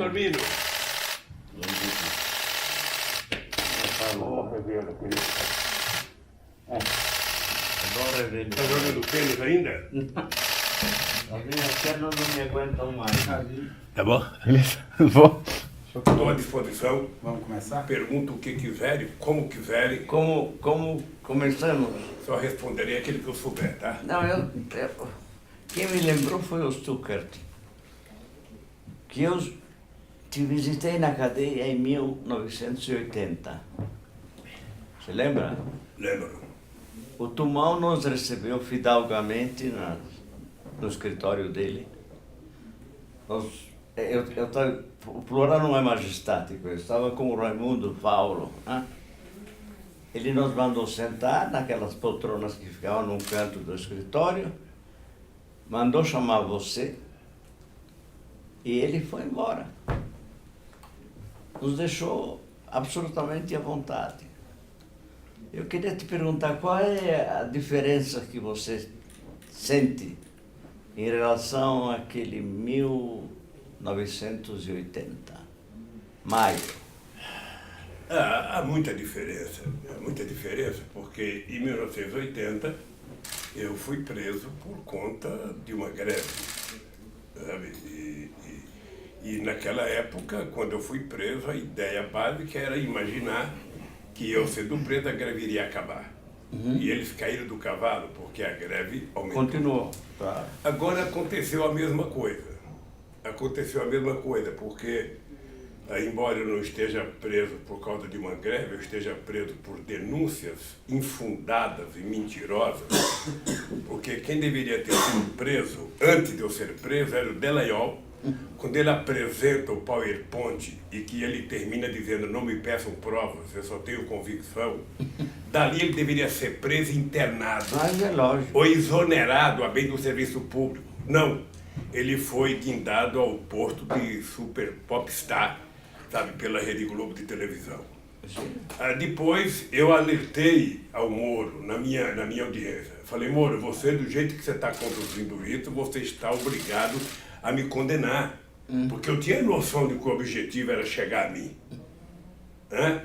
Armínio. Alô, Rebelo, querido. Agora ele. Tá jogando tênis ainda? As minhas pernas não me aguentam mais. Tá bom? Beleza? Vou. Estou à disposição. Vamos começar? Pergunta o que quiserem, como quiserem. Como começamos? Só responderei aquilo que eu souber, tá? Não, quem me lembrou foi o Stuckert, que eu te visitei na cadeia em 1980. Você lembra? Lembro. O Tumão nos recebeu fidalgamente no escritório dele. O plural não é majestático, eu estava com o Raimundo Paulo. Né? Ele nos mandou sentar naquelas poltronas que ficavam num canto do escritório, mandou chamar você e ele foi embora. Nos deixou absolutamente à vontade. Eu queria te perguntar qual é a diferença que você sente em relação àquele 1980, maio. Há muita diferença, porque em 1980 eu fui preso por conta de uma greve, sabe? E naquela época, quando eu fui preso, a ideia básica era imaginar que eu sendo preso, a greve iria acabar. E eles caíram do cavalo porque a greve aumentou. Continuou. Claro. Agora aconteceu a mesma coisa. Porque, embora eu não esteja preso por causa de uma greve, eu esteja preso por denúncias infundadas e mentirosas, porque quem deveria ter sido preso antes de eu ser preso era o Delayol, quando ele apresenta o PowerPoint e que ele termina dizendo não me peçam provas, eu só tenho convicção, dali ele deveria ser preso e internado. Mas é lógico. Ou exonerado a bem do serviço público. Não. Ele foi guindado ao posto de super popstar, sabe, pela Rede Globo de televisão. Depois eu alertei ao Moro na minha audiência. Falei, Moro, você do jeito que você está conduzindo isso, você está obrigado a me condenar. Porque eu tinha noção de que o objetivo era chegar a mim. Né?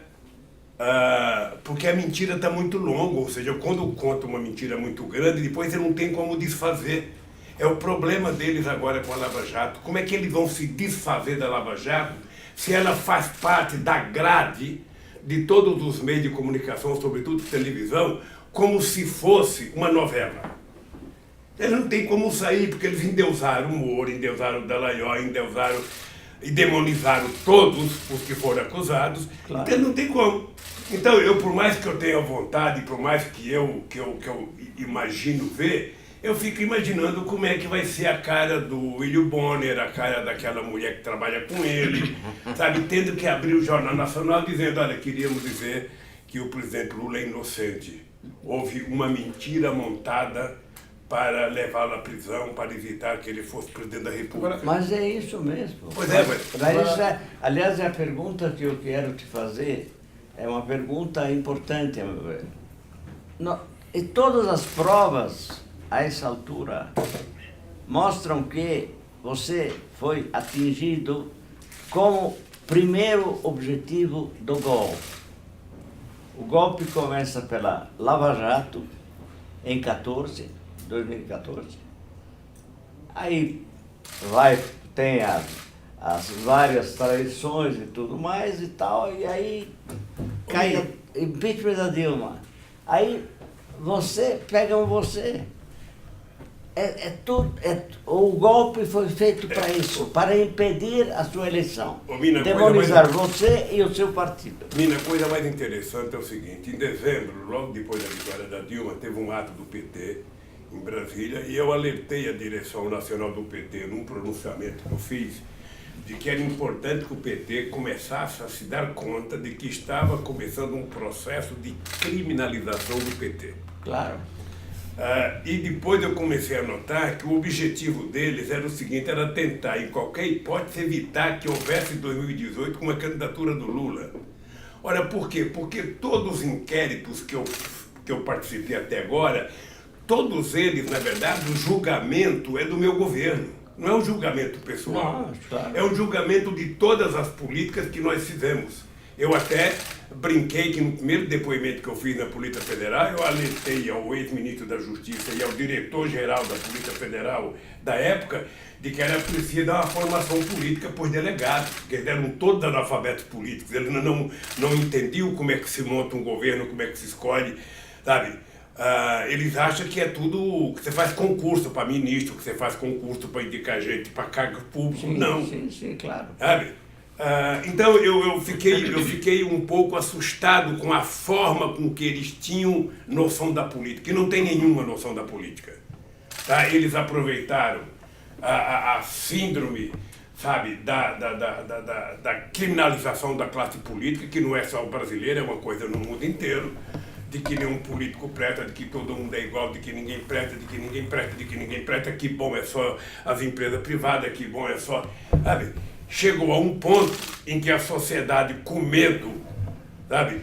Porque a mentira está muito longa, ou seja, quando eu conto uma mentira muito grande, depois você não tem como desfazer. É o problema deles agora com a Lava Jato. Como é que eles vão se desfazer da Lava Jato se ela faz parte da grade de todos os meios de comunicação, sobretudo televisão, como se fosse uma novela? Eles não têm como sair, porque eles endeusaram o Moro, endeusaram o Dallagnol, endeusaram e demonizaram todos os que foram acusados. Claro. Então não tem como. Então eu, por mais que eu tenha vontade, por mais que eu imagino ver, eu fico imaginando como é que vai ser a cara do William Bonner, a cara daquela mulher que trabalha com ele, sabe, tendo que abrir o Jornal Nacional dizendo, olha, queríamos dizer que o presidente Lula é inocente. Houve uma mentira montada para levá-lo à prisão, para evitar que ele fosse presidente da República. Mas é isso mesmo. Pois é, mas... Aliás, a pergunta que eu quero te fazer é uma pergunta importante, a meu ver. E todas as provas, a essa altura, mostram que você foi atingido como primeiro objetivo do golpe. O golpe começa pela Lava Jato, em 2014. Aí tem as várias traições e tudo mais e tal, e aí cai o impeachment da Dilma. Aí pegam você. O golpe foi feito para isso, para impedir a sua eleição. Demonizar você e o seu partido. Mina, a coisa mais interessante é o seguinte, em dezembro, logo depois da vitória da Dilma, teve um ato do PT em Brasília e eu alertei a direção nacional do PT num pronunciamento que eu fiz de que era importante que o PT começasse a se dar conta de que estava começando um processo de criminalização do PT. Claro. E depois eu comecei a notar que o objetivo deles era o seguinte, era tentar, em qualquer hipótese, evitar que houvesse em 2018 uma candidatura do Lula. Ora, por quê? Porque todos os inquéritos que eu participei até agora, todos eles, na verdade, o julgamento é do meu governo. Não é um julgamento pessoal. Não, claro. É um julgamento de todas as políticas que nós fizemos. Eu até brinquei que no primeiro depoimento que eu fiz na Polícia Federal, eu alertei ao ex-ministro da Justiça e ao diretor-geral da Polícia Federal da época de que era preciso dar uma formação política para os delegados, porque eles eram todos analfabetos políticos, eles não entendiam como é que se monta um governo, como é que se escolhe, sabe? Eles acham que é tudo, que você faz concurso para ministro, que você faz concurso para indicar gente para cargo público. Sim, não. sim, claro. Sabe? Então eu fiquei um pouco assustado com a forma com que eles tinham noção da política, que não tem nenhuma noção da política. Tá? Eles aproveitaram a síndrome, sabe, da criminalização da classe política, que não é só brasileira, é uma coisa no mundo inteiro, de que nenhum político presta, de que todo mundo é igual, de que ninguém presta, de que ninguém presta, de que ninguém presta, que bom é só as empresas privadas, que bom é só... Sabe? Chegou a um ponto em que a sociedade, com medo, sabe,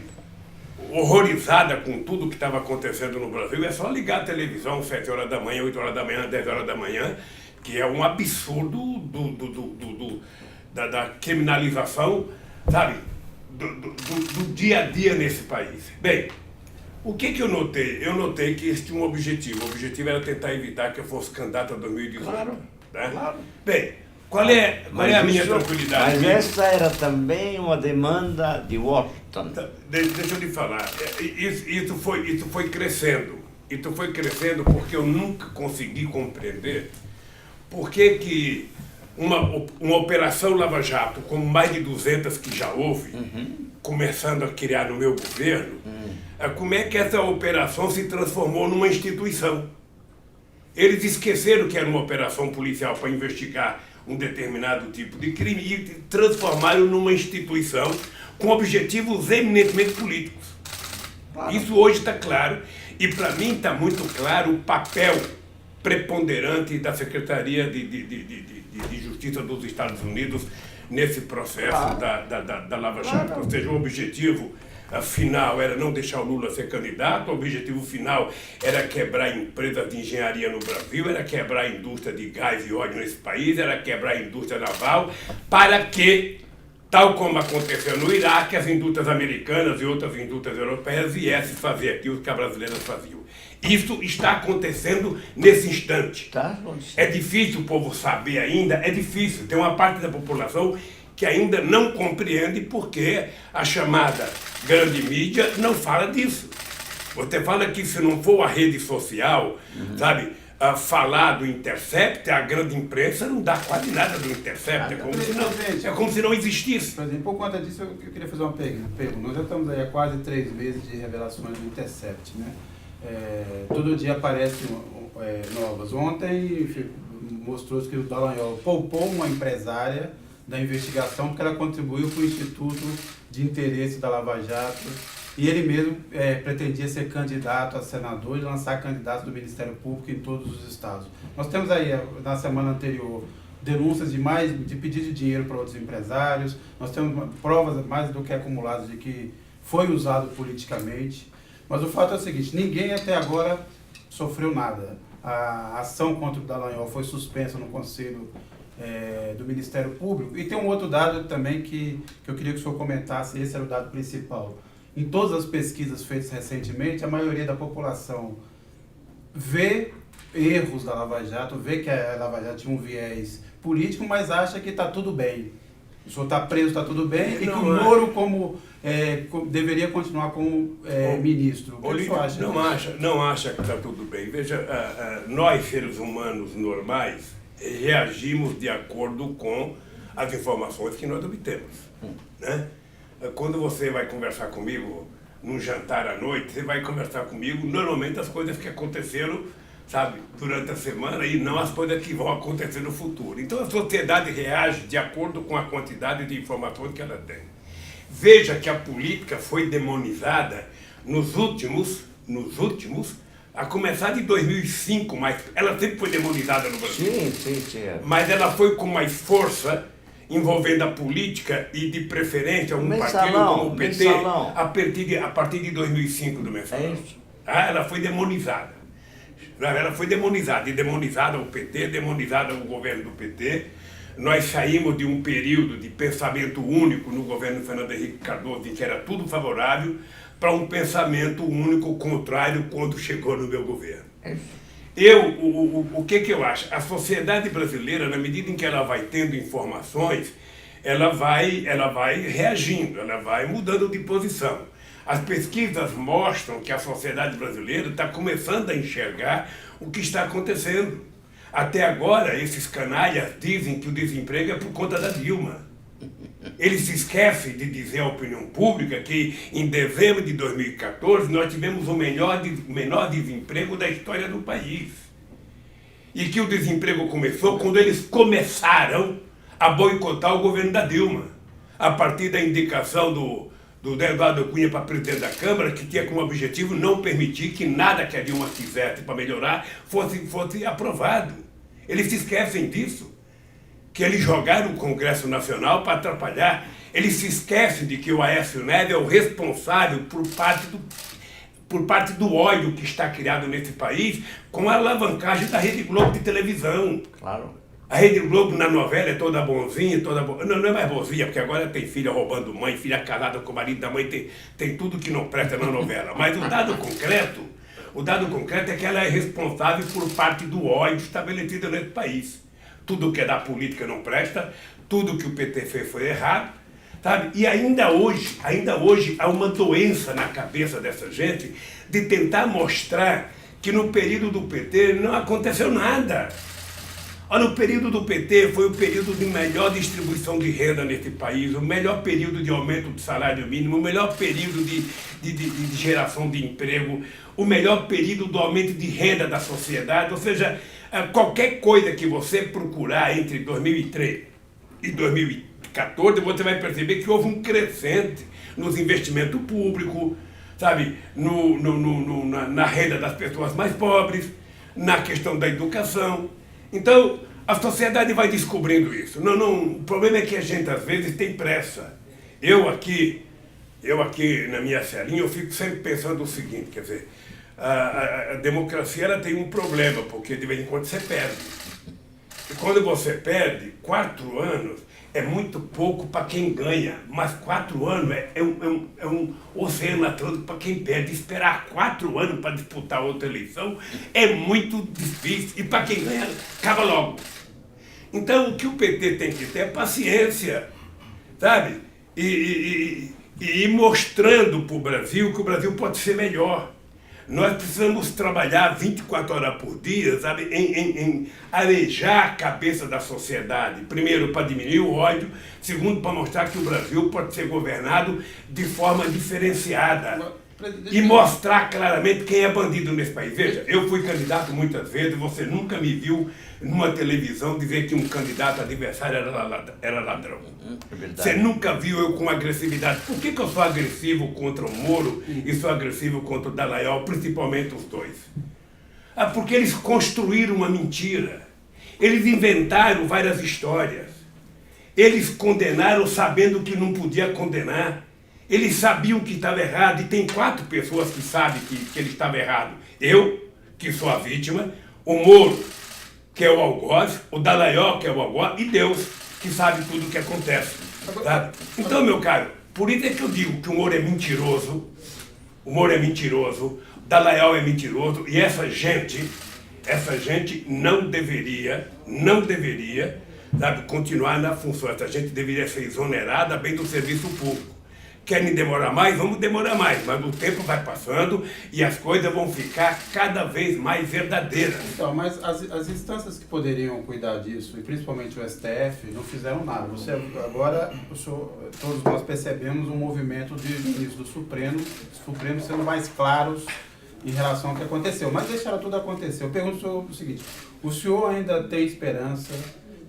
horrorizada com tudo que estava acontecendo no Brasil, é só ligar a televisão 7 horas da manhã, 8 horas da manhã, 10 horas da manhã, que é um absurdo da criminalização, sabe, do dia a dia nesse país. Bem, o que eu notei? Eu notei que eles tinham um objetivo. O objetivo era tentar evitar que eu fosse candidato a 2018. Claro, né? claro. Bem, qual é a minha isso, tranquilidade? Mas essa era também uma demanda de Washington. Deixa eu lhe falar. Isso foi crescendo. Isso foi crescendo porque eu nunca consegui compreender por que uma operação Lava Jato, com mais de 200 que já houve, começando a criar no meu governo, como é que essa operação se transformou numa instituição? Eles esqueceram que era uma operação policial para investigar um determinado tipo de crime e transformaram numa instituição com objetivos eminentemente políticos. Claro. Isso hoje está claro e para mim está muito claro o papel preponderante da Secretaria de Justiça dos Estados Unidos nesse processo da Lava Jato. Ou seja, o objetivo final era não deixar o Lula ser candidato, o objetivo final era quebrar empresas de engenharia no Brasil, era quebrar a indústria de gás e óleo nesse país, era quebrar a indústria naval, para que, tal como aconteceu no Iraque, as indústrias americanas e outras indústrias europeias viessem fazer aquilo que as brasileiras faziam. Isso está acontecendo nesse instante. É difícil o povo saber ainda, é difícil. Tem uma parte da população que ainda não compreende porque a chamada grande mídia não fala disso. Você fala que se não for a rede social, sabe, falar do Intercept, a grande imprensa não dá quase nada do Intercept, é como se não existisse. Por exemplo, por conta disso, eu queria fazer uma pergunta. Nós já estamos aí há quase 3 meses de revelações do Intercept, né? Todo dia aparecem novas. Ontem mostrou que o Dallagnol poupou uma empresária da investigação porque ela contribuiu para o Instituto de Interesse da Lava Jato e ele mesmo pretendia ser candidato a senador e lançar candidato do Ministério Público em todos os estados. Nós temos aí, na semana anterior, denúncias de pedido de dinheiro para outros empresários, nós temos provas mais do que acumuladas de que foi usado politicamente, mas o fato é o seguinte, ninguém até agora sofreu nada. A ação contra o Dallagnol foi suspensa no Conselho do Ministério Público. E tem um outro dado também que eu queria que o senhor comentasse, esse era o dado principal. Em todas as pesquisas feitas recentemente, a maioria da população vê erros da Lava Jato, vê que a Lava Jato tinha um viés político, mas acha que está tudo bem. O senhor está preso, está tudo bem, e que o Moro deveria continuar como ministro. O que o senhor acha? Não acha que está tudo bem. Veja, nós, seres humanos normais, reagimos de acordo com as informações que nós obtemos. Né? Quando você vai conversar comigo num jantar à noite, você vai conversar comigo normalmente as coisas que aconteceram, sabe, durante a semana e não as coisas que vão acontecer no futuro. Então a sociedade reage de acordo com a quantidade de informações que ela tem. Veja que a política foi demonizada nos últimos, a começar de 2005, mas ela sempre foi demonizada no Brasil. Sim. Mas ela foi com mais força, envolvendo a política e de preferência um partido como o PT, a partir de 2005 do Mensalão. É isso. Ela foi demonizada. Ela foi demonizada, e demonizada o PT, demonizada o governo do PT. Nós saímos de um período de pensamento único no governo Fernando Henrique Cardoso, em que era tudo favorável, para um pensamento único contrário quando chegou no meu governo. O que eu acho? A sociedade brasileira, na medida em que ela vai tendo informações, ela vai reagindo, ela vai mudando de posição. As pesquisas mostram que a sociedade brasileira está começando a enxergar o que está acontecendo. Até agora, esses canalhas dizem que o desemprego é por conta da Dilma. Eles se esquecem de dizer à opinião pública que em dezembro de 2014 nós tivemos o menor desemprego da história do país. E que o desemprego começou quando eles começaram a boicotar o governo da Dilma, a partir da indicação do Eduardo Cunha para presidente da Câmara, que tinha como objetivo não permitir que nada que a Dilma fizesse para melhorar fosse aprovado. Eles se esquecem disso, que eles jogaram o Congresso Nacional para atrapalhar. Eles se esquecem de que o Aécio Neves é o responsável por parte do ódio que está criado nesse país com a alavancagem da Rede Globo de televisão. Claro. A Rede Globo na novela é toda bonzinha, não é mais bonzinha, porque agora tem filha roubando mãe, filha casada com o marido da mãe, tem tudo que não presta na novela. Mas o dado concreto é que ela é responsável por parte do ódio estabelecido nesse país. Tudo que é da política não presta, tudo que o PT fez foi errado, sabe? E ainda hoje há uma doença na cabeça dessa gente de tentar mostrar que no período do PT não aconteceu nada. Olha, o período do PT foi o período de melhor distribuição de renda nesse país, o melhor período de aumento do salário mínimo, o melhor período de geração de emprego, o melhor período do aumento de renda da sociedade. Ou seja, qualquer coisa que você procurar entre 2003 e 2014, você vai perceber que houve um crescente nos investimentos públicos, sabe, na renda das pessoas mais pobres, na questão da educação. Então, a sociedade vai descobrindo isso. O problema é que a gente, às vezes, tem pressa. Eu aqui na minha celinha, eu fico sempre pensando o seguinte, quer dizer, a democracia ela tem um problema, porque de vez em quando você perde. E quando você perde, 4 anos é muito pouco para quem ganha, mas 4 anos é um oceano atlântico para quem perde. Esperar 4 anos para disputar outra eleição é muito difícil, e para quem ganha, acaba logo. Então o que o PT tem que ter é paciência, sabe? E ir mostrando para o Brasil que o Brasil pode ser melhor. Nós precisamos trabalhar 24 horas por dia, sabe, em arejar a cabeça da sociedade. Primeiro, para diminuir o ódio. Segundo, para mostrar que o Brasil pode ser governado de forma diferenciada. E mostrar claramente quem é bandido nesse país. Veja, eu fui candidato muitas vezes, você nunca me viu numa televisão dizer que um candidato adversário era ladrão. É verdade. Você nunca viu eu com agressividade. Por que eu sou agressivo contra o Moro e sou agressivo contra o Dallagnol, principalmente os dois? Porque eles construíram uma mentira. Eles inventaram várias histórias. Eles condenaram sabendo que não podia condenar. Eles sabiam que estava errado, e tem 4 pessoas que sabem que ele estava errado. Eu, que sou a vítima, o Moro, que é o algoz, o Dallagnol, que é o algoz, e Deus, que sabe tudo o que acontece. Sabe? Então, meu caro, por isso é que eu digo que o Moro é mentiroso, o Dallagnol é mentiroso, e essa gente não deveria, sabe, continuar na função. Essa gente deveria ser exonerada bem do serviço público. Querem demorar mais? Vamos demorar mais, mas o tempo vai passando e as coisas vão ficar cada vez mais verdadeiras. Então, mas as instâncias que poderiam cuidar disso, e principalmente o STF, não fizeram nada. Todos nós percebemos um movimento de ministros do Supremo sendo mais claros em relação ao que aconteceu, mas deixaram tudo acontecer. Eu pergunto o seguinte: o senhor ainda tem esperança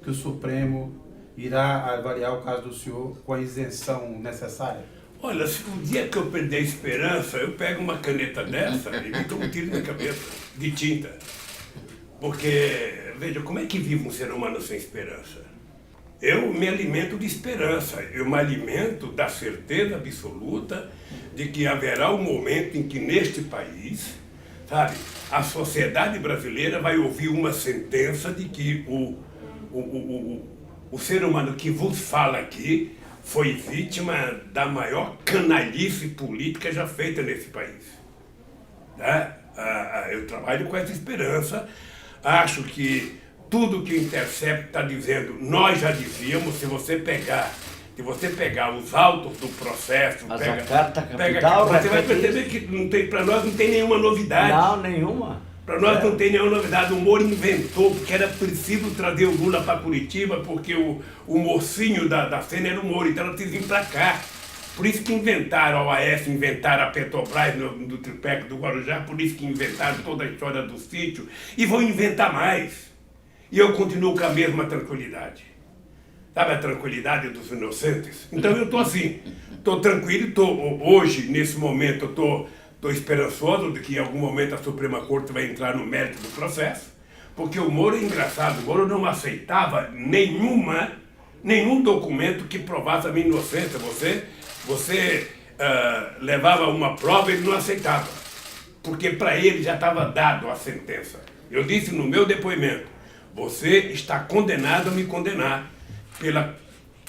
que o Supremo irá avaliar o caso do senhor com a isenção necessária? Olha, se um dia que eu perder a esperança, eu pego uma caneta dessa e me dou um tiro na cabeça, de tinta. Porque, veja, como é que vive um ser humano sem esperança? Eu me alimento de esperança, eu me alimento da certeza absoluta de que haverá um momento em que neste país, sabe? A sociedade brasileira vai ouvir uma sentença de que o ser humano que vos fala aqui foi vítima da maior canalice política já feita nesse país. Tá? Eu trabalho com essa esperança. Acho que tudo que o Intercept está dizendo, nós já dizíamos. Se você pegar os autos do processo, mas a carta capital, você vai perceber que para nós não tem nenhuma novidade. Não, nenhuma. Para nós não tem nenhuma novidade. O Moro inventou que era preciso trazer o Lula para Curitiba, porque o mocinho da cena era o Moro, então ela precisa vir para cá. Por isso que inventaram a OAS, inventaram a Petrobras do triplex do Guarujá, por isso que inventaram toda a história do sítio, e vão inventar mais. E eu continuo com a mesma tranquilidade. Sabe a tranquilidade dos inocentes? Então eu estou assim, estou tranquilo, hoje, nesse momento, eu estou esperançoso de que em algum momento a Suprema Corte vai entrar no mérito do processo, porque o Moro é engraçado, o Moro não aceitava nenhum documento que provasse a minha inocência. Você levava uma prova e ele não aceitava, porque para ele já estava dado a sentença. Eu disse no meu depoimento, você está condenado a me condenar pela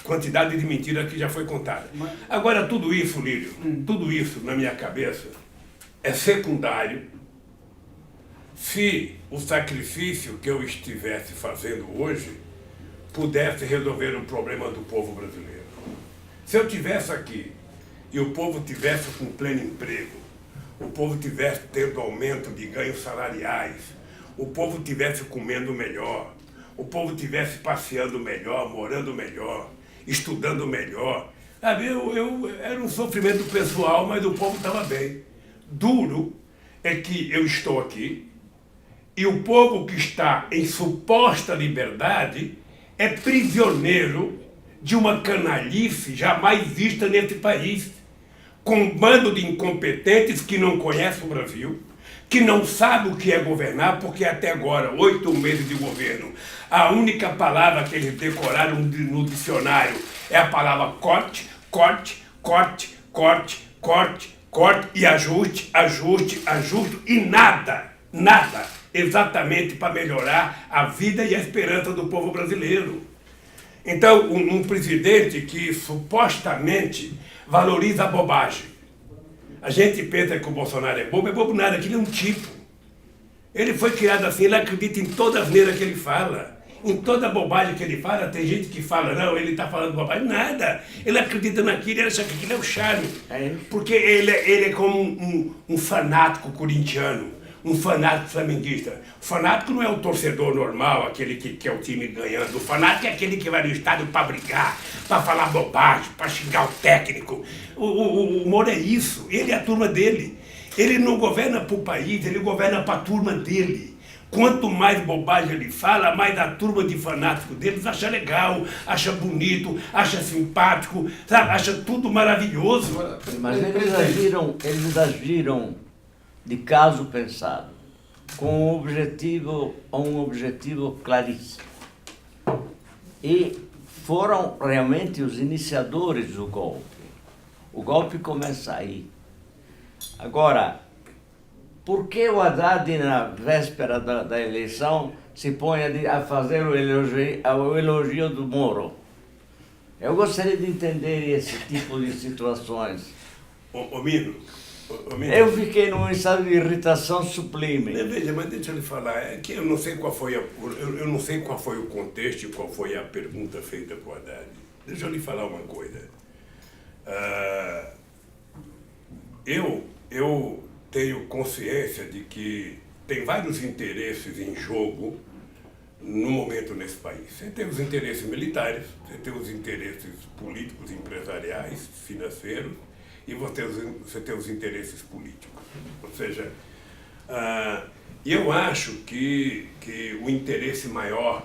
quantidade de mentiras que já foi contada. Agora, tudo isso, Lírio, tudo isso na minha cabeça é secundário se o sacrifício que eu estivesse fazendo hoje pudesse resolver o problema do povo brasileiro. Se eu estivesse aqui e o povo tivesse com pleno emprego, o povo tivesse tendo aumento de ganhos salariais, o povo tivesse comendo melhor, o povo tivesse passeando melhor, morando melhor, estudando melhor, sabe? Era um sofrimento pessoal, mas o povo estava bem. Duro é que eu estou aqui e o povo que está em suposta liberdade é prisioneiro de uma canalice jamais vista nesse país, com um bando de incompetentes que não conhecem o Brasil, que não sabe o que é governar, porque até agora, 8 meses de governo, a única palavra que eles decoraram no dicionário é a palavra corte, corte, corte, corte, corte, corte e ajuste, ajuste, ajuste e nada exatamente para melhorar a vida e a esperança do povo brasileiro. Então, um presidente que supostamente valoriza a bobagem. A gente pensa que o Bolsonaro é bobo nada, aquilo é um tipo. Ele foi criado assim, ele acredita em toda a asneira que ele fala. Em toda a bobagem que ele fala, tem gente que fala, não, ele está falando bobagem. Nada. Ele acredita naquilo, ele acha que aquilo é o charme. Porque ele é como um fanático corintiano, um fanático flamenguista. O fanático não é o torcedor normal, aquele que quer o time ganhando. O fanático é aquele que vai no estádio para brigar, para falar bobagem, para xingar o técnico. O Moro é isso, ele é a turma dele. Ele não governa para o país, ele governa para a turma dele. Quanto mais bobagem ele fala, mais a turma de fanáticos deles acha legal, acha bonito, acha simpático, sabe? Acha tudo maravilhoso. Mas eles agiram de caso pensado, com um objetivo claríssimo. E foram realmente os iniciadores do golpe. O golpe começa aí. Agora, por que o Haddad, na véspera da eleição, se põe a fazer o elogio do Moro? Eu gostaria de entender esse tipo de situações. Mino, eu fiquei num estado de irritação sublime. Veja, mas deixa eu lhe falar, é que eu não sei qual foi o contexto e qual foi a pergunta feita por Haddad. Deixa eu lhe falar uma coisa. Eu tenho consciência de que tem vários interesses em jogo no momento nesse país. Você tem os interesses militares, você tem os interesses políticos, empresariais, financeiros, e você tem os interesses políticos. Ou seja, eu acho que o interesse maior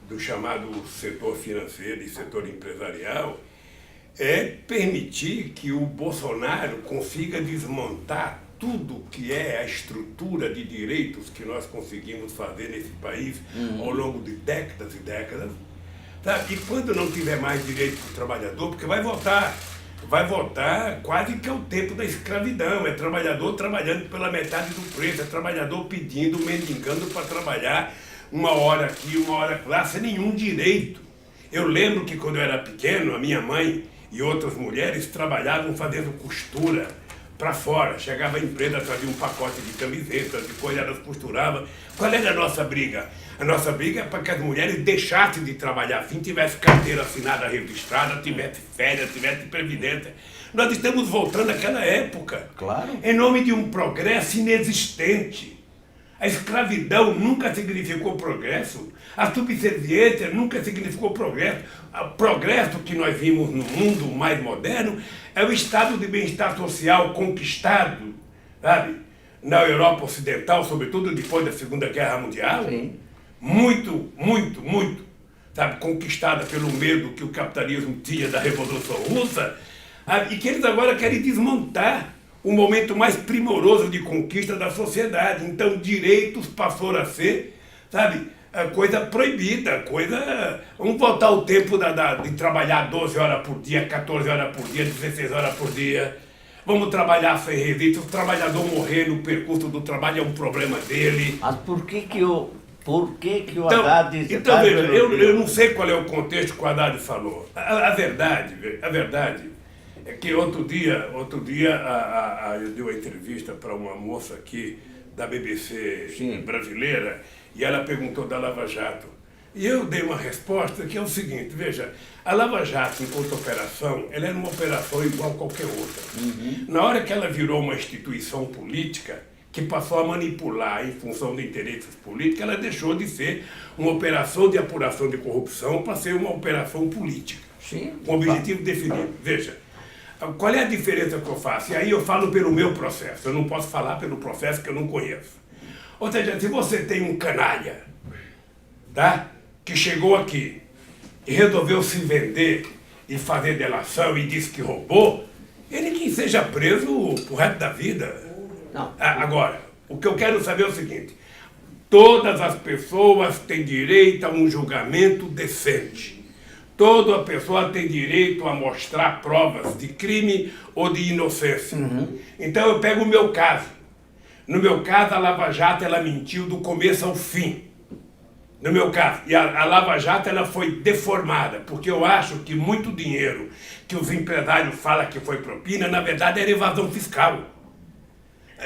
do chamado setor financeiro e setor empresarial é permitir que o Bolsonaro consiga desmontar tudo que é a estrutura de direitos que nós conseguimos fazer nesse país ao longo de décadas e décadas. Tá? E quando não tiver mais direito para o trabalhador, porque vai voltar vai voltar quase que ao tempo da escravidão. É trabalhador trabalhando pela metade do preço, é trabalhador pedindo, mendigando para trabalhar uma hora aqui, uma hora lá, sem nenhum direito. Eu lembro que quando eu era pequeno, a minha mãe e outras mulheres trabalhavam fazendo costura para fora. Chegava a empresa, trazia um pacote de camisetas, de coisa, elas costuravam. Qual era a nossa briga? A nossa briga é para que as mulheres deixassem de trabalhar assim, tivesse carteira assinada registrada, tivesse férias, tivesse previdência. Nós estamos voltando àquela época. Claro. Em nome de um progresso inexistente. A escravidão nunca significou progresso. A subserviência nunca significou progresso. O progresso que nós vimos no mundo mais moderno é o estado de bem-estar social conquistado, sabe? Na Europa Ocidental, sobretudo depois da Segunda Guerra Mundial. Sim. Muito, sabe? Conquistada pelo medo que o capitalismo tinha da Revolução Russa, sabe? E que eles agora querem desmontar o momento mais primoroso de conquista da sociedade. Então, direitos passaram a ser, sabe, coisa proibida, coisa... Vamos voltar ao tempo de trabalhar 12 horas por dia, 14 horas por dia, 16 horas por dia. Vamos trabalhar sem resíduos. Se o trabalhador morrer no percurso do trabalho é um problema dele. Mas por que o Haddad... Então veja, eu não sei qual é o contexto que o Haddad falou. A verdade é que outro dia eu dei uma entrevista para uma moça aqui da BBC Sim. brasileira e ela perguntou da Lava Jato. E eu dei uma resposta que é o seguinte, veja, a Lava Jato, enquanto operação, ela era uma operação igual a qualquer outra. Na hora que ela virou uma instituição política, que passou a manipular em função de interesses políticos, ela deixou de ser uma operação de apuração de corrupção para ser uma operação política. Sim. Com objetivo definido. Veja, qual é a diferença que eu faço? E aí eu falo pelo meu processo, eu não posso falar pelo processo que eu não conheço. Ou seja, se você tem um canalha, tá? Que chegou aqui e resolveu se vender e fazer delação e disse que roubou, ele que seja preso pro resto da vida. Não. Agora, o que eu quero saber é o seguinte, todas as pessoas têm direito a um julgamento decente. Toda pessoa tem direito a mostrar provas de crime ou de inocência. Então eu pego o meu caso. No meu caso, a Lava Jato ela mentiu do começo ao fim. No meu caso. E a Lava Jato ela foi deformada, porque eu acho que muito dinheiro que os empresários falam que foi propina, na verdade era evasão fiscal.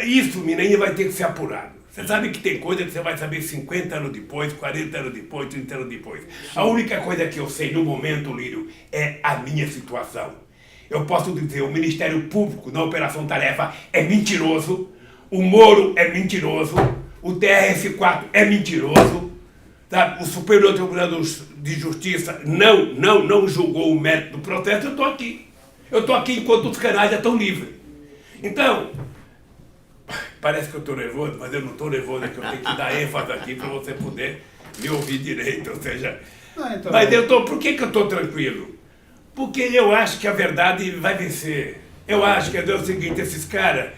Isso, menino, vai ter que ser apurado. Você sabe que tem coisa que você vai saber 50 anos depois, 40 anos depois, 30 anos depois. A única coisa que eu sei no momento, Lírio, é a minha situação. Eu posso dizer, o Ministério Público na Operação Tarefa é mentiroso, o Moro é mentiroso, o TRF4 é mentiroso, sabe? O Superior Tribunal de Justiça não julgou o mérito do processo, eu estou aqui. Eu estou aqui enquanto os canais já estão livres. Então... Parece que eu estou nervoso, mas eu não estou nervoso, é que eu tenho que dar ênfase aqui para você poder me ouvir direito, ou seja... Então, mas por que eu estou tranquilo? Porque eu acho que a verdade vai vencer. Eu acho que é o seguinte, esses caras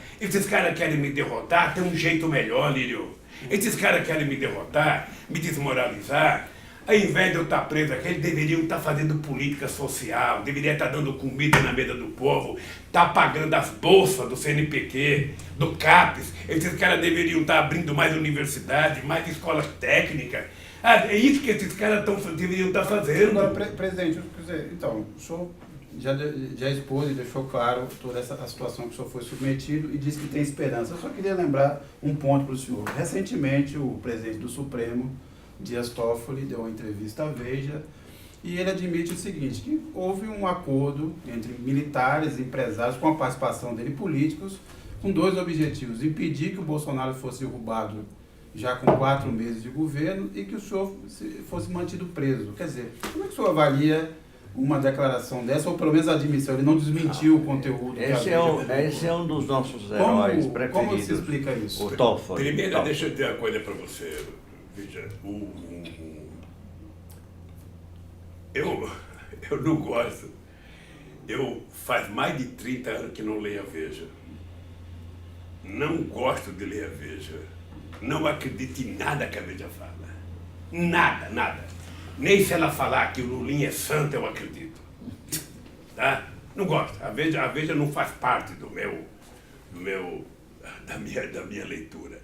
querem me derrotar, tem um jeito melhor, Lírio. Esses caras querem me derrotar, me desmoralizar. Ao invés de eu estar preso aqui, eles deveriam estar fazendo política social, deveriam estar dando comida na mesa do povo, estar pagando as bolsas do CNPq, do CAPES. Esses caras deveriam estar abrindo mais universidades, mais escolas técnicas. É isso que esses caras deveriam estar fazendo. Agora, presidente, então, o senhor já expôs e deixou claro toda a situação que o senhor foi submetido e disse que tem esperança. Eu só queria lembrar um ponto para o senhor. Recentemente, o presidente do Supremo, Dias Toffoli, deu uma entrevista à Veja e ele admite o seguinte, que houve um acordo entre militares e empresários com a participação dele políticos com dois objetivos, impedir que o Bolsonaro fosse derrubado já com 4 meses de governo e que o senhor fosse mantido preso. Quer dizer, como é que o senhor avalia uma declaração dessa, ou pelo menos a admissão, ele não desmentiu o conteúdo? Esse é um dos nossos heróis preferidos. Como se explica isso? O Toffoli. Primeiro, deixa eu dizer uma coisa para você. Veja, eu não gosto. Eu faz mais de 30 anos que não leio a Veja. Não gosto de ler a Veja. Não acredito em nada que a Veja fala. Nada. Nem se ela falar que o Lulinha é santo, eu acredito. Tá? Não gosto. A Veja não faz parte da minha leitura.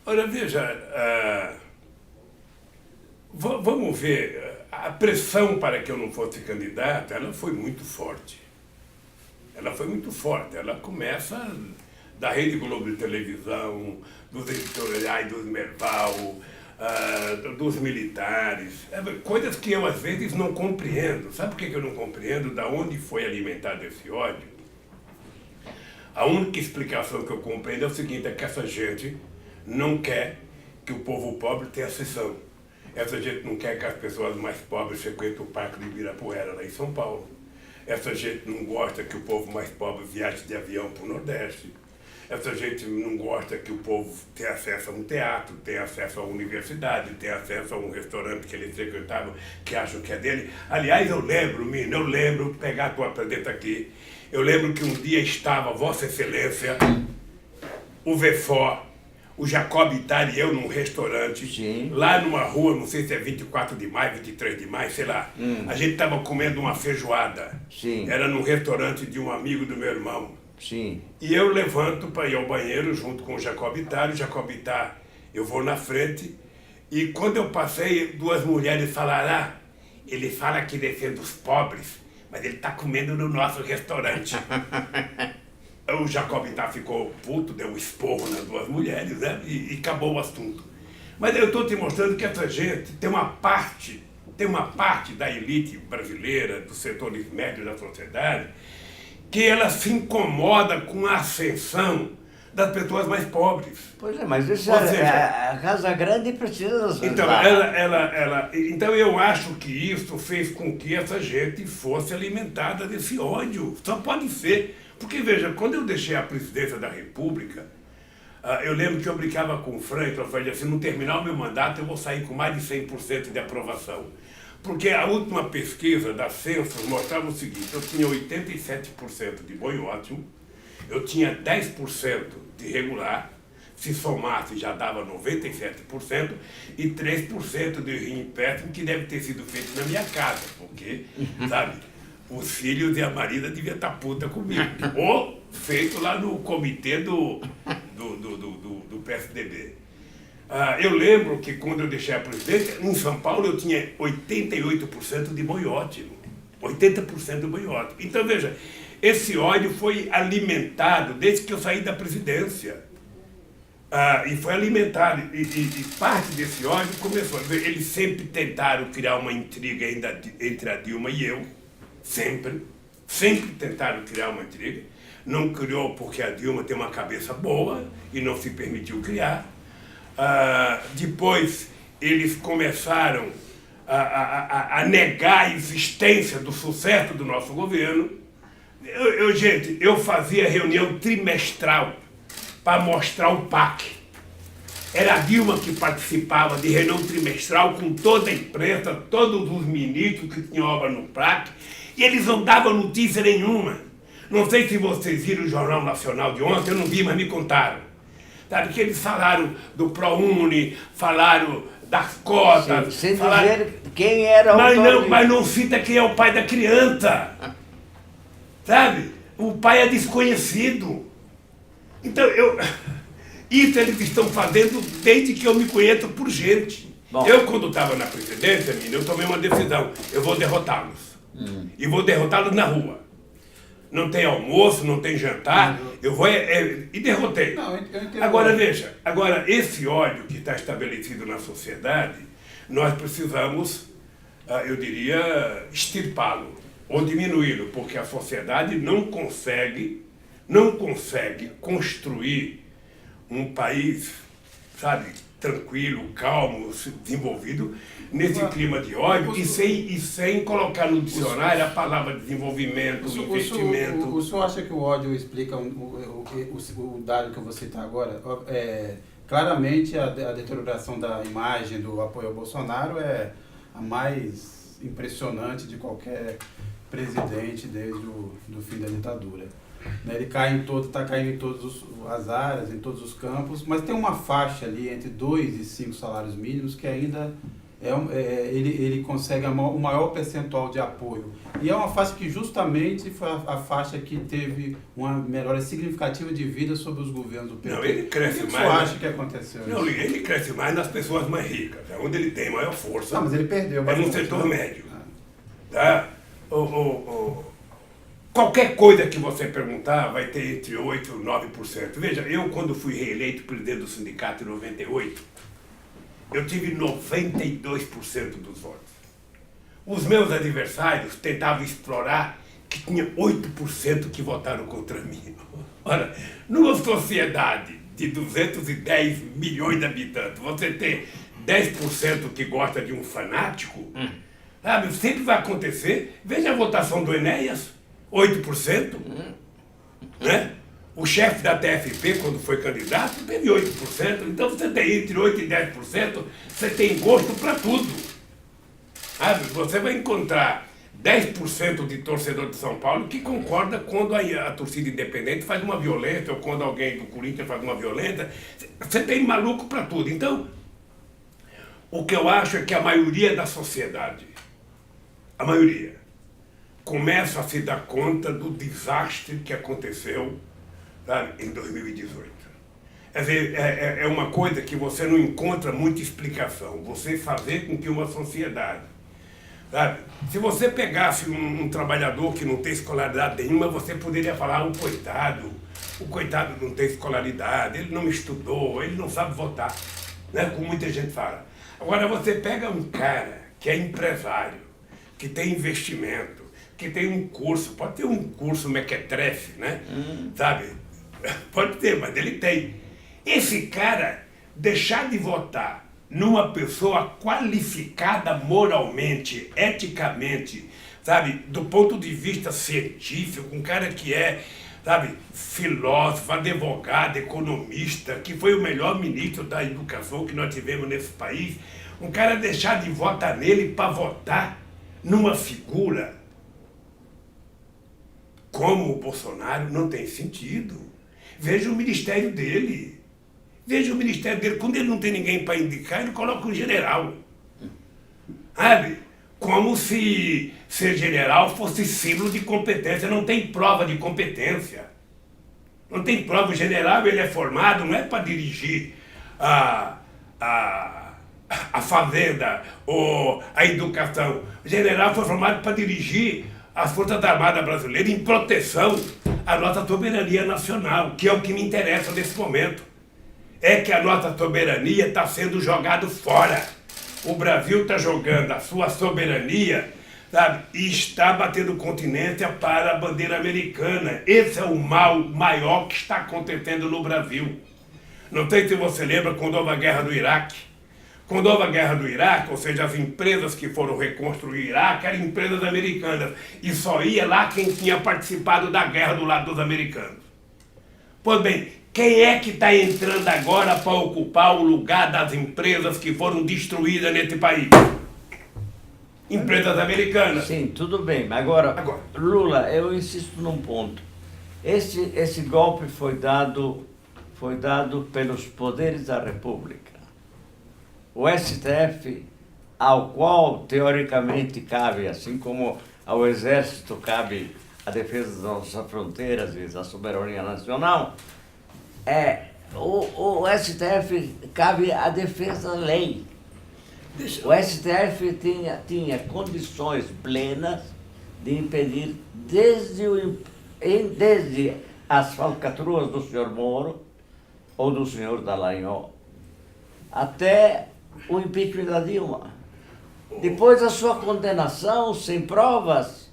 Ora, veja, vamos ver, a pressão para que eu não fosse candidato, ela foi muito forte. Ela foi muito forte. Ela começa da Rede Globo de televisão, dos editoriais dos Merval, dos militares, coisas que eu às vezes não compreendo. Sabe por que eu não compreendo? Da onde foi alimentado esse ódio? A única explicação que eu compreendo é o seguinte, é que essa gente não quer que o povo pobre tenha ascensão. Essa gente não quer que as pessoas mais pobres frequentem o Parque de Ibirapuera, lá em São Paulo. Essa gente não gosta que o povo mais pobre viaje de avião para o Nordeste. Essa gente não gosta que o povo tenha acesso a um teatro, tenha acesso a uma universidade, tenha acesso a um restaurante que eles frequentavam, que acham que é dele. Aliás, eu lembro, pegar a tua presente aqui, eu lembro que um dia estava Vossa Excelência, o Vefó, o Jacob Ittar e eu num restaurante, Sim. lá numa rua, não sei se é 24 de maio, 23 de maio, sei lá. A gente estava comendo uma feijoada. Sim. Era num restaurante de um amigo do meu irmão. Sim. E eu levanto para ir ao banheiro junto com o Jacob Ittar. O Jacob Ittar, eu vou na frente. E quando eu passei, duas mulheres falaram, ele fala que defende os pobres, mas ele está comendo no nosso restaurante. O Jacob Ittar ficou puto, deu um esporro nas duas mulheres, né? E acabou o assunto. Mas eu estou te mostrando que essa gente tem uma parte da elite brasileira, dos setores médios da sociedade, que ela se incomoda com a ascensão das pessoas mais pobres. Pois é, mas isso Ou seja, a Casa Grande precisa... Então, então eu acho que isso fez com que essa gente fosse alimentada desse ódio. Só pode ser. Porque, veja, quando eu deixei a presidência da República, eu lembro que eu brincava com o Franklin, eu falei assim, no terminar o meu mandato eu vou sair com mais de 100% de aprovação. Porque a última pesquisa da Census mostrava o seguinte, eu tinha 87% de bom e ótimo, eu tinha 10% de regular, se somasse já dava 97%, e 3% de ruim péssimo, que deve ter sido feito na minha casa, porque, sabe, os filhos e a marida deviam estar puta comigo. Ou feito lá no comitê do PSDB. Eu lembro que quando eu deixei a presidência, em São Paulo eu tinha 88% de bom e ótimo. 80% de bom e ótimo. Então, veja, esse ódio foi alimentado desde que eu saí da presidência. E foi alimentado. E parte desse ódio começou. Eles sempre tentaram criar uma intriga entre a Dilma e eu. Sempre tentaram criar uma intriga. Não criou porque a Dilma tem uma cabeça boa e não se permitiu criar. Depois eles começaram a negar a existência do sucesso do nosso governo. Gente, eu fazia reunião trimestral para mostrar o PAC. Era a Dilma que participava de reunião trimestral com toda a imprensa, todos os ministros que tinham obra no PAC, e eles não davam notícia nenhuma. Não sei se vocês viram o Jornal Nacional de ontem, eu não vi, mas me contaram. Sabe que eles falaram do ProUni, falaram das cotas. Sem falaram... dizer quem era o autor. Mas não cita quem é o pai da criança. Sabe? O pai é desconhecido. Então, isso eles estão fazendo desde que eu me conheço por gente. Bom. Eu, quando estava na presidência, eu tomei uma decisão. Eu vou derrotá-los. E vou derrotá-los na rua. Não tem almoço, não tem jantar, eu vou e derrotei. Não, eu entendo. Agora, veja, esse ódio que está estabelecido na sociedade, nós precisamos, eu diria, extirpá-lo ou diminuí-lo, porque a sociedade não consegue construir um país, sabe, tranquilo, calmo, desenvolvido, nesse clima de ódio e sem colocar no dicionário a palavra desenvolvimento, investimento. O senhor acha que o ódio explica o dado que eu vou citar agora? Claramente a deterioração da imagem do apoio ao Bolsonaro é a mais impressionante de qualquer presidente desde o fim da ditadura. Ele está caindo em todas as áreas, em todos os campos, mas tem uma faixa ali entre 2 e 5 salários mínimos que ainda ele consegue o maior percentual de apoio. E é uma faixa que justamente foi a faixa que teve uma melhora significativa de vida sobre os governos do PT. Não, ele cresce mais. O que mais. você acha que aconteceu? Não, ele cresce mais nas pessoas mais ricas, é onde ele tem maior força. Não, mas ele perdeu. É no setor médio. Tá? Qualquer coisa que você perguntar vai ter entre 8% e 9%. Veja, eu quando fui reeleito presidente do sindicato em 98, eu tive 92% dos votos. Os meus adversários tentavam explorar que tinha 8% que votaram contra mim. Ora, numa sociedade de 210 milhões de habitantes, você ter 10% que gosta de um fanático, sabe, sempre vai acontecer. Veja a votação do Enéas, 8%, né? O chefe da TFP, quando foi candidato, teve 8%. Então você tem entre 8% e 10%, você tem gosto para tudo. Sabe? Você vai encontrar 10% de torcedor de São Paulo que concorda quando a torcida independente faz uma violência, ou quando alguém do Corinthians faz uma violência. Você tem maluco para tudo. Então, o que eu acho é que a maioria da sociedade, a maioria, começa a se dar conta do desastre que aconteceu, sabe, em 2018. Quer dizer, é uma coisa que você não encontra muita explicação. Você fazer com que uma sociedade, sabe, se você pegasse um trabalhador que não tem escolaridade nenhuma, você poderia falar, o coitado não tem escolaridade, ele não estudou, ele não sabe votar, né, como muita gente fala. Agora você pega um cara que é empresário, que tem investimento, que tem um curso, pode ter um curso mequetrefe, né? Sabe? Pode ter, mas ele tem. Esse cara deixar de votar numa pessoa qualificada moralmente, eticamente, sabe? Do ponto de vista científico, um cara que é, sabe, filósofo, advogado, economista, que foi o melhor ministro da educação que nós tivemos nesse país, um cara deixar de votar nele para votar numa figura como o Bolsonaro não tem sentido. Veja o ministério dele. Veja o ministério dele. Quando ele não tem ninguém para indicar, ele coloca um general. Sabe? Como se ser general fosse símbolo de competência. Não tem prova de competência. Não tem prova. O general, ele é formado, não é para dirigir a fazenda ou a educação. O general foi formado para dirigir as Forças Armadas Brasileiras em proteção à nossa soberania nacional, que é o que me interessa nesse momento. É que a nossa soberania está sendo jogada fora. O Brasil está jogando a sua soberania, sabe, e está batendo continência para a bandeira americana. Esse é o mal maior que está acontecendo no Brasil. Não sei se você lembra quando houve a guerra do Iraque. Quando houve a guerra do Iraque, ou seja, as empresas que foram reconstruir o Iraque eram empresas americanas. E só ia lá quem tinha participado da guerra do lado dos americanos. Pois bem, quem é que está entrando agora para ocupar o lugar das empresas que foram destruídas nesse país? Empresas americanas. Sim, tudo bem. Mas agora, Lula, eu insisto num ponto. Esse golpe foi dado pelos poderes da República. O STF, ao qual teoricamente cabe, assim como ao Exército cabe a defesa das nossas fronteiras e da soberania nacional, o STF cabe a defesa da lei. O STF tinha condições plenas de impedir desde as falcatruas do senhor Moro ou do senhor Dallagnol até o impeachment da Dilma. Depois da sua condenação, sem provas,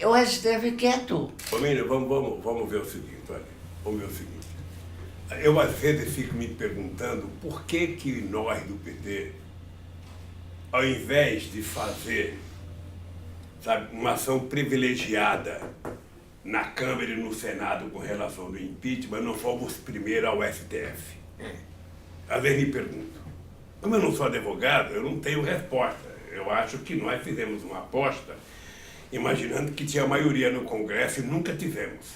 o STF quieto. Família, vamos ver o seguinte, olha. Vamos ver o seguinte. Eu às vezes fico me perguntando por que nós do PT, ao invés de fazer, sabe, uma ação privilegiada na Câmara e no Senado com relação ao impeachment, não fomos primeiro ao STF. Às vezes me pergunto. Como eu não sou advogado, eu não tenho resposta. Eu acho que nós fizemos uma aposta imaginando que tinha maioria no Congresso e nunca tivemos.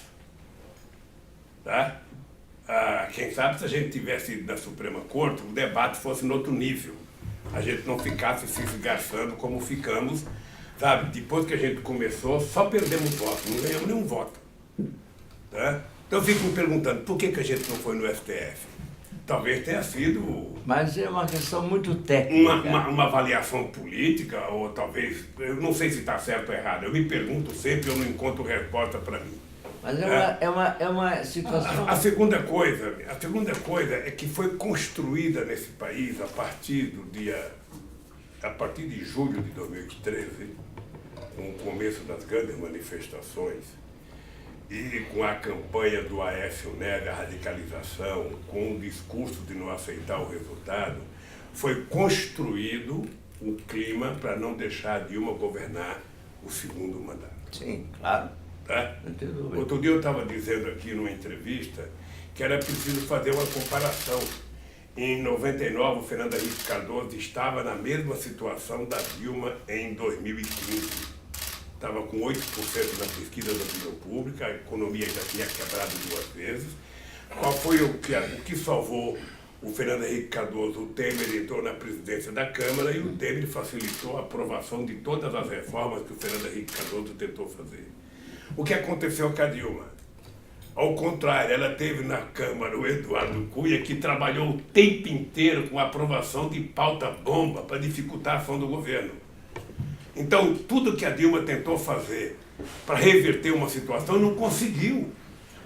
Tá? Quem sabe se a gente tivesse ido na Suprema Corte, o debate fosse no outro nível. a gente não ficasse se esgarçando como ficamos, sabe? Depois que a gente começou, só perdemos voto, não ganhamos nenhum voto. Tá? Então eu fico me perguntando, por que a gente não foi no STF? Talvez tenha sido... Mas é uma questão muito técnica. Uma avaliação política, ou talvez, eu não sei se está certo ou errado, eu me pergunto sempre, eu não encontro resposta para mim. Mas é uma situação... A segunda coisa é que foi construída nesse país a partir de julho de 2013, com o começo das grandes manifestações, e com a campanha do Aécio Neves, a radicalização, com o discurso de não aceitar o resultado, foi construído um clima para não deixar a Dilma governar o segundo mandato. Sim, claro. Tá? Outro dia eu estava dizendo aqui numa entrevista que era preciso fazer uma comparação. Em 99, o Fernando Henrique Cardoso estava na mesma situação da Dilma em 2015. Estava com 8% na pesquisa da opinião pública, a economia já tinha quebrado 2 vezes. Qual foi o que salvou o Fernando Henrique Cardoso? O Temer entrou na presidência da Câmara e o Temer facilitou a aprovação de todas as reformas que o Fernando Henrique Cardoso tentou fazer. O que aconteceu com a Dilma? Ao contrário, ela teve na Câmara o Eduardo Cunha, que trabalhou o tempo inteiro com a aprovação de pauta-bomba para dificultar a ação do governo. Então, tudo que a Dilma tentou fazer para reverter uma situação não conseguiu.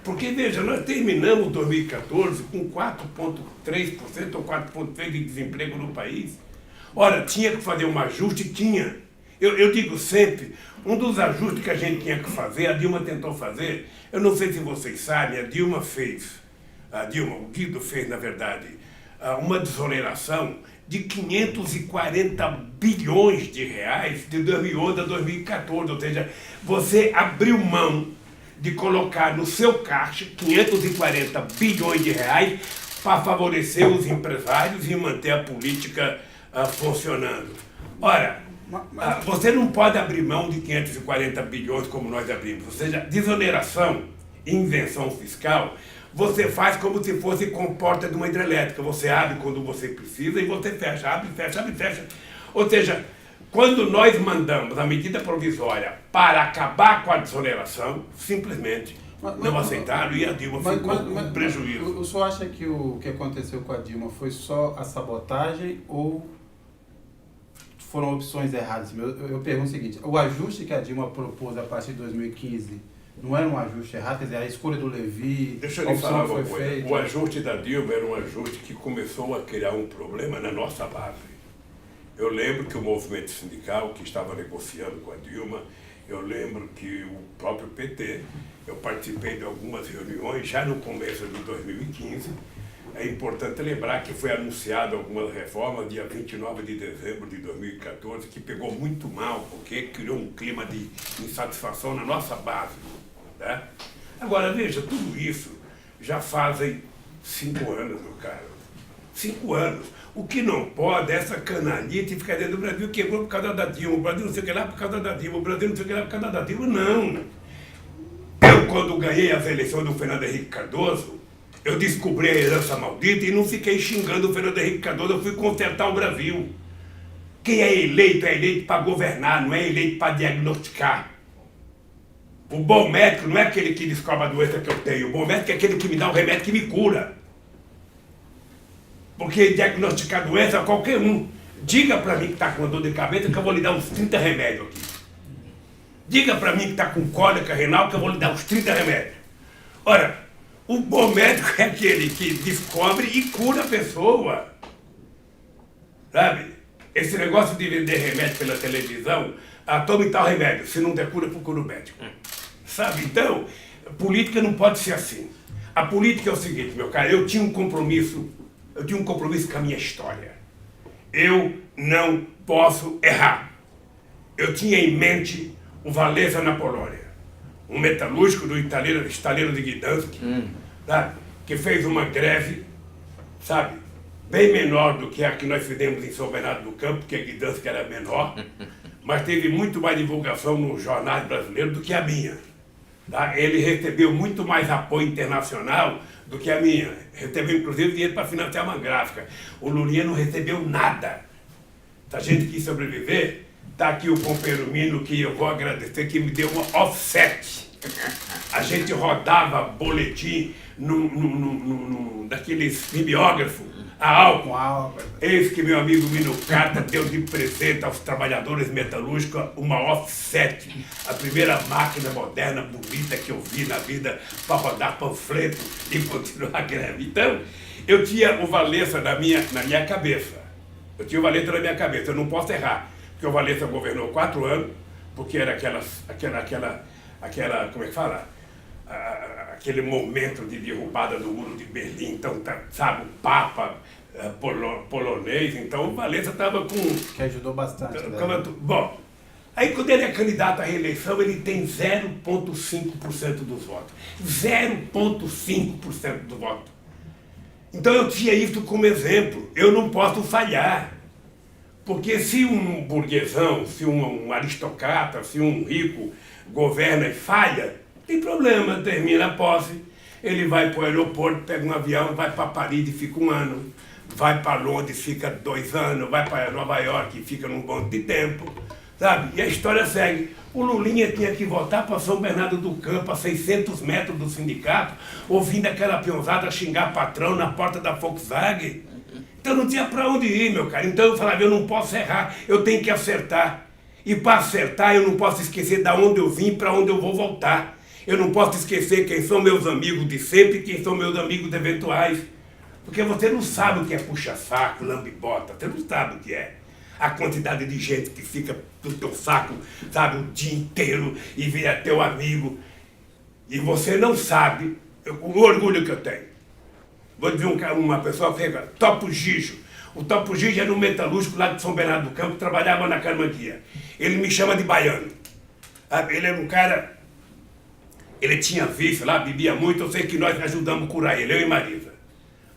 Porque, veja, nós terminamos 2014 com 4,3% ou 4,3% de desemprego no país. Ora, tinha que fazer um ajuste? Tinha. Eu digo sempre, um dos ajustes que a gente tinha que fazer, a Dilma tentou fazer, eu não sei se vocês sabem, o Guido fez, na verdade, uma desoneração de 540 bilhões de reais de 2011 a 2014, ou seja, você abriu mão de colocar no seu caixa 540 bilhões de reais para favorecer os empresários e manter a política funcionando. Ora, você não pode abrir mão de 540 bilhões como nós abrimos, ou seja, desoneração e invenção fiscal, você faz como se fosse com porta de uma hidrelétrica. Você abre quando você precisa e você fecha, abre, fecha, abre, fecha. Ou seja, quando nós mandamos a medida provisória para acabar com a desoneração, simplesmente não aceitaram e a Dilma ficou com prejuízo. O senhor acha que o que aconteceu com a Dilma foi só a sabotagem ou foram opções erradas? Eu pergunto o seguinte, o ajuste que a Dilma propôs a partir de 2015 não era um ajuste errado? Quer dizer, a escolha do Levi, deixa eu lhe falar uma coisa. O ajuste da Dilma era um ajuste que começou a criar um problema na nossa base. Eu lembro que o movimento sindical que estava negociando com a Dilma, eu lembro que o próprio PT, eu participei de algumas reuniões já no começo de 2015. É importante lembrar que foi anunciado algumas reformas dia 29 de dezembro de 2014, que pegou muito mal, porque criou um clima de insatisfação na nossa base. Né? Agora, veja, tudo isso já fazem 5 anos, meu caro. 5 anos. O que não pode é essa canalite ficar dentro do Brasil quebrou por causa da Dilma, o Brasil não sei o que lá por causa da Dilma, o Brasil não sei o que lá por causa da Dilma. Não. Eu, quando ganhei as eleições do Fernando Henrique Cardoso, eu descobri a herança maldita e não fiquei xingando o Fernando Henrique Cardoso, eu fui consertar o Brasil. Quem é eleito para governar, não é eleito para diagnosticar. O bom médico não é aquele que descobre a doença que eu tenho, o bom médico é aquele que me dá o remédio que me cura. Porque diagnosticar doença, qualquer um. Diga para mim que está com dor de cabeça que eu vou lhe dar uns 30 remédios aqui. Diga para mim que está com cólica renal que eu vou lhe dar uns 30 remédios. Ora, o bom médico é aquele que descobre e cura a pessoa. Sabe? Esse negócio de vender remédio pela televisão, tome tal remédio, se não der cura, procura o médico. Sabe? Então, política não pode ser assim. A política é o seguinte, meu cara, eu tinha um compromisso com a minha história. Eu não posso errar. Eu tinha em mente o Walesa na Polônia, um metalúrgico do estaleiro de Gdansk, sabe? Que fez uma greve, sabe, bem menor do que a que nós fizemos em São Bernardo do Campo, porque Gdansk era menor, mas teve muito mais divulgação nos jornais brasileiros do que a minha. Tá? Ele recebeu muito mais apoio internacional do que a minha. Recebeu, inclusive, dinheiro para financiar uma gráfica. O Lulinha não recebeu nada. Se a gente quis sobreviver, tá aqui o companheiro Mino, que eu vou agradecer, que me deu uma offset. A gente rodava boletim daqueles mimeógrafos a álcool. Eis que meu amigo Mino Carta deu de presente aos trabalhadores metalúrgicos uma offset, a primeira máquina moderna, bonita que eu vi na vida para rodar panfleto e continuar a greve. Então, eu tinha o Valença na minha cabeça. Eu tinha o Valença na minha cabeça, eu não posso errar, porque o Valença governou 4 anos, porque era aquela, como é que fala? Aquele momento de derrubada do muro de Berlim, então, sabe, o Papa polonês, então o Valença estava com... Que ajudou bastante. Bom, aí quando ele é candidato à reeleição, ele tem 0,5% dos votos. 0,5% do voto. Então eu tinha isso como exemplo, eu não posso falhar. Porque se um burguesão, se um aristocrata, se um rico governa e falha, tem problema, termina a posse, ele vai para o aeroporto, pega um avião, vai para Paris e fica 1 ano, vai para Londres, fica 2 anos, vai para Nova York e fica num monte de tempo, sabe? E a história segue. O Lulinha tinha que voltar para São Bernardo do Campo, a 600 metros do sindicato, ouvindo aquela peãozada xingar patrão na porta da Volkswagen. Então não tinha para onde ir, meu cara. Então eu falava, eu não posso errar, eu tenho que acertar. E para acertar eu não posso esquecer de onde eu vim e para onde eu vou voltar. Eu não posso esquecer quem são meus amigos de sempre e quem são meus amigos eventuais. Porque você não sabe o que é puxa-saco, lambe-bota, você não sabe o que é. A quantidade de gente que fica do teu saco, sabe, o dia inteiro e vira teu amigo. E você não sabe o orgulho que eu tenho. Vou dizer uma pessoa que fica, Topo Gijo. O Topo Gijo era um metalúrgico lá de São Bernardo do Campo, trabalhava na Carmanguia. Ele me chama de baiano. Ele era um cara, ele tinha vício lá, bebia muito, eu sei que nós ajudamos a curar ele, eu e Marisa.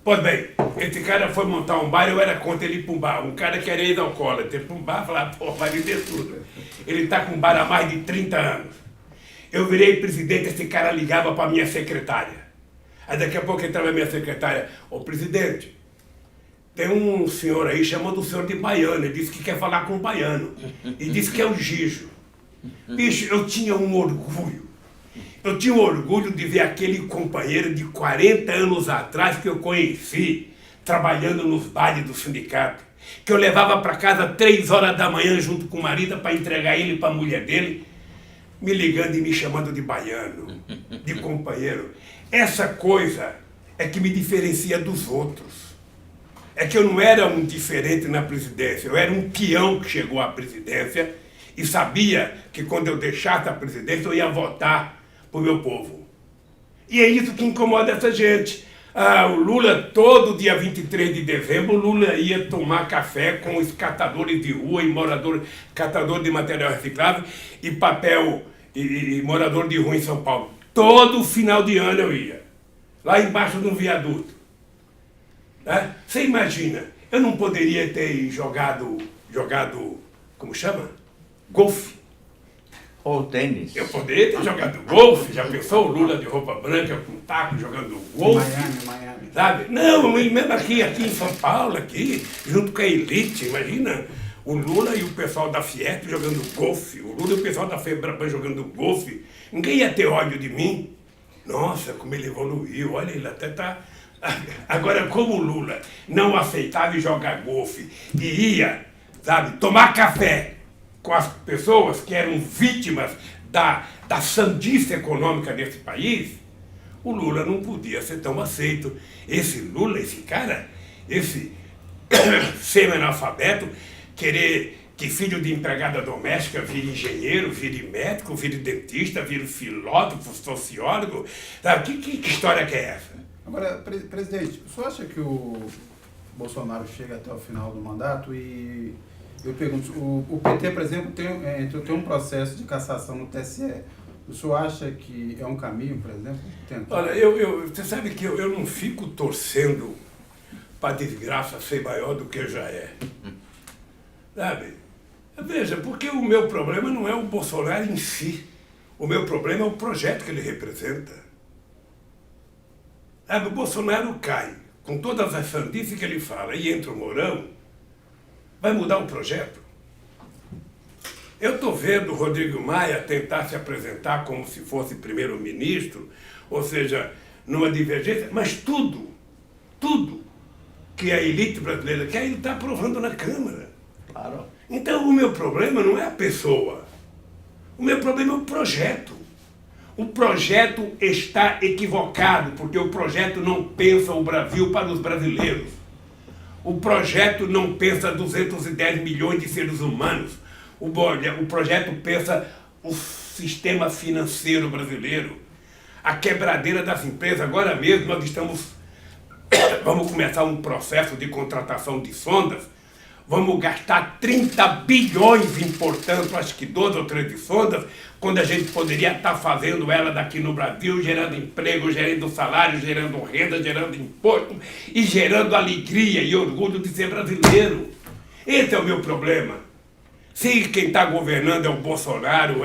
Pois bem, esse cara foi montar um bar, eu era contra ele ir para um bar. Um cara que era ex-alcoólatra, ir para um bar e falar, pô, vai vender tudo. Ele está com um bar há mais de 30 anos. Eu virei presidente, esse cara ligava para a minha secretária. Aí daqui a pouco entrava a minha secretária, ô presidente, tem um senhor aí chamando o senhor de baiano, ele disse que quer falar com o baiano. E disse que é o Gijo. Bicho, eu tinha um orgulho. Eu tinha o orgulho de ver aquele companheiro de 40 anos atrás que eu conheci, trabalhando nos bares do sindicato, que eu levava para casa 3 horas da manhã junto com o marido para entregar ele para a mulher dele, me ligando e me chamando de baiano, de companheiro. Essa coisa é que me diferencia dos outros. É que eu não era um diferente na presidência, eu era um peão que chegou à presidência e sabia que quando eu deixasse a presidência eu ia votar para o meu povo. E é isso que incomoda essa gente. O Lula, todo dia 23 de dezembro, o Lula ia tomar café com os catadores de rua e moradores, catadores de material reciclável e papel e morador de rua em São Paulo. Todo final de ano eu ia, lá embaixo de um viaduto. Né? Você imagina, eu não poderia ter jogado, como chama? Golfe. Ou tênis. Eu poderia ter jogado golfe, já pensou o Lula de roupa branca com taco jogando golfe? Miami. Sabe? Não, mesmo aqui em São Paulo, aqui, junto com a elite, imagina o Lula e o pessoal da Fiesp jogando golfe, o Lula e o pessoal da Febraban jogando golfe. Ninguém ia ter ódio de mim. Nossa, como ele evoluiu, olha, ele até tá... Agora, como o Lula não aceitava jogar golfe e ia, sabe, tomar café com as pessoas que eram vítimas da sandice econômica desse país, o Lula não podia ser tão aceito. Esse Lula, esse cara, esse semi-analfabeto, querer que filho de empregada doméstica vire engenheiro, vire médico, vire dentista, vire filósofo, sociólogo, sabe? Que história que é essa? Agora, presidente, o senhor acha que o Bolsonaro chega até o final do mandato e... Eu pergunto, o PT, por exemplo, tem um processo de cassação no TSE. O senhor acha que é um caminho, por exemplo? Tentar? Olha, você sabe que eu não fico torcendo para a desgraça ser maior do que já é. Sabe? Veja, porque o meu problema não é o Bolsonaro em si. O meu problema é o projeto que ele representa. Sabe, o Bolsonaro cai, com todas as sandices que ele fala, e entra o Mourão. Vai mudar o projeto? Eu estou vendo o Rodrigo Maia tentar se apresentar como se fosse primeiro-ministro, ou seja, numa divergência, mas tudo que a elite brasileira quer, ele está aprovando na Câmara. Claro. Então o meu problema não é a pessoa, o meu problema é o projeto. O projeto está equivocado, porque o projeto não pensa o Brasil para os brasileiros. O projeto não pensa 210 milhões de seres humanos. O projeto pensa o sistema financeiro brasileiro, a quebradeira das empresas. Agora mesmo nós vamos começar um processo de contratação de sondas. Vamos gastar 30 bilhões importando, acho que 12 ou 13 sondas, quando a gente poderia estar fazendo ela daqui no Brasil, gerando emprego, gerando salário, gerando renda, gerando imposto e gerando alegria e orgulho de ser brasileiro. Esse é o meu problema. Se quem está governando é o Bolsonaro,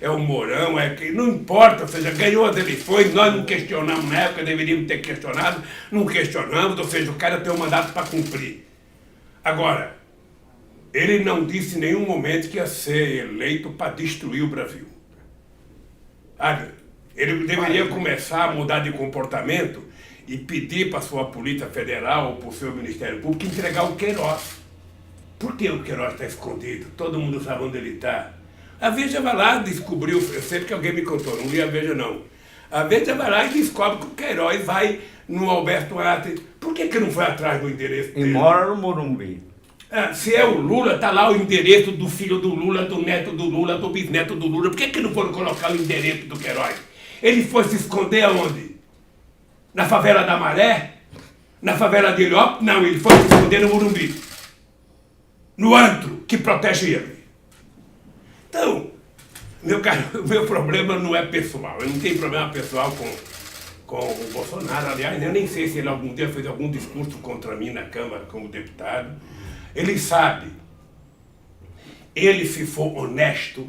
é o Mourão, não importa, ou seja, ganhou as eleições, nós não questionamos na época, deveríamos ter questionado, não questionamos, ou seja, o cara tem um mandato para cumprir. Agora, ele não disse em nenhum momento que ia ser eleito para destruir o Brasil. Sabe? Ele deveria começar a mudar de comportamento e pedir para a sua Polícia Federal ou para o seu Ministério Público entregar o Queiroz. Por que o Queiroz está escondido? Todo mundo sabe onde ele está. A Veja vai lá, descobriu, eu sei que alguém me contou, não li a Veja não. A Veja vai lá e descobre que o Queiroz vai no Alberto Arte. Por que não foi atrás do endereço dele? E mora no Morumbi. Se é o Lula, está lá o endereço do filho do Lula, do neto do Lula, do bisneto do Lula. Por que não foram colocar o endereço do Queiroz? Ele foi se esconder aonde? Na favela da Maré? Na favela de Heliópolis? Não, ele foi se esconder no Morumbi. No antro que protege ele. Então, meu caro, o meu problema não é pessoal. Eu não tenho problema pessoal com o Bolsonaro. Aliás, eu nem sei se ele algum dia fez algum discurso contra mim na Câmara como deputado. Ele sabe. Ele, se for honesto,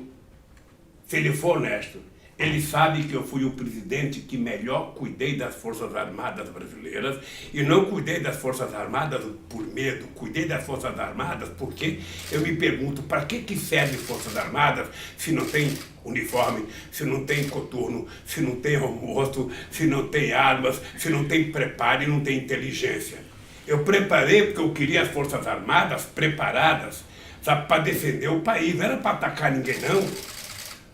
ele sabe que eu fui o presidente que melhor cuidei das Forças Armadas brasileiras e não cuidei das Forças Armadas por medo, cuidei das Forças Armadas porque eu me pergunto para que serve Forças Armadas se não tem uniforme, se não tem coturno, se não tem almoço, se não tem armas, se não tem preparo e não tem inteligência. Eu preparei porque eu queria as Forças Armadas preparadas, sabe, para defender o país, não era para atacar ninguém não.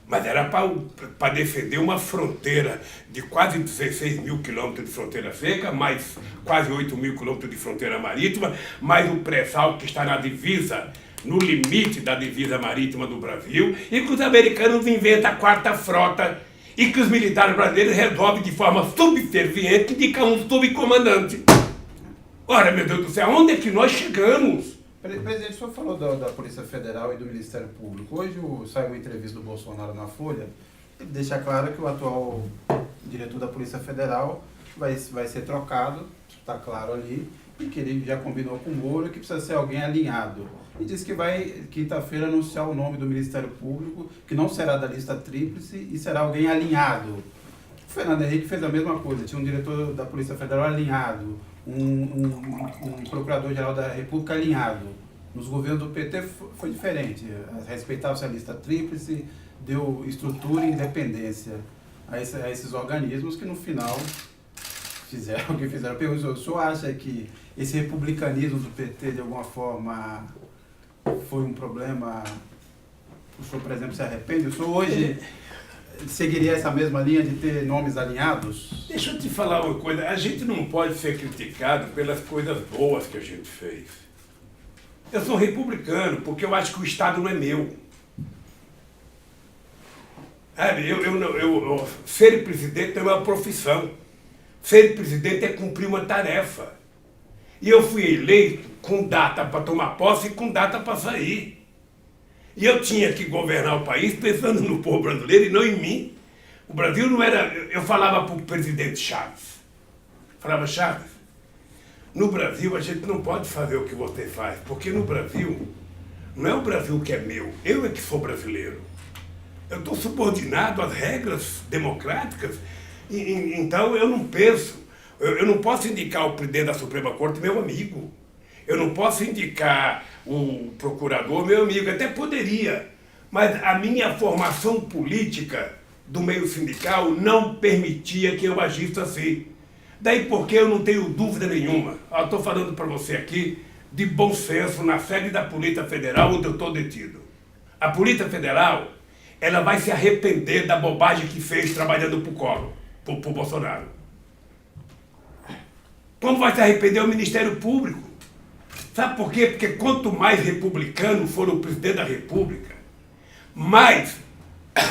Mas era para defender uma fronteira de quase 16 mil quilômetros de fronteira seca, mais quase 8 mil quilômetros de fronteira marítima, mais o pré-sal que está na divisa, no limite da divisa marítima do Brasil, e que os americanos inventam a quarta frota e que os militares brasileiros resolvem de forma subserviente indicar um subcomandante. Ora, meu Deus do céu, onde é que nós chegamos? Presidente, o senhor falou da Polícia Federal e do Ministério Público. Hoje saiu uma entrevista do Bolsonaro na Folha, ele deixa claro que o atual diretor da Polícia Federal vai ser trocado, está claro ali, e que ele já combinou com o Moro que precisa ser alguém alinhado. E disse que vai, quinta-feira, anunciar o nome do Ministério Público, que não será da lista tríplice e será alguém alinhado. O Fernando Henrique fez a mesma coisa, tinha um diretor da Polícia Federal alinhado, um procurador-geral da República alinhado. Nos governos do PT foi diferente. Respeitava-se a lista tríplice, deu estrutura e independência a esses organismos que no final fizeram o que fizeram. O senhor acha que esse republicanismo do PT de alguma forma foi um problema? O senhor, por exemplo, se arrepende? O senhor hoje seguiria essa mesma linha de ter nomes alinhados? Deixa eu te falar uma coisa, a gente não pode ser criticado pelas coisas boas que a gente fez. Eu sou republicano porque eu acho que o Estado não é meu. Ser presidente é uma profissão. Ser presidente é cumprir uma tarefa. E eu fui eleito com data para tomar posse e com data para sair. E eu tinha que governar o país pensando no povo brasileiro e não em mim. O Brasil não era... Eu falava para o presidente Chaves. Falava, Chaves, no Brasil a gente não pode fazer o que você faz, porque no Brasil não é o Brasil que é meu, eu é que sou brasileiro. Eu estou subordinado às regras democráticas, então eu não penso, eu não posso indicar o presidente da Suprema Corte meu amigo. Eu não posso indicar o procurador, meu amigo, até poderia, mas a minha formação política do meio sindical não permitia que eu agisse assim. Daí porque eu não tenho dúvida nenhuma. Eu estou falando para você aqui de bom senso na sede da Polícia Federal onde eu estou detido. A Polícia Federal, ela vai se arrepender da bobagem que fez trabalhando para o Collor, para o Bolsonaro. Como vai se arrepender o Ministério Público? Sabe por quê? Porque quanto mais republicano for o presidente da República, mais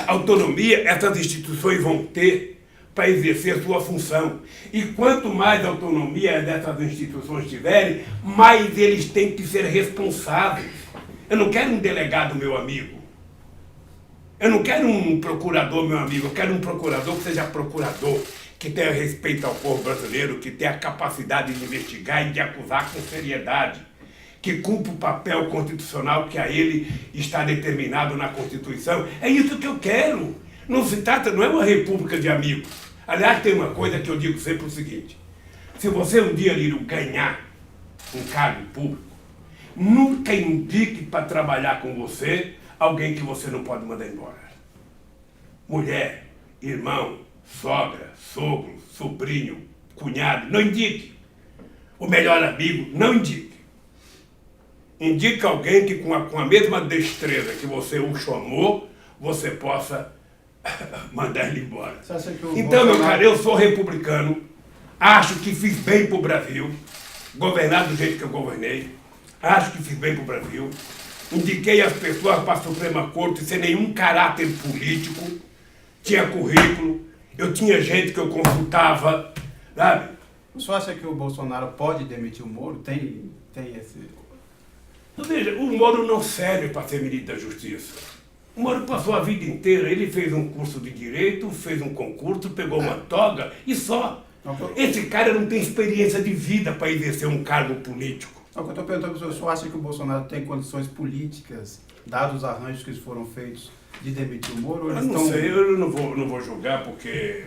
autonomia essas instituições vão ter para exercer sua função. E quanto mais autonomia dessas instituições tiverem, mais eles têm que ser responsáveis. Eu não quero um delegado, meu amigo. Eu não quero um procurador, meu amigo. Eu quero um procurador que seja procurador, que tenha respeito ao povo brasileiro, que tenha a capacidade de investigar e de acusar com seriedade, que cumpra o papel constitucional que a ele está determinado na Constituição. É isso que eu quero. Não se trata, não é uma república de amigos. Aliás, tem uma coisa que eu digo sempre o seguinte: se você um dia, Lírio, ganhar um cargo público, nunca indique para trabalhar com você alguém que você não pode mandar embora. Mulher, irmão, sogra, sogro, sobrinho, cunhado, não indique. O melhor amigo, não indique. Indique alguém que com a mesma destreza que você o chamou, você possa mandar ele embora. Então, meu cara, eu sou republicano, acho que fiz bem para o Brasil, governar do jeito que eu governei, acho que fiz bem para o Brasil, indiquei as pessoas para a Suprema Corte sem nenhum caráter político, tinha currículo, eu tinha gente que eu consultava, sabe? O senhor acha que o Bolsonaro pode demitir o Moro? Tem esse... Veja, o Moro não serve para ser ministro da Justiça. O Moro passou a vida inteira, ele fez um curso de Direito, fez um concurso, pegou uma toga e só. Esse cara não tem experiência de vida para exercer um cargo político. O que eu estou perguntando para o senhor acha que o Bolsonaro tem condições políticas, dados os arranjos que foram feitos, de demitir o Moro? Eu não sei, eu não vou julgar porque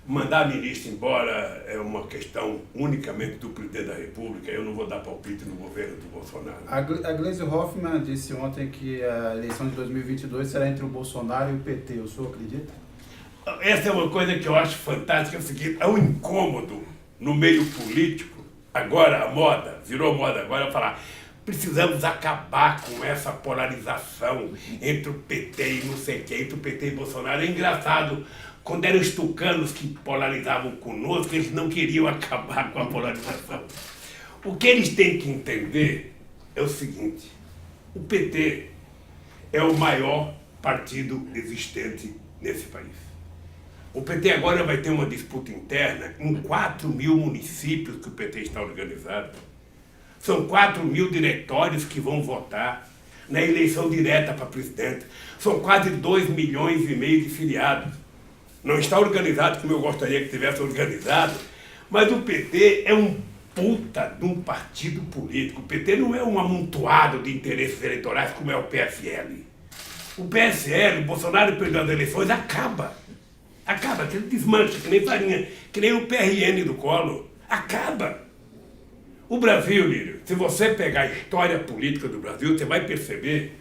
mandar ministro embora é uma questão unicamente do presidente da República. Eu não vou dar palpite no governo do Bolsonaro. A Gleisi Hoffmann disse ontem que a eleição de 2022 será entre o Bolsonaro e o PT. O senhor acredita? Essa é uma coisa que eu acho fantástica, é o seguinte: é um incômodo no meio político. Agora a moda, virou moda agora falar, precisamos acabar com essa polarização entre o PT e não sei quem, entre o PT e Bolsonaro. É engraçado, quando eram os tucanos que polarizavam conosco, eles não queriam acabar com a polarização. O que eles têm que entender é o seguinte: o PT é o maior partido existente nesse país. O PT agora vai ter uma disputa interna em 4.000 municípios que o PT está organizado. São 4.000 diretórios que vão votar na eleição direta para presidente. São quase 2,5 milhões de filiados. Não está organizado como eu gostaria que tivesse organizado, mas o PT é um puta de um partido político. O PT não é um amontoado de interesses eleitorais como é o PSL. O PSL, o Bolsonaro perdeu as eleições, acaba, que ele desmancha, que nem farinha, que nem o PRN do Collor, acaba. O Brasil, Lírio, se você pegar a história política do Brasil, você vai perceber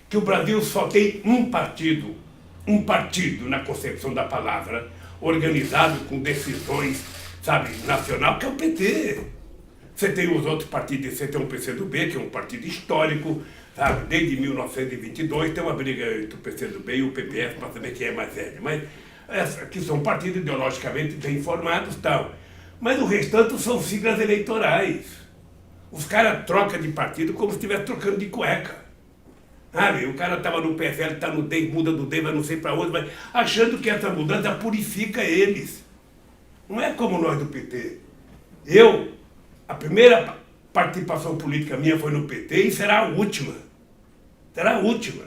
que o Brasil só tem um partido na concepção da palavra, organizado com decisões, sabe, nacional, que é o PT. Você tem os outros partidos, você tem o PCdoB, que é um partido histórico, sabe, desde 1922, tem uma briga entre o PCdoB e o PPS para saber quem é mais velho, mas que são partidos ideologicamente bem formados e tal. Mas o restante são siglas eleitorais. Os caras trocam de partido como se estivesse trocando de cueca. Sabe? O cara estava no PSL, está no DEM, muda do DEM, vai não sei para onde, mas achando que essa mudança purifica eles. Não é como nós do PT. A primeira participação política minha foi no PT e será a última. Será a última.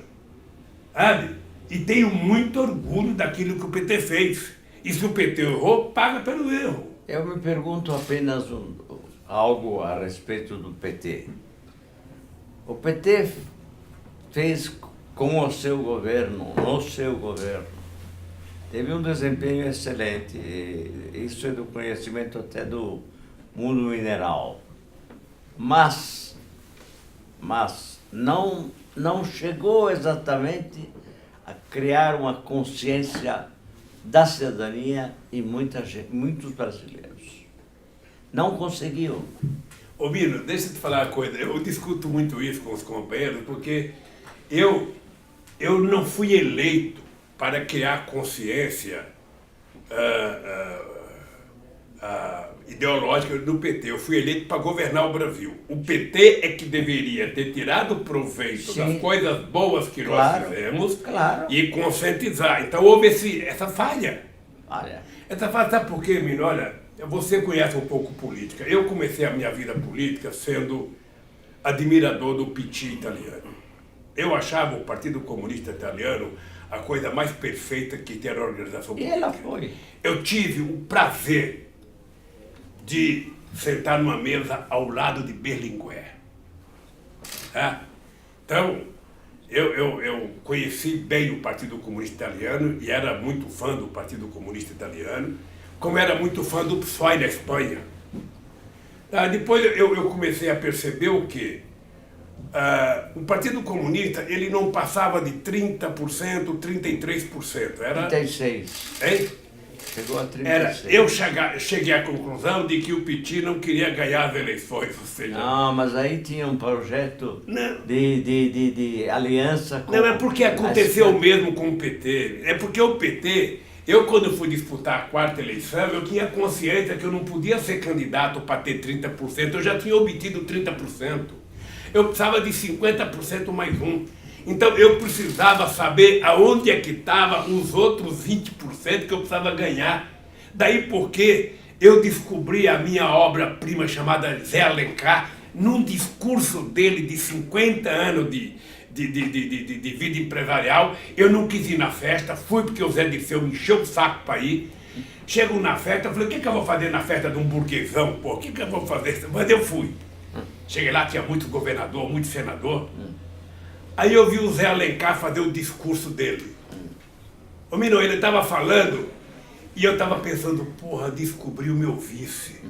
Sabe? E tenho muito orgulho daquilo que o PT fez. E se o PT errou, paga pelo erro. Eu me pergunto apenas algo a respeito do PT. O PT fez com o seu governo, no seu governo, teve um desempenho excelente. Isso é do conhecimento até do mundo mineral. mas não chegou exatamente a criar uma consciência da cidadania em muitos brasileiros. Não conseguiu. Ô Mino, deixa eu te falar uma coisa, eu discuto muito isso com os companheiros, porque eu não fui eleito para criar consciência ideológica do PT, eu fui eleito para governar o Brasil. O PT é que deveria ter tirado proveito Sim. das coisas boas que Claro, nós fizemos claro. e conscientizar. Então houve essa falha. Olha, Essa falha, sabe por quê, Mino? Olha, você conhece um pouco política. Eu comecei a minha vida política sendo admirador do PT italiano. Eu achava o Partido Comunista Italiano a coisa mais perfeita que tem a organização e política. ela foi. Eu tive o prazer de sentar numa mesa ao lado de Berlinguer. Tá? Então, eu conheci bem o Partido Comunista Italiano e era muito fã do Partido Comunista Italiano, como era muito fã do PSOE da Espanha. Tá? Depois eu comecei a perceber o quê? O Partido Comunista ele não passava de 30%, 33%. Era, 36. hein? Chegou a 36. Eu cheguei à conclusão de que o PT não queria ganhar as eleições, ou seja... Não, mas aí tinha um projeto Não. de aliança com... Não, é porque aconteceu o mesmo com o PT. É porque o PT, quando fui disputar a quarta eleição, eu tinha consciência que eu não podia ser candidato para ter 30%, eu já tinha obtido 30%. Eu precisava de 50% mais um. Então eu precisava saber aonde é que estavam os outros 20% que eu precisava ganhar. Daí porque eu descobri a minha obra-prima chamada Zé Alencar, num discurso dele de 50 anos de vida empresarial. Eu não quis ir na festa, fui porque o Zé Dirceu me encheu o saco para ir. Chego na festa, eu falei, o que eu vou fazer na festa de um burguesão, pô? O que eu vou fazer? Mas eu fui. Cheguei lá, tinha muito governador, muito senador. Aí eu vi o Zé Alencar fazer o discurso dele. Ô Mino, ele estava falando e eu estava pensando, porra, descobri o meu vice.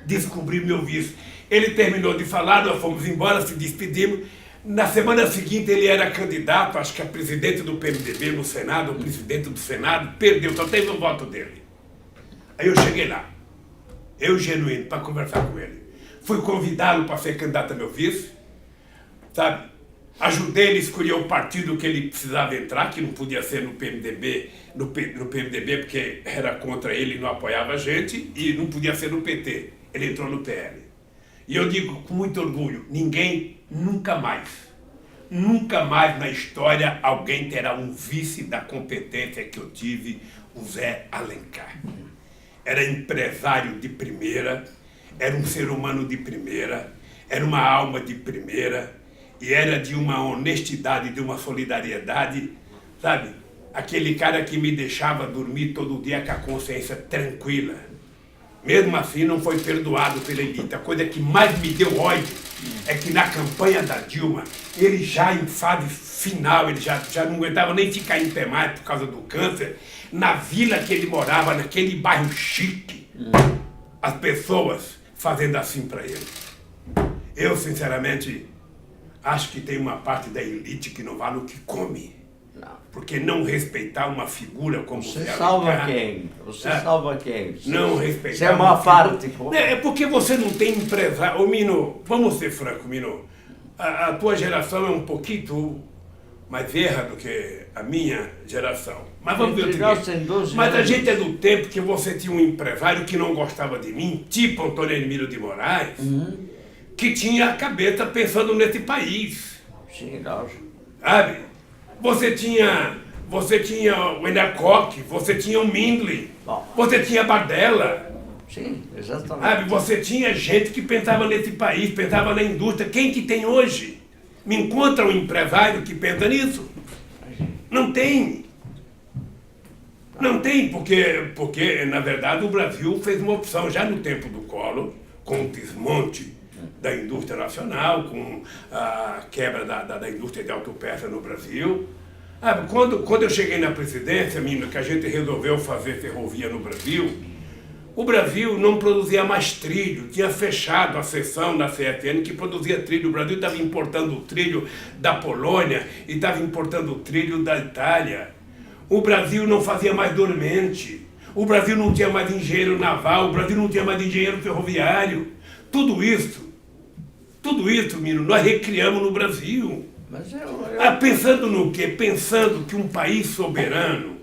Descobri o meu vice. Ele terminou de falar, nós fomos embora, se despedimos. Na semana seguinte ele era candidato, acho que a presidente do PMDB no Senado, o presidente do Senado, perdeu, só teve o voto dele. Aí eu cheguei lá, eu genuíno, para conversar com ele. Fui convidá-lo para ser candidato a meu vice, sabe? Ajudei ele a escolher o partido que ele precisava entrar, que não podia ser no PMDB, no PMDB porque era contra ele e não apoiava a gente, e não podia ser no PT. Ele entrou no PL. E eu digo com muito orgulho, ninguém, nunca mais na história alguém terá um vice da competência que eu tive, o Zé Alencar. Era empresário de primeira, era um ser humano de primeira, era uma alma de primeira, e era de uma honestidade, de uma solidariedade, sabe? Aquele cara que me deixava dormir todo dia com a consciência tranquila. Mesmo assim, não foi perdoado pela elite. A coisa que mais me deu ódio é que na campanha da Dilma, ele já em fase final, ele já não aguentava nem ficar em pé mais por causa do câncer. Na vila que ele morava, naquele bairro chique, as pessoas fazendo assim para ele. Eu, sinceramente, acho que tem uma parte da elite que não vale o que come. Não. Porque não respeitar uma figura como Você Zé salva Alencar, quem? Você salva quem? não respeitar. Você é uma parte, pô. É porque você não tem empresário. Ô Mino, vamos ser franco, Mino. A tua geração é um pouquinho mais velha do que a minha geração. Mas vamos ver o Entre nós seguinte. tem 12 Mas a anos. gente é do tempo que você tinha um empresário que não gostava de mim, tipo Antônio Emílio de Moraes, que tinha a cabeça pensando nesse país. Sim, lógico. Sabe? Você tinha o Enercock, você tinha o Mindley, Bom. você tinha Bardella, Sim, exatamente. sabe? Você tinha gente que pensava nesse país, pensava na indústria. Quem que tem hoje? Me encontra um empresário que pensa nisso? Não tem. Não tem, porque na verdade o Brasil fez uma opção já no tempo do Collor, com o desmonte da indústria nacional, com a quebra da indústria de autopeça no Brasil. Quando eu cheguei na presidência, menino, que a gente resolveu fazer ferrovia no Brasil, O Brasil não produzia mais trilho, tinha fechado a seção da CFN que produzia trilho. O Brasil estava importando o trilho da Polônia e estava importando o trilho da Itália. O Brasil não fazia mais dormente. O Brasil não tinha mais engenheiro naval, o Brasil não tinha mais engenheiro ferroviário. Tudo isso, menino, nós recriamos no Brasil. Mas Pensando no quê? Pensando que um país soberano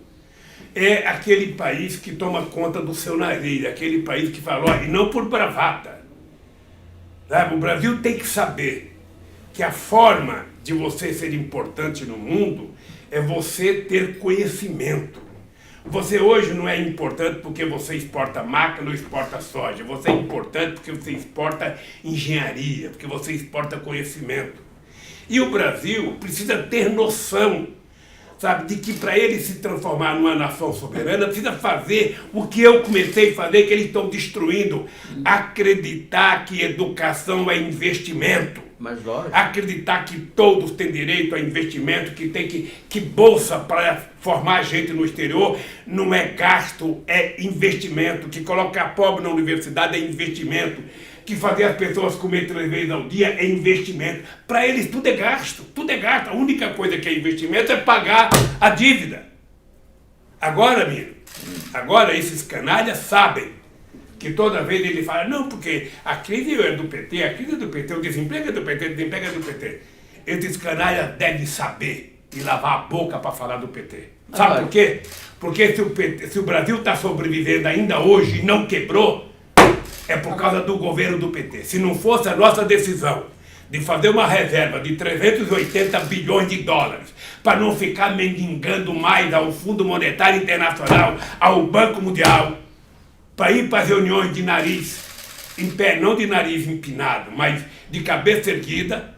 é aquele país que toma conta do seu nariz, aquele país que fala, ó, e não por bravata. Sabe? O Brasil tem que saber que a forma de você ser importante no mundo é você ter conhecimento. Você hoje não é importante porque você exporta máquina ou exporta soja. Você é importante porque você exporta engenharia, porque você exporta conhecimento. E o Brasil precisa ter noção, sabe, de que para ele se transformar numa nação soberana, precisa fazer o que eu comecei a fazer, que eles estão destruindo. Acreditar que educação é investimento. Mas lógico. Acreditar que todos têm direito a investimento, que bolsa para formar gente no exterior não é gasto, é investimento. Que colocar pobre na universidade é investimento. Que fazer as pessoas comer 3 vezes ao dia é investimento. Para eles tudo é gasto, tudo é gasto. A única coisa que é investimento é pagar a dívida. Agora, agora esses canalhas sabem que toda vez ele fala, não, porque a crise é do PT, a crise é do PT, o desemprego é do PT, o desemprego é do PT. Esses canalhas devem saber e lavar a boca para falar do PT. Sabe por quê? Porque se o Brasil está sobrevivendo ainda hoje e não quebrou, é por causa do governo do PT. Se não fosse a nossa decisão de fazer uma reserva de 380 bilhões de dólares para não ficar mendigando mais ao Fundo Monetário Internacional, ao Banco Mundial, para ir para as reuniões de nariz em pé, não de nariz empinado, mas de cabeça erguida,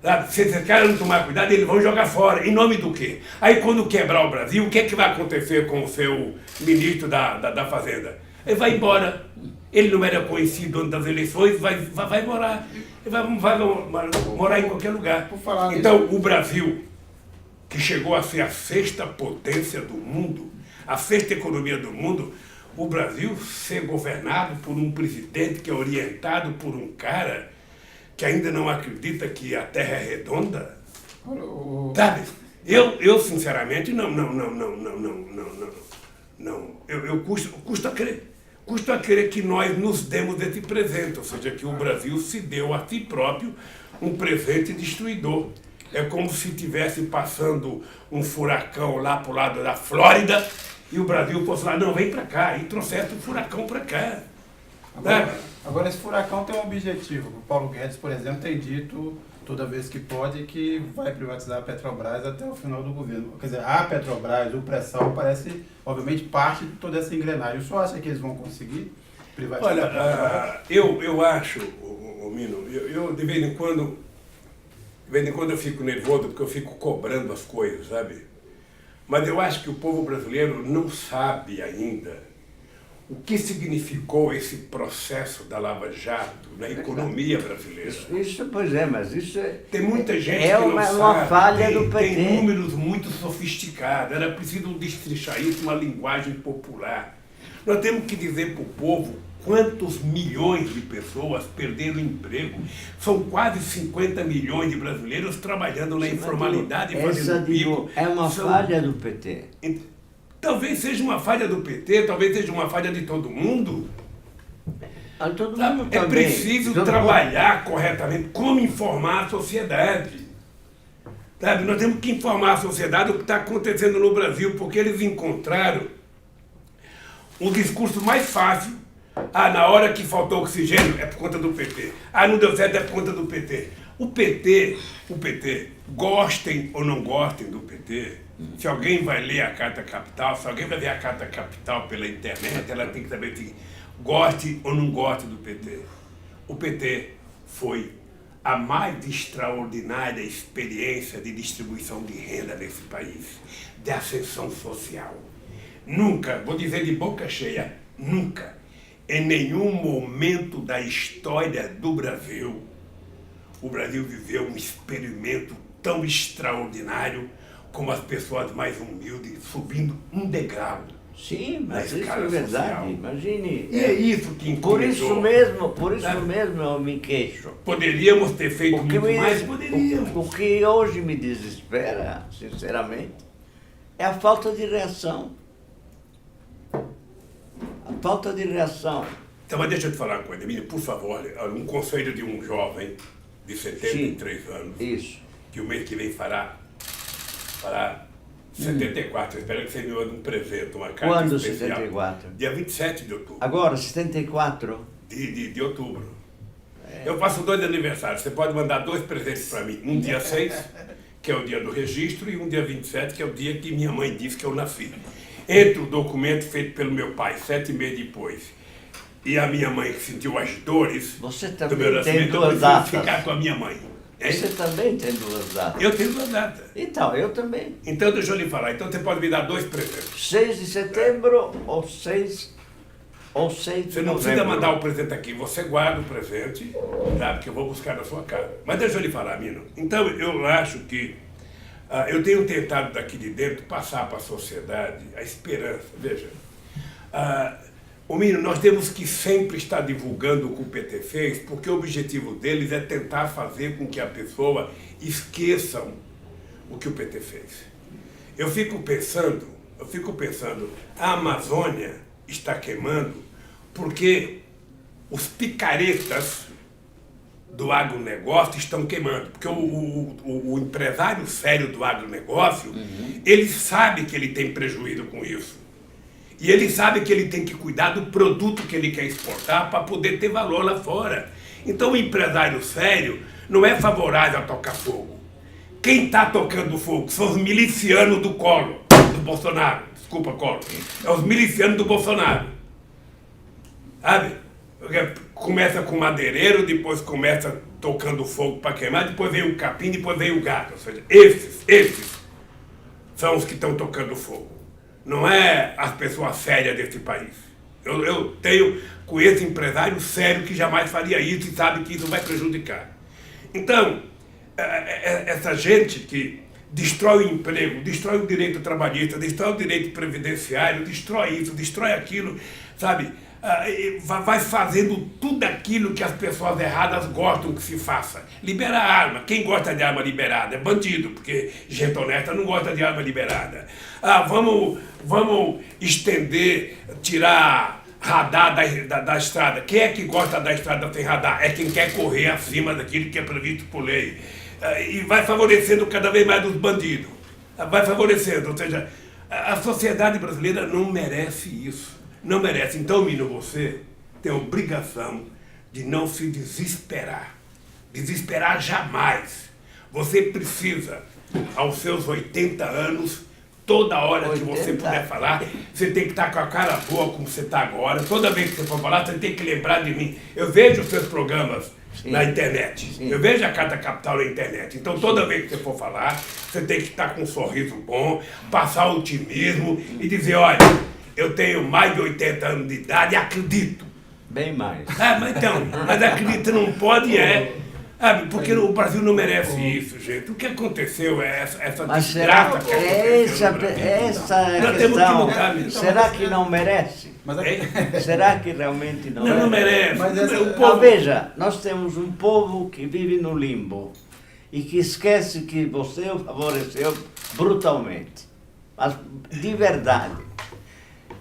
sabe? Se esses caras não tomar cuidado, eles vão jogar fora. Em nome do quê? Aí quando quebrar o Brasil, o que é que vai acontecer com o seu ministro da Fazenda? Ele vai embora. Ele não era conhecido antes das eleições, vai morar. Ele vai morar em qualquer lugar. Então, o Brasil, que chegou a ser a 6ª potência do mundo, a 6ª economia do mundo, o Brasil ser governado por um presidente que é orientado por um cara que ainda não acredita que a Terra é redonda, sabe? Eu sinceramente, não. Eu custo a crer que nós nos demos esse presente, ou seja, que o Brasil se deu a si próprio um presente destruidor. É como se estivesse passando um furacão lá para o lado da Flórida e o Brasil fosse lá, não, vem para cá, e trouxesse o furacão para cá. Agora, esse furacão tem um objetivo. O Paulo Guedes, por exemplo, tem dito, toda vez que pode, que vai privatizar a Petrobras até o final do governo. Quer dizer, a Petrobras, o pré-sal, parece, obviamente, parte de toda essa engrenagem. O senhor acha que eles vão conseguir privatizar a Petrobras? Eu acho, Mino, eu de vez em quando eu fico nervoso porque eu fico cobrando as coisas, sabe? Mas eu acho que o povo brasileiro não sabe ainda o que significou esse processo da Lava Jato na economia brasileira. Pois é, mas isso é... Tem muita gente que não sabe. Uma falha do PT. Tem números muito sofisticados. Era preciso destrichar isso uma linguagem popular. Nós temos que dizer para o povo quantos milhões de pessoas perderam emprego. São quase 50 milhões de brasileiros trabalhando na informalidade, fazendo bico. É uma falha do PT. Talvez seja uma falha do PT, talvez seja uma falha de todo mundo. É preciso trabalhar corretamente, como informar a sociedade. Sabe? Nós temos que informar a sociedade o que está acontecendo no Brasil, porque eles encontraram um discurso mais fácil. Na hora que faltou oxigênio é por conta do PT. Não deu certo é por conta do PT. O PT, gostem ou não gostem do PT, se alguém vai ler a Carta Capital, se alguém vai ver a Carta Capital pela internet, ela tem que saber se goste ou não goste do PT. O PT foi a mais extraordinária experiência de distribuição de renda nesse país, de ascensão social. Nunca, vou dizer de boca cheia, nunca, em nenhum momento da história do Brasil, o Brasil viveu um experimento tão extraordinário como as pessoas mais humildes subindo um degrau Sim, mas na isso escala é verdade. social. Imagine. E é isso que Por incomodou. isso mesmo eu me queixo. Poderíamos ter feito O que, muito mais, poderíamos. o que hoje me desespera, sinceramente, é a falta de reação. A falta de reação. Então, mas deixa eu te falar uma coisa, Emílio, por favor, um conselho de um jovem de 73 anos, Isso. que o mês que vem fará 74, eu espero que você me mande um presente, uma carta Quando especial. 74? Dia 27 de outubro. Agora, 74? De outubro. Eu faço 2 aniversários, você pode mandar 2 presentes para mim. Um dia 6, que é o dia do registro, e um dia 27, que é o dia que minha mãe disse que eu nasci. Entre o documento feito pelo meu pai 7 meses depois e a minha mãe que sentiu as dores Você do também meu tem nascimento, eu duas prefiro datas. ficar com a minha mãe. Hein? Você também tem 2 datas. Eu tenho 2 datas. Então, eu também. Então deixa eu lhe falar. Então você pode me dar 2 presentes. 6 de setembro ou 6 de Você não novembro. precisa mandar o presente aqui. Você guarda o presente, tá? Porque eu vou buscar na sua casa. Mas deixa eu lhe falar, Mino. Então eu acho que eu tenho tentado daqui de dentro passar para a sociedade a esperança. Veja, Mino, nós temos que sempre estar divulgando o que o PT fez, porque o objetivo deles é tentar fazer com que a pessoa esqueça o que o PT fez. Eu fico pensando, a Amazônia está queimando porque os picaretas do agronegócio estão queimando. Porque o empresário sério do agronegócio, ele sabe que ele tem prejuízo com isso. E ele sabe que ele tem que cuidar do produto que ele quer exportar para poder ter valor lá fora. Então o empresário sério não é favorável a tocar fogo. Quem está tocando fogo são os milicianos do Collor, do Bolsonaro. Desculpa, Collor. É os milicianos do Bolsonaro. Sabe? Começa com madeireiro, depois começa tocando fogo para queimar, depois vem o capim, depois vem o gado. Ou seja, esses são os que estão tocando fogo. Não é as pessoas sérias desse país. Eu conheço empresário sério que jamais faria isso e sabe que isso vai prejudicar. Então, essa gente que destrói o emprego, destrói o direito trabalhista, destrói o direito previdenciário, destrói isso, destrói aquilo, sabe? Vai fazendo tudo aquilo que as pessoas erradas gostam que se faça. Libera a arma. Quem gosta de arma liberada é bandido, porque gente honesta não gosta de arma liberada. Vamos estender, tirar radar da estrada. Quem é que gosta da estrada sem radar? É quem quer correr acima daquilo que é previsto por lei. E vai favorecendo cada vez mais os bandidos. Vai favorecendo. Ou seja, a sociedade brasileira não merece isso. Não merece. Então, Mino, você tem a obrigação de não se desesperar. Desesperar jamais. Você precisa, aos seus 80 anos, toda hora que você puder falar, você tem que estar com a cara boa como você está agora. Toda vez que você for falar, você tem que lembrar de mim. Eu vejo os seus programas na internet. Sim. Eu vejo a Carta Capital na internet. Então, toda vez que você for falar, você tem que estar com um sorriso bom, passar otimismo e dizer, olha, eu tenho mais de 80 anos de idade e acredito. Bem mais. Mas acredito não pode, porque o Brasil não merece isso, gente. O que aconteceu é essa desgraça que aconteceu no Brasil. Essa questão, será que não merece? Será que realmente não merece? Não merece. Mas veja, nós temos um povo que vive no limbo e que esquece que você o favoreceu brutalmente. Mas de verdade.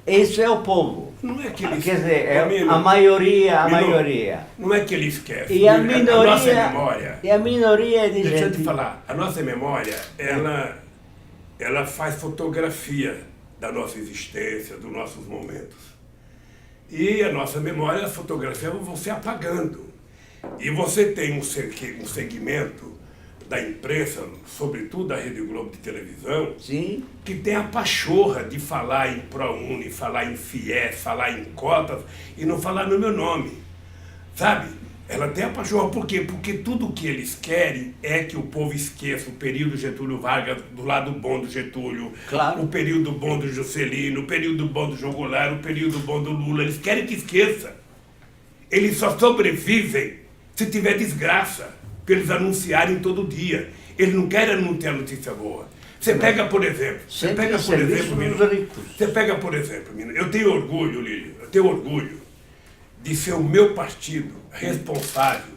Esse é o povo. Não é que ele Quer dizer, a maioria. Não é que ele esquece. E a minoria, a nossa memória. E a minoria de Deixa gente. eu te falar, a nossa memória, ela faz fotografia da nossa existência, dos nossos momentos. E a nossa memória, as fotografias vão se apagando. E você tem um segmento da imprensa, sobretudo da Rede Globo de televisão, Sim. que tem a pachorra de falar em ProUni, falar em FIES, falar em cotas e não falar no meu nome, sabe? Ela tem a pachorra, por quê? Porque tudo o que eles querem é que o povo esqueça o período Getúlio Vargas, do lado bom do Getúlio, claro. O período bom do Juscelino, o período bom do João Goulart, o período bom do Lula, eles querem que esqueça. Eles só sobrevivem se tiver desgraça, para eles anunciarem todo dia. Eles não querem anunciar notícia boa. Você pega, por exemplo, Mino, dos ricos. você pega, por exemplo, Mino, eu tenho orgulho, Lírio, eu tenho orgulho de ser o meu partido responsável,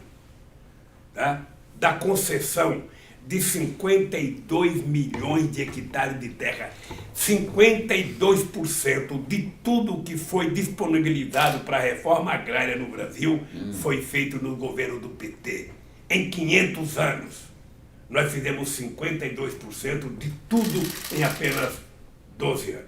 tá, da concessão de 52 milhões de hectares de terra. 52% de tudo que foi disponibilizado para a reforma agrária no Brasil foi feito no governo do PT. Em 500 anos, nós fizemos 52% de tudo em apenas 12 anos.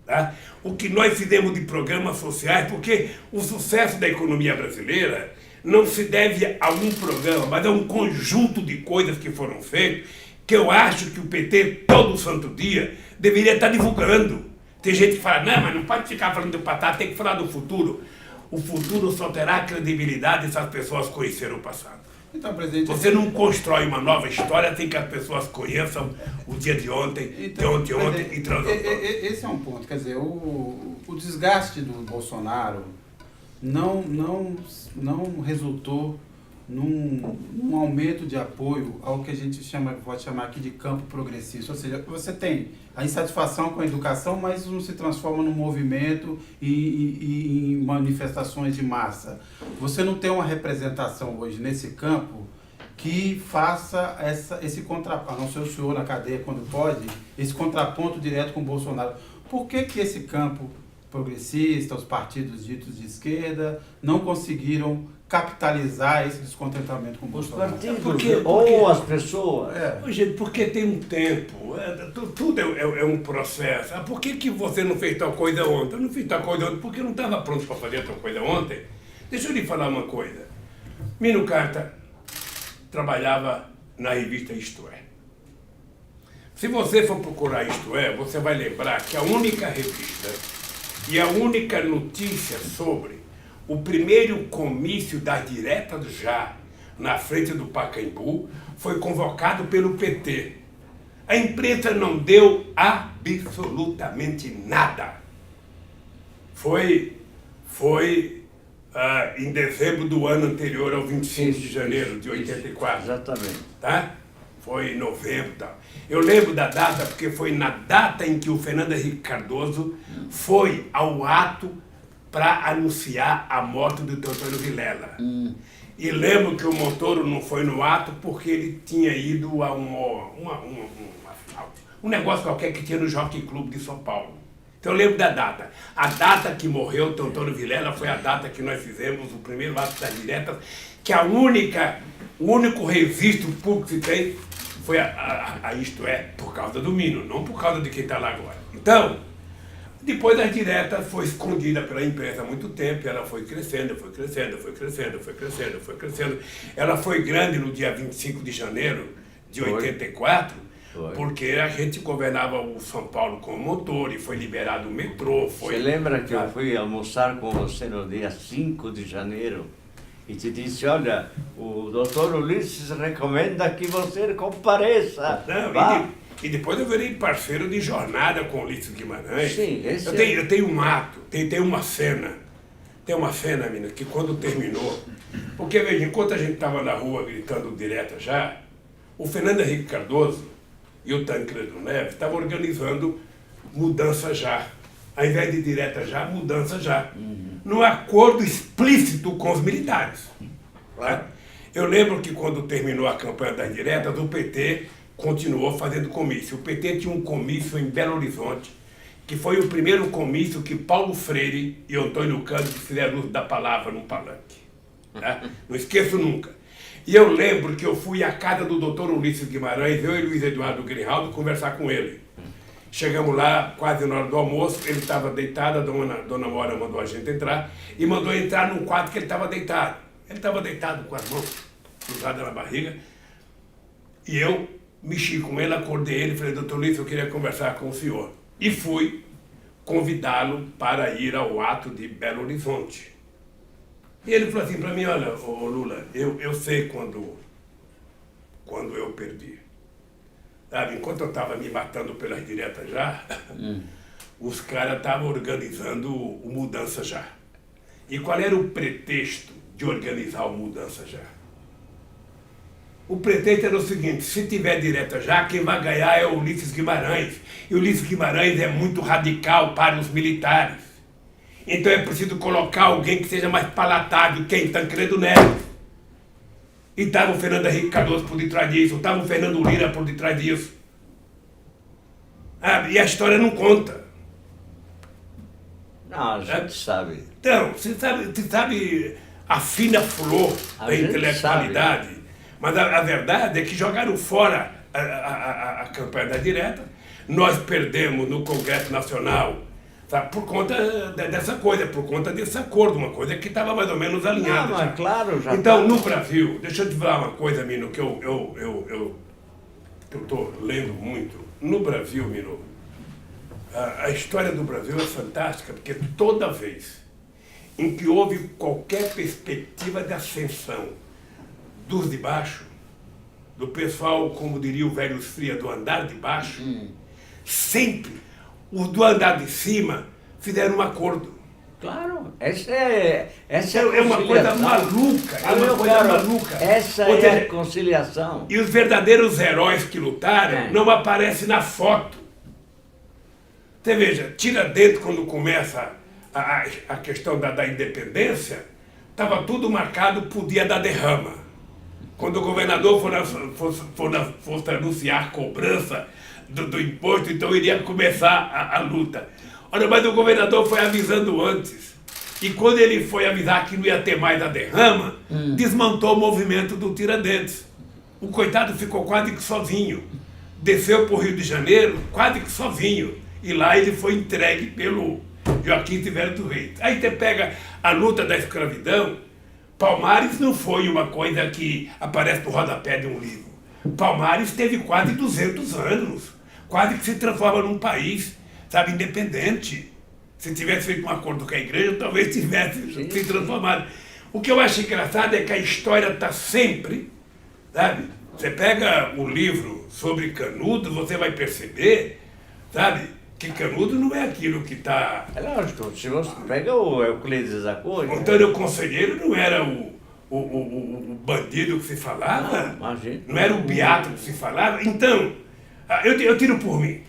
Tá? O que nós fizemos de programas sociais, porque o sucesso da economia brasileira não se deve a um programa, mas a um conjunto de coisas que foram feitas, que eu acho que o PT, todo santo dia, deveria estar divulgando. Tem gente que fala, não, mas não pode ficar falando do passado, tem que falar do futuro. O futuro só terá credibilidade se as pessoas conhecerem o passado. Então, presidente, você não constrói uma nova história sem que as pessoas conheçam o dia de ontem, de ontem e transformam. Esse é um ponto, quer dizer, o desgaste do Bolsonaro não resultou num aumento de apoio ao que a gente pode chamar aqui de campo progressista. Ou seja, você tem a insatisfação com a educação, mas não se transforma num movimento e em manifestações de massa. Você não tem uma representação hoje nesse campo que faça esse contraponto, a não ser o senhor na cadeia quando pode, esse contraponto direto com o Bolsonaro. Por que esse campo progressista, os partidos ditos de esquerda, não conseguiram capitalizar esse descontentamento com o Bolsonaro? Os partidos, ou as pessoas. Gente, porque tem um tempo, tudo é um processo. Por que você não fez tal coisa ontem? Eu não fiz tal coisa ontem porque eu não estava pronto para fazer tal coisa ontem. Deixa eu lhe falar uma coisa. Mino Carta trabalhava na revista Isto É. Se você for procurar Isto É, você vai lembrar que a única revista e a única notícia sobre o primeiro comício das diretas já na frente do Pacaembu foi convocado pelo PT. A imprensa não deu absolutamente nada. Foi em dezembro do ano anterior ao 25 de janeiro de 84. Exatamente. Tá? Foi em novembro e tal. Eu lembro da data porque foi na data em que o Fernando Henrique Cardoso foi ao ato para anunciar a morte do Teotônio Vilela. E lembro que o Montoro não foi no ato porque ele tinha ido a um negócio qualquer que tinha no Jockey Club de São Paulo. Então eu lembro da data. A data que morreu o Teotônio Vilela foi a data que nós fizemos o primeiro ato das diretas, que o único registro público que tem foi a Isto É, por causa do Mino, não por causa de quem está lá agora. Então, depois das diretas foi escondida pela imprensa há muito tempo, ela foi crescendo. Ela foi grande no dia 25 de janeiro de 84, porque a gente governava o São Paulo com o motor e foi liberado o metrô. Você lembra que eu fui almoçar com você no dia 5 de janeiro? E te disse, olha, o doutor Ulisses recomenda que você compareça. E depois eu virei parceiro de jornada com o Ulisses Guimarães. Sim, eu tenho um ato, tem uma cena. Tem uma cena, menina, que quando terminou... Porque, veja, enquanto a gente estava na rua gritando direta já, o Fernando Henrique Cardoso e o Tancredo Neves estavam organizando mudança já. Ao invés de direta já, mudança já. Num acordo explícito com os militares. Claro. Eu lembro que quando terminou a campanha das diretas, o PT continuou fazendo comício. O PT tinha um comício em Belo Horizonte, que foi o primeiro comício que Paulo Freire e Antônio Cândido fizeram uso da palavra num palanque. Tá? Não esqueço nunca. E eu lembro que eu fui à casa do doutor Ulisses Guimarães, eu e Luiz Eduardo Grijaldo, conversar com ele. Chegamos lá, quase na hora do almoço, ele estava deitado, a dona Mora mandou a gente entrar, e mandou entrar num quarto que ele estava deitado. Ele estava deitado com as mãos cruzadas na barriga, e eu mexi com ele, acordei ele, falei, doutor Ulisses, eu queria conversar com o senhor. E fui convidá-lo para ir ao ato de Belo Horizonte. E ele falou assim para mim, olha, ô Lula, eu sei quando eu perdi. Sabe, enquanto eu estava me matando pelas diretas já, os caras estavam organizando o Mudança Já. E qual era o pretexto de organizar o Mudança Já? O pretexto era o seguinte, se tiver direta já, quem vai ganhar é o Ulisses Guimarães. E o Ulisses Guimarães é muito radical para os militares. Então é preciso colocar alguém que seja mais palatável, quem? Tancredo Neves. E estava o Fernando Henrique Cardoso por detrás disso, estava o Fernando Lira por detrás disso. E a história não conta. Não, a gente sabe. Então, você sabe a fina flor da intelectualidade, mas a verdade é que jogaram fora a campanha da direta. Nós perdemos no Congresso Nacional, sabe, por conta dessa coisa, por conta desse acordo, uma coisa que estava mais ou menos alinhada. Não, mas claro, já então, tá. no Brasil, deixa eu te falar uma coisa, Mino, que eu estou lendo muito. No Brasil, Mino, a história do Brasil é fantástica, porque toda vez em que houve qualquer perspectiva de ascensão dos de baixo, do pessoal, como diria o velho Fria, do andar de baixo, sempre os do andar de cima fizeram um acordo. Claro, essa é uma coisa maluca, maluca. Essa Ou é seja, a conciliação. E os verdadeiros heróis que lutaram não aparecem na foto. Você veja, Tiradentes, quando começa a questão da independência, estava tudo marcado para o dia da derrama. Quando o governador fosse anunciar a cobrança do imposto, então iria começar a luta. Ora, mas o governador foi avisando antes. E quando ele foi avisar que não ia ter mais a derrama, desmontou o movimento do Tiradentes. O coitado ficou quase que sozinho. Desceu para o Rio de Janeiro quase que sozinho. E lá ele foi entregue pelo Joaquim Severo dos Reis. Aí você pega a luta da escravidão. Palmares não foi uma coisa que aparece no rodapé de um livro. Palmares teve quase 200 anos. Quase que se transforma num país, sabe, independente. Se tivesse feito um acordo com a igreja, talvez tivesse se transformado. O que eu acho engraçado é que a história está sempre, sabe? Você pega o livro sobre Canudo, você vai perceber, sabe, que Canudo não é aquilo que está... É lógico, se você pega o Euclides da Cunha... O Antônio Conselheiro não era o bandido que se falava, não era o beato que se falava. Então, eu tiro por mim.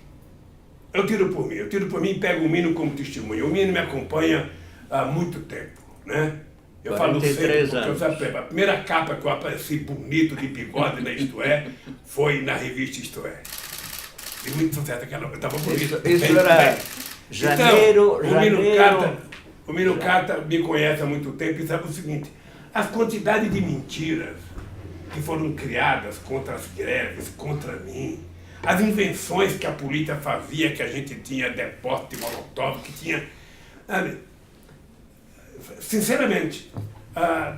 Eu tiro por mim e pego o Mino como testemunho. O Mino me acompanha há muito tempo, né? Eu falo sempre, porque a primeira capa que eu apareci bonito de bigode na Isto É, foi na revista Isto É. E muito sucesso aquela, eu estava bonito. Isso era janeiro, então, o Mino Carta me conhece há muito tempo e sabe o seguinte, as quantidades de mentiras que foram criadas contra as greves, contra mim, as invenções que a polícia fazia, que a gente tinha depósito de molotov, que tinha... Sabe? Sinceramente,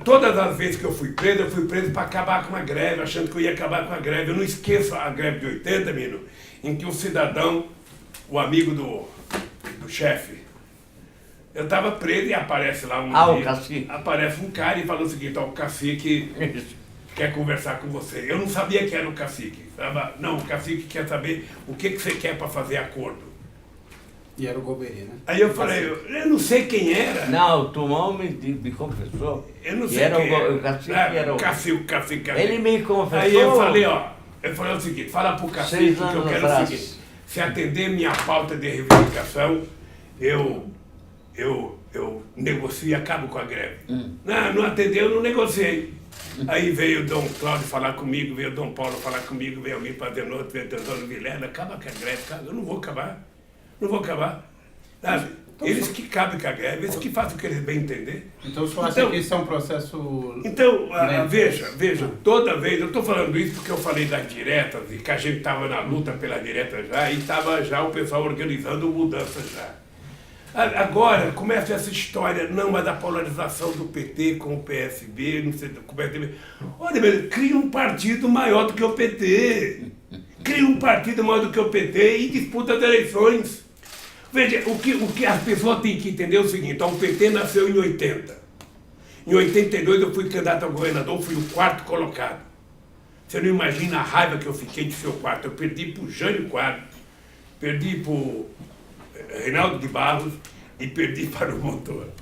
todas as vezes que eu fui preso para acabar com a greve, achando que eu ia acabar com a greve. Eu não esqueço a greve de 80, Mino, em que o cidadão, o amigo do chefe, eu estava preso e aparece lá o cacique. Aparece um cara e fala o seguinte, o cacique quer conversar com você. Eu não sabia que era o cacique. Não, o cacique quer saber o que você quer para fazer acordo. E era o Golbery, né? Aí eu falei, eu não sei quem era. Não, o Tumão me confessou. Eu não sei era quem era. O cacique era o... Cacique. Ele me confessou. Aí eu falei, o seguinte, fala pro cacique que eu quero o seguinte, se atender minha pauta de reivindicação, eu negocio e acabo com a greve. Não atendeu, eu não negociei. Aí veio o Dom Cláudio falar comigo, veio o Dom Paulo falar comigo, veio alguém fazer noite, veio o Teodoro Vilela, acaba com a greve, cara. Eu não vou acabar. Sabe? Eles que cabem com a greve, eles que fazem o que eles bem entender. Então o senhor acha que isso é um processo... Então, veja, toda vez, eu estou falando isso porque eu falei das diretas, e que a gente estava na luta pela direta já, e estava já o pessoal organizando mudanças já. Agora começa essa história, não, mas da polarização do PT com o PSB, não sei, com o PSB. Olha, cria um partido maior do que o PT. Cria um partido maior do que o PT e disputa as eleições. Veja, o que as pessoas têm que entender é o seguinte, o PT nasceu em 80. Em 82 eu fui candidato a governador, fui o 4º colocado. Você não imagina a raiva que eu fiquei de ser o 4º. Eu perdi para o Jânio Quadros, perdi para o Reinaldo de Barros e perdi para o Montoro.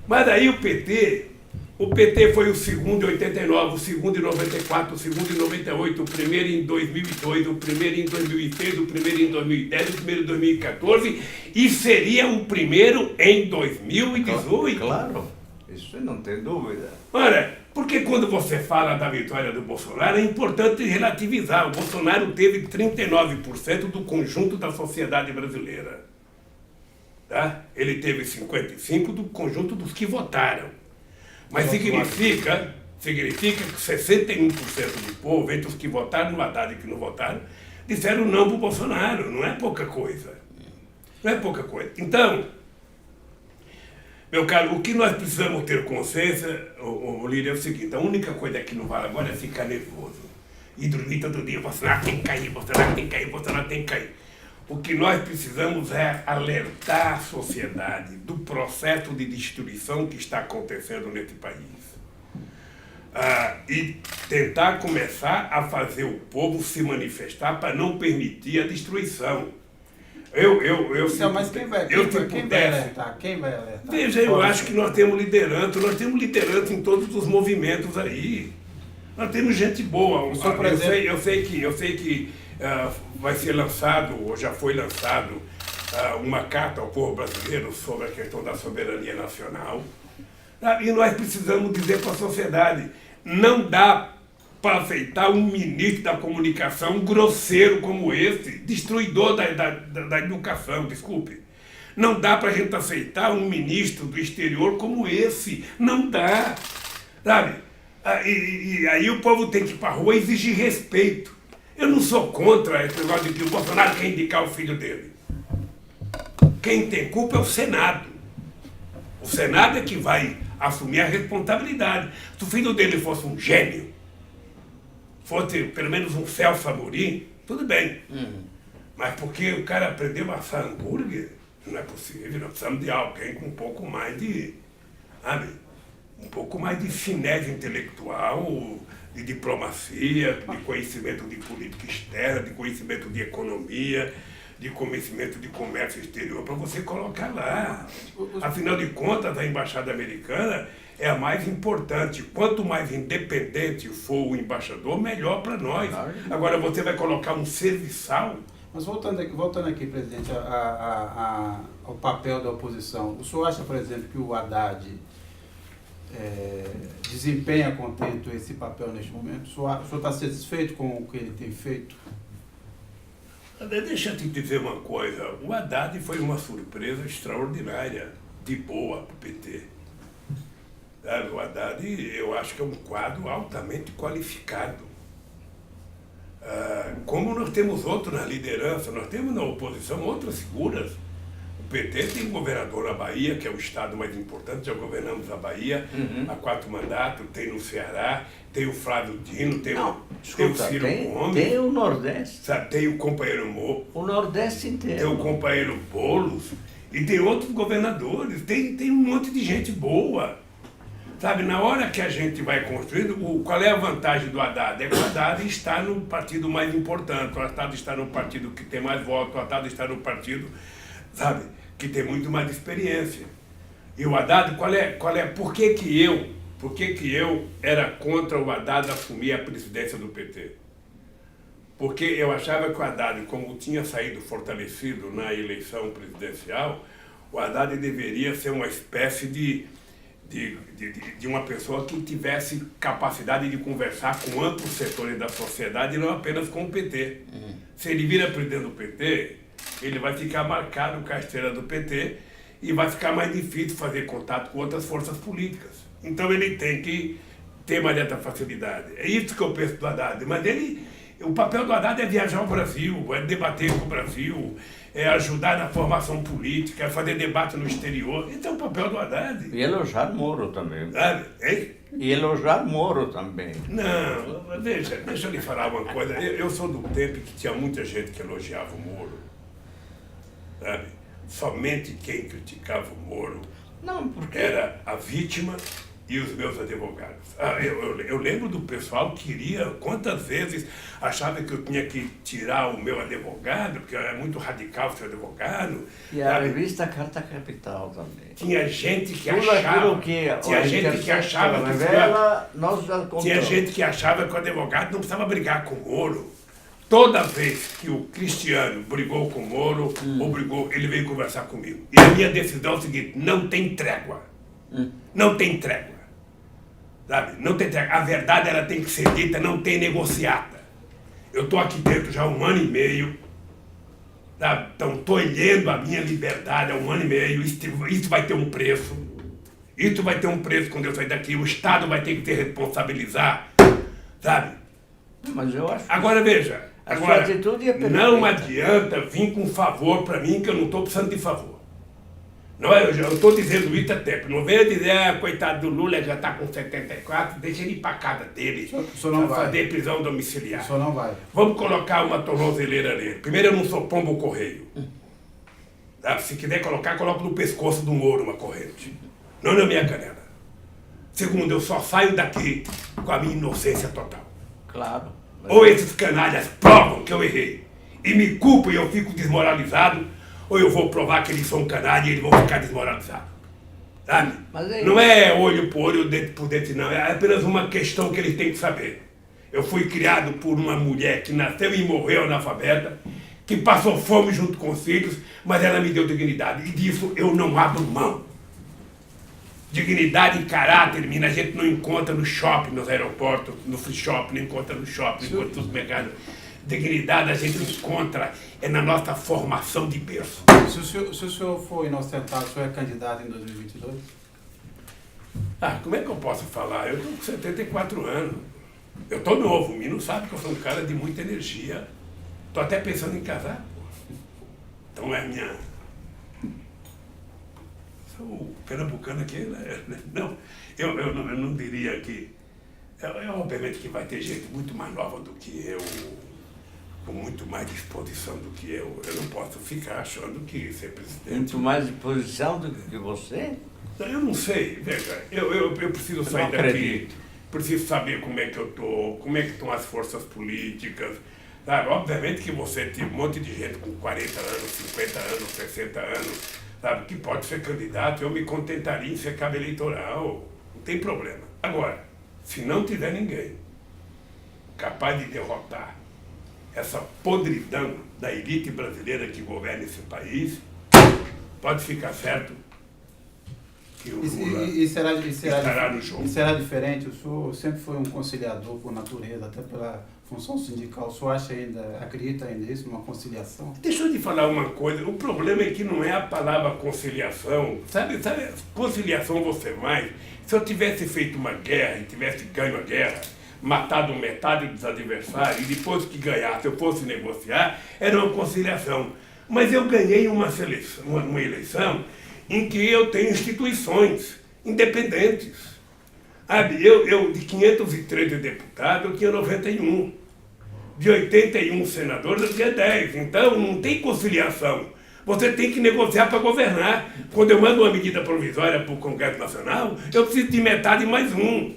Mas aí o PT O PT foi o segundo em 89, o segundo em 94, o segundo em 98, o primeiro em 2002, o primeiro em 2006, o primeiro em 2010, o primeiro em 2014 e seria o primeiro em 2018. Claro, isso não tem dúvida. Olha, porque quando você fala da vitória do Bolsonaro é importante relativizar. O Bolsonaro teve 39% do conjunto da sociedade brasileira. Tá? Ele teve 55% do conjunto dos que votaram. Mas significa que 61% do povo, entre os que votaram no Haddad e que não votaram, disseram não para o Bolsonaro. Não é pouca coisa. Não é pouca coisa. Então, meu caro, o que nós precisamos ter consciência, o líder, é o seguinte: a única coisa que não vale agora é ficar nervoso. E dormir todo dia, Bolsonaro tem que cair, Bolsonaro tem que cair, Bolsonaro tem que cair. O que nós precisamos é alertar a sociedade do processo de destruição que está acontecendo nesse país. E tentar começar a fazer o povo se manifestar para não permitir a destruição. Mas quem vai alertar? Quem vai alertar? Veja, eu acho que nós temos liderança em todos os movimentos aí. Nós temos gente boa. Eu sei que vai ser lançado, ou já foi lançado, uma carta ao povo brasileiro sobre a questão da soberania nacional. E nós precisamos dizer para a sociedade: não dá para aceitar um ministro da comunicação grosseiro como esse, destruidor da educação, desculpe. Não dá para a gente aceitar um ministro do exterior como esse. Não dá. Sabe? E aí o povo tem que ir para a rua e exigir respeito. Eu não sou contra esse negócio de que o Bolsonaro quer indicar o filho dele. Quem tem culpa é o Senado. O Senado é que vai assumir a responsabilidade. Se o filho dele fosse um gênio, fosse pelo menos um Celso Amorim, tudo bem. Mas porque o cara aprendeu a assar hambúrguer, não é possível. Nós precisamos de alguém com um pouco mais de, sabe, um pouco mais de finesse intelectual, de diplomacia, de conhecimento de política externa, de conhecimento de economia, de conhecimento de comércio exterior, para você colocar lá. Afinal de contas, a embaixada americana é a mais importante. Quanto mais independente for o embaixador, melhor para nós. Agora, você vai colocar um serviçal. Mas voltando aqui, presidente, ao papel da oposição, o senhor acha, por exemplo, que o Haddad desempenha contento esse papel neste momento? O senhor está satisfeito com o que ele tem feito? Deixa eu te dizer uma coisa. O Haddad foi uma surpresa extraordinária, de boa para o PT. O Haddad, eu acho que é um quadro altamente qualificado. Como nós temos outros na liderança, nós temos na oposição outras figuras. O PT tem um governador na Bahia, que é o estado mais importante, já governamos a Bahia há 4 mandatos, tem no Ceará, tem o Flávio Dino, tem o Ciro Gomes. Tem o Nordeste. Sabe, tem o companheiro O Nordeste inteiro. Tem o companheiro Boulos, e tem outros governadores, tem um monte de gente boa. Sabe, na hora que a gente vai construindo, qual é a vantagem do Haddad? É que o Haddad está no partido mais importante, o Haddad está no partido que tem mais votos, o Haddad está no partido, sabe, que tem muito mais experiência. E o Haddad, por que eu era contra o Haddad assumir a presidência do PT? Porque eu achava que o Haddad, como tinha saído fortalecido na eleição presidencial, o Haddad deveria ser uma espécie de uma pessoa que tivesse capacidade de conversar com amplos setores da sociedade e não apenas com o PT. Se ele vira presidente do PT, ele vai ficar marcado com a estrela do PT e vai ficar mais difícil fazer contato com outras forças políticas. Então ele tem que ter mais essa facilidade. É isso que eu penso do Haddad. Mas o papel do Haddad é viajar ao Brasil, é debater com o Brasil, é ajudar na formação política, é fazer debate no exterior. Esse é o papel do Haddad. E elogiar Moro também. Hein? E elogiar Moro também. Não, deixa eu lhe falar uma coisa. Eu sou do tempo que tinha muita gente que elogiava o Moro. Sabe? Somente quem criticava o Moro era a vítima e os meus advogados. Eu lembro do pessoal que queria, quantas vezes achava que eu tinha que tirar o meu advogado, porque era muito radical ser advogado. E a revista Carta Capital também. Tinha gente que Tudo achava. aquilo que Tinha gente que achava que revela, nós já tinha gente que achava que o advogado não precisava brigar com o Moro. Toda vez que o Cristiano brigou com o Moro, ele veio conversar comigo. E a minha decisão é o seguinte: não tem trégua. Não tem trégua. Sabe? Não tem trégua. A verdade ela tem que ser dita, não tem negociata. Eu estou aqui dentro já há 1 ano e meio. Sabe? Então estou olhando a minha liberdade há 1 ano e meio. Isso vai ter um preço. Isso vai ter um preço quando eu sair daqui. O Estado vai ter que se responsabilizar. Sabe? Mas eu acho. Agora veja. A sua Agora, atitude é perfeita. não adianta vir com favor para mim que eu não estou precisando de favor. Não, eu estou dizendo isso até. Não venha dizer, coitado do Lula, já está com 74, deixa ele ir para casa dele. O senhor não vai. Fazer prisão domiciliar. O senhor não vai. Vamos colocar uma tornozeleira nele. Primeiro, eu não sou pombo correio. Tá? Se quiser colocar, coloca no pescoço do Moro uma corrente. Não na minha canela. Segundo, eu só saio daqui com a minha inocência total. Claro. Ou esses canalhas provam que eu errei e me culpam e eu fico desmoralizado, ou eu vou provar que eles são canalhas e eles vão ficar desmoralizados. Sabe? Não é olho por olho, dente por dente, não. É apenas uma questão que eles têm que saber. Eu fui criado por uma mulher que nasceu e morreu analfabeta, que passou fome junto com os filhos, mas ela me deu dignidade. E disso eu não abro mão. Dignidade e caráter, menina, a gente não encontra no shopping, nos aeroportos, no free shopping, não encontra no shopping, não encontra nos mercados. Dignidade a gente encontra é na nossa formação de berço. Se o senhor for inocentado, o senhor é candidato em 2022? Como é que eu posso falar? Eu estou com 74 anos. Eu estou novo, o menino sabe que eu sou um cara de muita energia. Estou até pensando em casar, pô. Então é minha... O pernambucano aqui, não, eu não diria que... obviamente que vai ter gente muito mais nova do que eu, com muito mais disposição do que eu. Eu não posso ficar achando que ser presidente... Muito mais disposição do que você? Eu não sei, veja, eu preciso sair daqui, preciso saber como é que eu estou, como é que estão as forças políticas. Sabe? Obviamente que você tem um monte de gente com 40 anos, 50 anos, 60 anos... sabe, que pode ser candidato, eu me contentaria em ser cabo eleitoral, não tem problema. Agora, se não tiver ninguém capaz de derrotar essa podridão da elite brasileira que governa esse país, pode ficar certo que o Lula estará no jogo. E será diferente? O senhor sempre foi um conciliador por natureza, até pela função sindical. O senhor acredita ainda nisso, numa conciliação? Deixa eu te falar uma coisa, o problema é que não é a palavra conciliação, sabe, conciliação você mais, se eu tivesse feito uma guerra e tivesse ganho a guerra, matado metade dos adversários e depois que ganhasse eu fosse negociar, era uma conciliação. Mas eu ganhei uma eleição em que eu tenho instituições independentes. Sabe, eu de 513 deputados, eu tinha 91. De 81 senadores, eu tinha 10. Então, não tem conciliação. Você tem que negociar para governar. Quando eu mando uma medida provisória para o Congresso Nacional, eu preciso de metade mais um.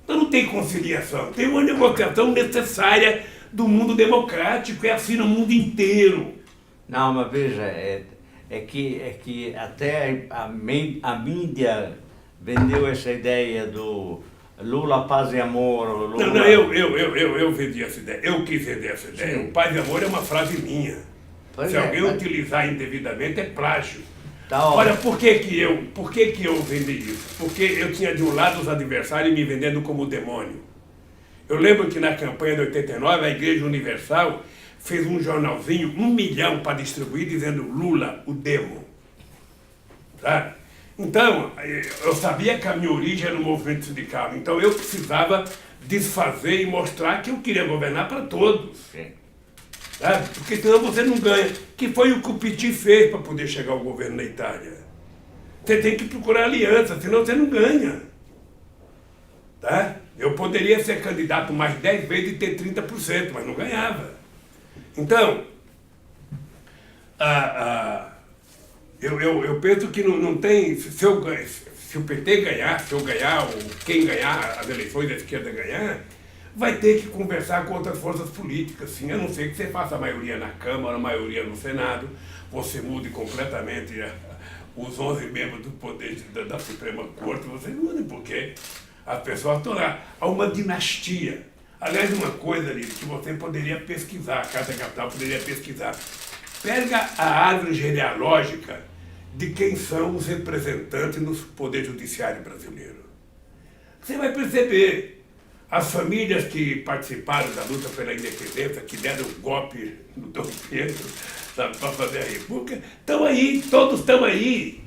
Então, não tem conciliação. Tem uma negociação necessária do mundo democrático. É assim no mundo inteiro. Não, mas veja, é que até a mídia vendeu essa ideia do Lula, paz e amor. Lula... Não, eu vendi essa ideia. Eu quis vender essa ideia. Sim. O paz e amor é uma frase minha. Pois Se é, alguém mas... utilizar indevidamente, é plágio. Tá Olha, por que que eu vendi isso? Porque eu tinha de um lado os adversários me vendendo como demônio. Eu lembro que na campanha de 89, a Igreja Universal fez um jornalzinho, 1 milhão para distribuir, dizendo Lula, o demo. Sabe? Então, eu sabia que a minha origem era no movimento sindical. Então, eu precisava desfazer e mostrar que eu queria governar para todos. Sim. Sabe? Porque senão você não ganha. Que foi o que o Petit fez para poder chegar ao governo na Itália. Você tem que procurar aliança, senão você não ganha. Tá? Eu poderia ser candidato mais 10 vezes e ter 30%, mas não ganhava. Então, eu penso que não tem... Se se o PT ganhar, se eu ganhar, ou quem ganhar as eleições da esquerda ganhar, vai ter que conversar com outras forças políticas, sim, a não ser que você faça a maioria na Câmara, a maioria no Senado, você mude completamente os 11 membros do poder da Suprema Corte, você muda, porque as pessoas estão lá. Há uma dinastia. Aliás, uma coisa ali que você poderia pesquisar, a Casa Capital poderia pesquisar. Pega a árvore genealógica de quem são os representantes no Poder Judiciário brasileiro. Você vai perceber. As famílias que participaram da luta pela independência, que deram um golpe no Dom Pedro, sabe, para fazer a República, estão aí, todos estão aí.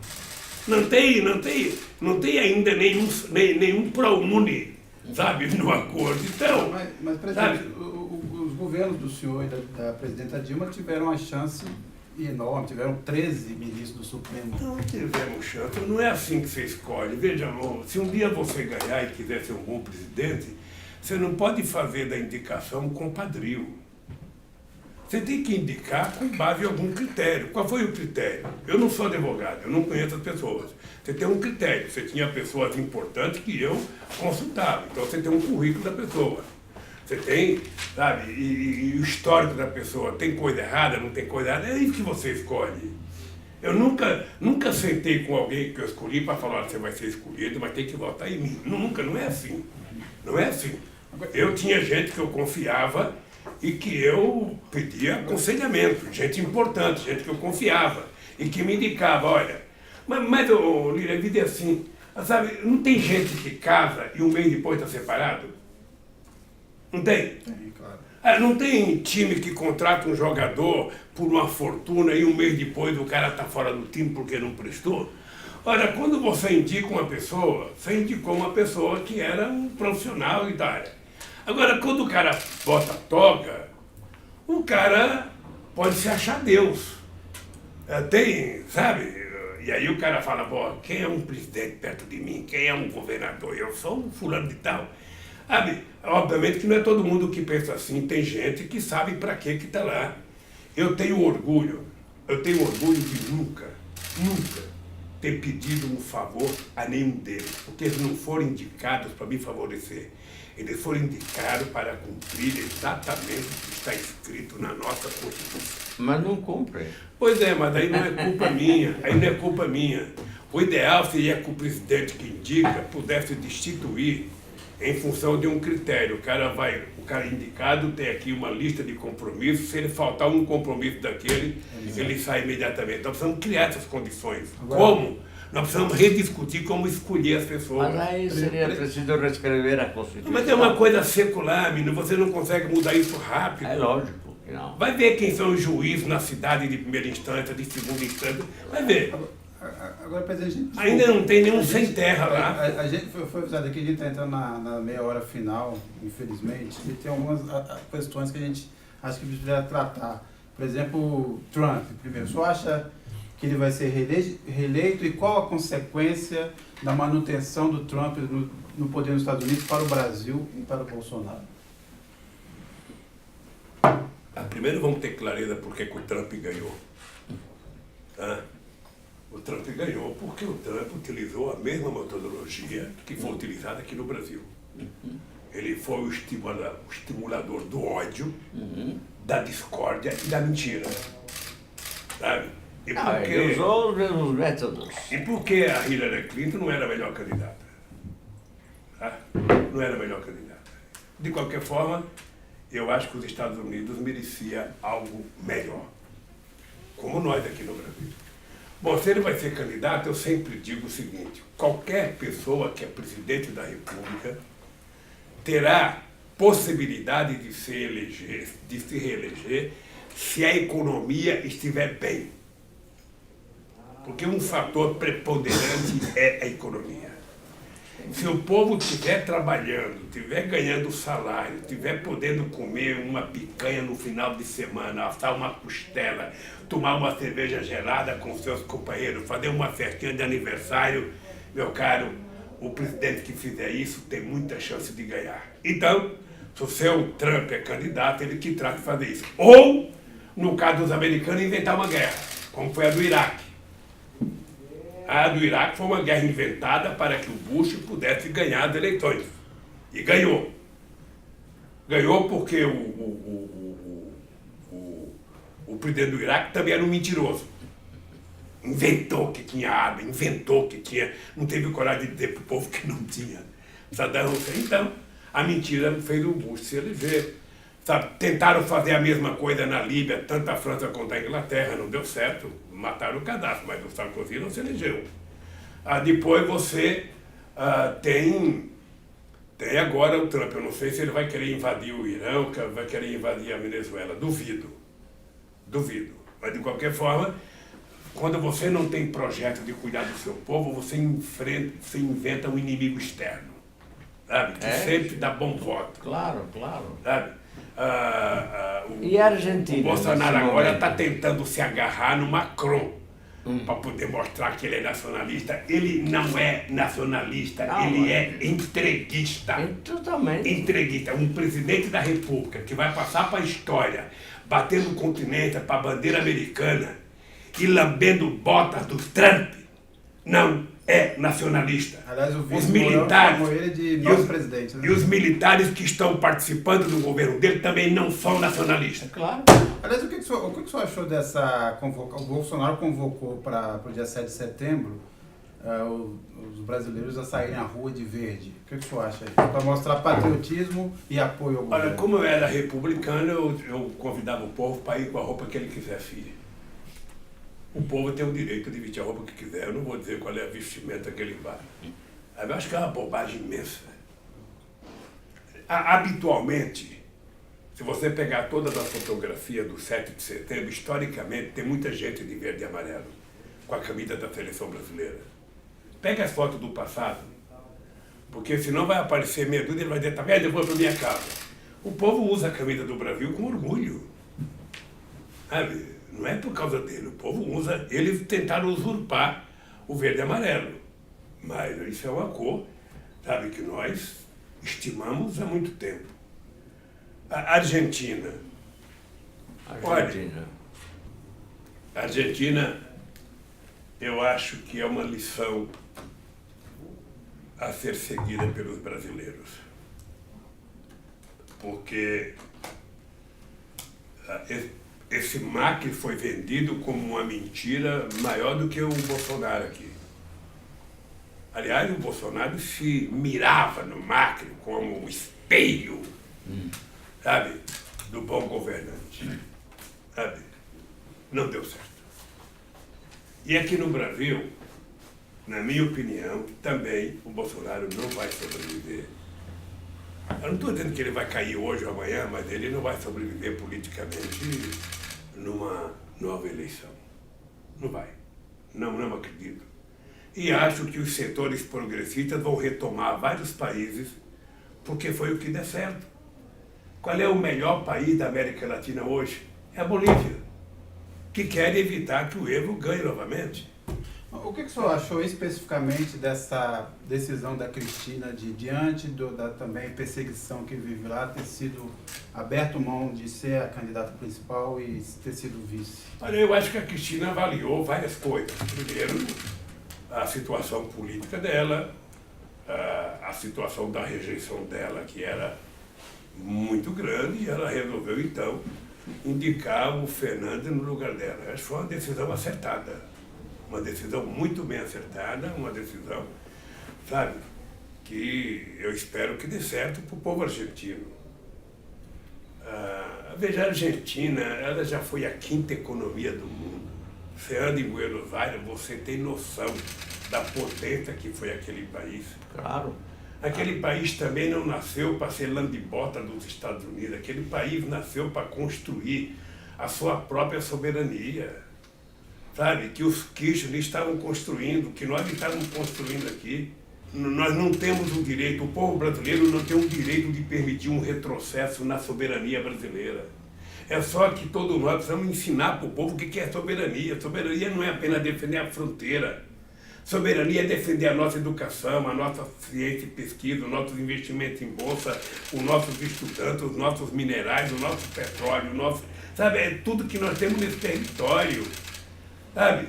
Não tem ainda nenhum ProUni, sabe, no acordo. Então, mas presidente, os governos do senhor e da presidenta Dilma tiveram a chance enorme, tiveram 13 ministros do Supremo. Não tivemos chance, não é assim que você escolhe. Veja, se um dia você ganhar e quiser ser um bom presidente, você não pode fazer da indicação um compadrio. Você tem que indicar com base em algum critério. Qual foi o critério? Eu não sou advogado, eu não conheço as pessoas. Você tem um critério, você tinha pessoas importantes que eu consultava. Então você tem um currículo da pessoa. Você tem, sabe, e o histórico da pessoa. Tem coisa errada, não tem coisa errada, é isso que você escolhe. Eu nunca sentei com alguém que eu escolhi para falar, você vai ser escolhido, mas tem que votar em mim. Nunca, não é assim. Não é assim. Eu tinha gente que eu confiava e que eu pedia aconselhamento, gente importante, gente que eu confiava e que me indicava, olha, mas Lira, a vida é assim, sabe, não tem gente que casa e um mês depois está separado? Não tem? Tem, claro. Não tem time que contrata um jogador por uma fortuna e um mês depois o cara está fora do time porque não prestou? Ora, quando você indica uma pessoa, você indicou uma pessoa que era um profissional da área. Agora, quando o cara bota toga, o cara pode se achar Deus. Tem, sabe? E aí o cara fala, pô, quem é um presidente perto de mim? Quem é um governador? Eu sou um fulano de tal. Sabe? Obviamente que não é todo mundo que pensa assim, tem gente que sabe para que está lá. Eu tenho orgulho de nunca ter pedido um favor a nenhum deles, porque eles não foram indicados para me favorecer. Eles foram indicados para cumprir exatamente o que está escrito na nossa Constituição. Mas não cumpre. Pois é, mas aí não é culpa minha, O ideal seria que o presidente que indica pudesse destituir em função de um critério. O cara indicado tem aqui uma lista de compromissos, se ele faltar um compromisso daquele, ele sai imediatamente. Nós precisamos criar essas condições. Como? Nós precisamos rediscutir como escolher as pessoas. Mas aí seria preciso reescrever a Constituição. Mas é uma coisa secular, menino, você não consegue mudar isso rápido. É lógico que não. Vai ver quem são os juízes na cidade de primeira instância, de segunda instância, vai ver. Agora, presidente, Ainda não tem nenhum sem terra lá. A gente foi avisado aqui, a gente está entrando na meia hora final, infelizmente, e tem algumas questões que a gente acha que precisa tratar. Por exemplo, Trump, primeiro, o senhor acha que ele vai ser reeleito e qual a consequência da manutenção do Trump no poder nos Estados Unidos para o Brasil e para o Bolsonaro? Primeiro vamos ter clareza por que o Trump ganhou. Tá? O Trump ganhou porque o Trump utilizou a mesma metodologia que foi utilizada aqui no Brasil. Ele foi o estimulador do ódio, da discórdia e da mentira. Sabe? E Ele usou os mesmos métodos. E por que a Hillary Clinton não era a melhor candidata? Tá? Não era a melhor candidata. De qualquer forma, eu acho que os Estados Unidos merecia algo melhor. Como nós aqui no Brasil. Bom, se ele vai ser candidato, eu sempre digo o seguinte: qualquer pessoa que é presidente da República terá possibilidade de se reeleger se a economia estiver bem. Porque um fator preponderante é a economia. Se o povo estiver trabalhando, estiver ganhando salário, estiver podendo comer uma picanha no final de semana, assar uma costela, tomar uma cerveja gelada com seus companheiros, fazer uma festinha de aniversário, meu caro, o presidente que fizer isso tem muita chance de ganhar. Então, se o seu Trump é candidato, ele que trata de fazer isso. Ou, no caso dos americanos, inventar uma guerra, como foi a do Iraque. A do Iraque foi uma guerra inventada para que o Bush pudesse ganhar as eleições. E ganhou. Ganhou porque o presidente do Iraque também era um mentiroso. Inventou que tinha arma, inventou que tinha... Não teve coragem de dizer para o povo que não tinha. Saddam Hussein, então, a mentira fez o Bush se eleger. Sabe, tentaram fazer a mesma coisa na Líbia, tanto a França quanto a Inglaterra, não deu certo, mataram o Gaddafi, mas o Sarkozy não se elegeu. Depois você tem agora o Trump, eu não sei se ele vai querer invadir o Irã, ou vai querer invadir a Venezuela, duvido, mas de qualquer forma, quando você não tem projeto de cuidar do seu povo, você inventa um inimigo externo, sabe, que sempre dá bom voto. Claro, claro. Sabe? E a Argentina? O Bolsonaro agora está tentando se agarrar no Macron para poder mostrar que ele é nacionalista. Ele não é nacionalista, ele é entreguista. Totalmente. Entreguista. Um presidente da República que vai passar para a história, batendo continência para a bandeira americana e lambendo botas do Trump, não é nacionalista. Aliás, o os militares chamou ele de nosso presidente, né? E os militares que estão participando do governo dele também não são nacionalistas. Claro. Aliás, o que o senhor achou dessa convocação? O Bolsonaro convocou para o dia 7 de setembro os brasileiros a saírem à rua de verde. O que o senhor acha aí? Para mostrar patriotismo e apoio ao governo. Olha, como eu era republicano, eu convidava o povo para ir com a roupa que ele quisesse ir. O povo tem o direito de vestir a roupa que quiser. Eu não vou dizer qual é a vestimenta que ele vai. Eu acho que é uma bobagem imensa. Habitualmente, se você pegar todas as fotografias do 7 de setembro, historicamente, tem muita gente de verde e amarelo com a camisa da seleção brasileira. Pega as fotos do passado, porque senão vai aparecer meia dúzia e ele vai dizer, tá vendo, eu vou para minha casa. O povo usa a camisa do Brasil com orgulho. Sabe? Não é por causa dele, o povo usa, eles tentaram usurpar o verde e amarelo. Mas isso é uma cor, sabe, que nós estimamos há muito tempo. A Argentina. Olha, a Argentina, eu acho que é uma lição a ser seguida pelos brasileiros. Porque esse Macri foi vendido como uma mentira maior do que o Bolsonaro aqui. Aliás, o Bolsonaro se mirava no Macri como o espelho, sabe, do bom governante. Sabe? Não deu certo. E aqui no Brasil, na minha opinião, também o Bolsonaro não vai sobreviver. Eu não estou dizendo que ele vai cair hoje ou amanhã, mas ele não vai sobreviver politicamente numa nova eleição. Não vai. Não acredito. E acho que os setores progressistas vão retomar vários países, porque foi o que deu certo. Qual é o melhor país da América Latina hoje? É a Bolívia, que quer evitar que o Evo ganhe novamente. O que o senhor achou especificamente dessa decisão da Cristina de, diante da também perseguição que vive lá, ter sido aberto mão de ser a candidata principal e ter sido vice? Olha, eu acho que a Cristina avaliou várias coisas. Primeiro, a situação política dela, a situação da rejeição dela, que era muito grande, e ela resolveu, então, indicar o Fernando no lugar dela. Acho que foi uma decisão acertada. Uma decisão muito bem acertada, uma decisão, sabe, que eu espero que dê certo para o povo argentino. Veja, a Argentina, ela já foi a 5ª economia do mundo. Você anda em Buenos Aires, você tem noção da potência que foi aquele país. Claro. Aquele país também não nasceu para ser lambibota dos Estados Unidos. Aquele país nasceu para construir a sua própria soberania. Sabe, que os Kirchner estavam construindo, que nós estávamos construindo aqui. Nós não temos o direito, o povo brasileiro não tem o direito de permitir um retrocesso na soberania brasileira. É só que todos nós precisamos ensinar para o povo o que é soberania. Soberania não é apenas defender a fronteira. Soberania é defender a nossa educação, a nossa ciência e pesquisa, os nossos investimentos em bolsa, os nossos estudantes, os nossos minerais, o nosso petróleo, sabe, é tudo que nós temos nesse território. Sabe?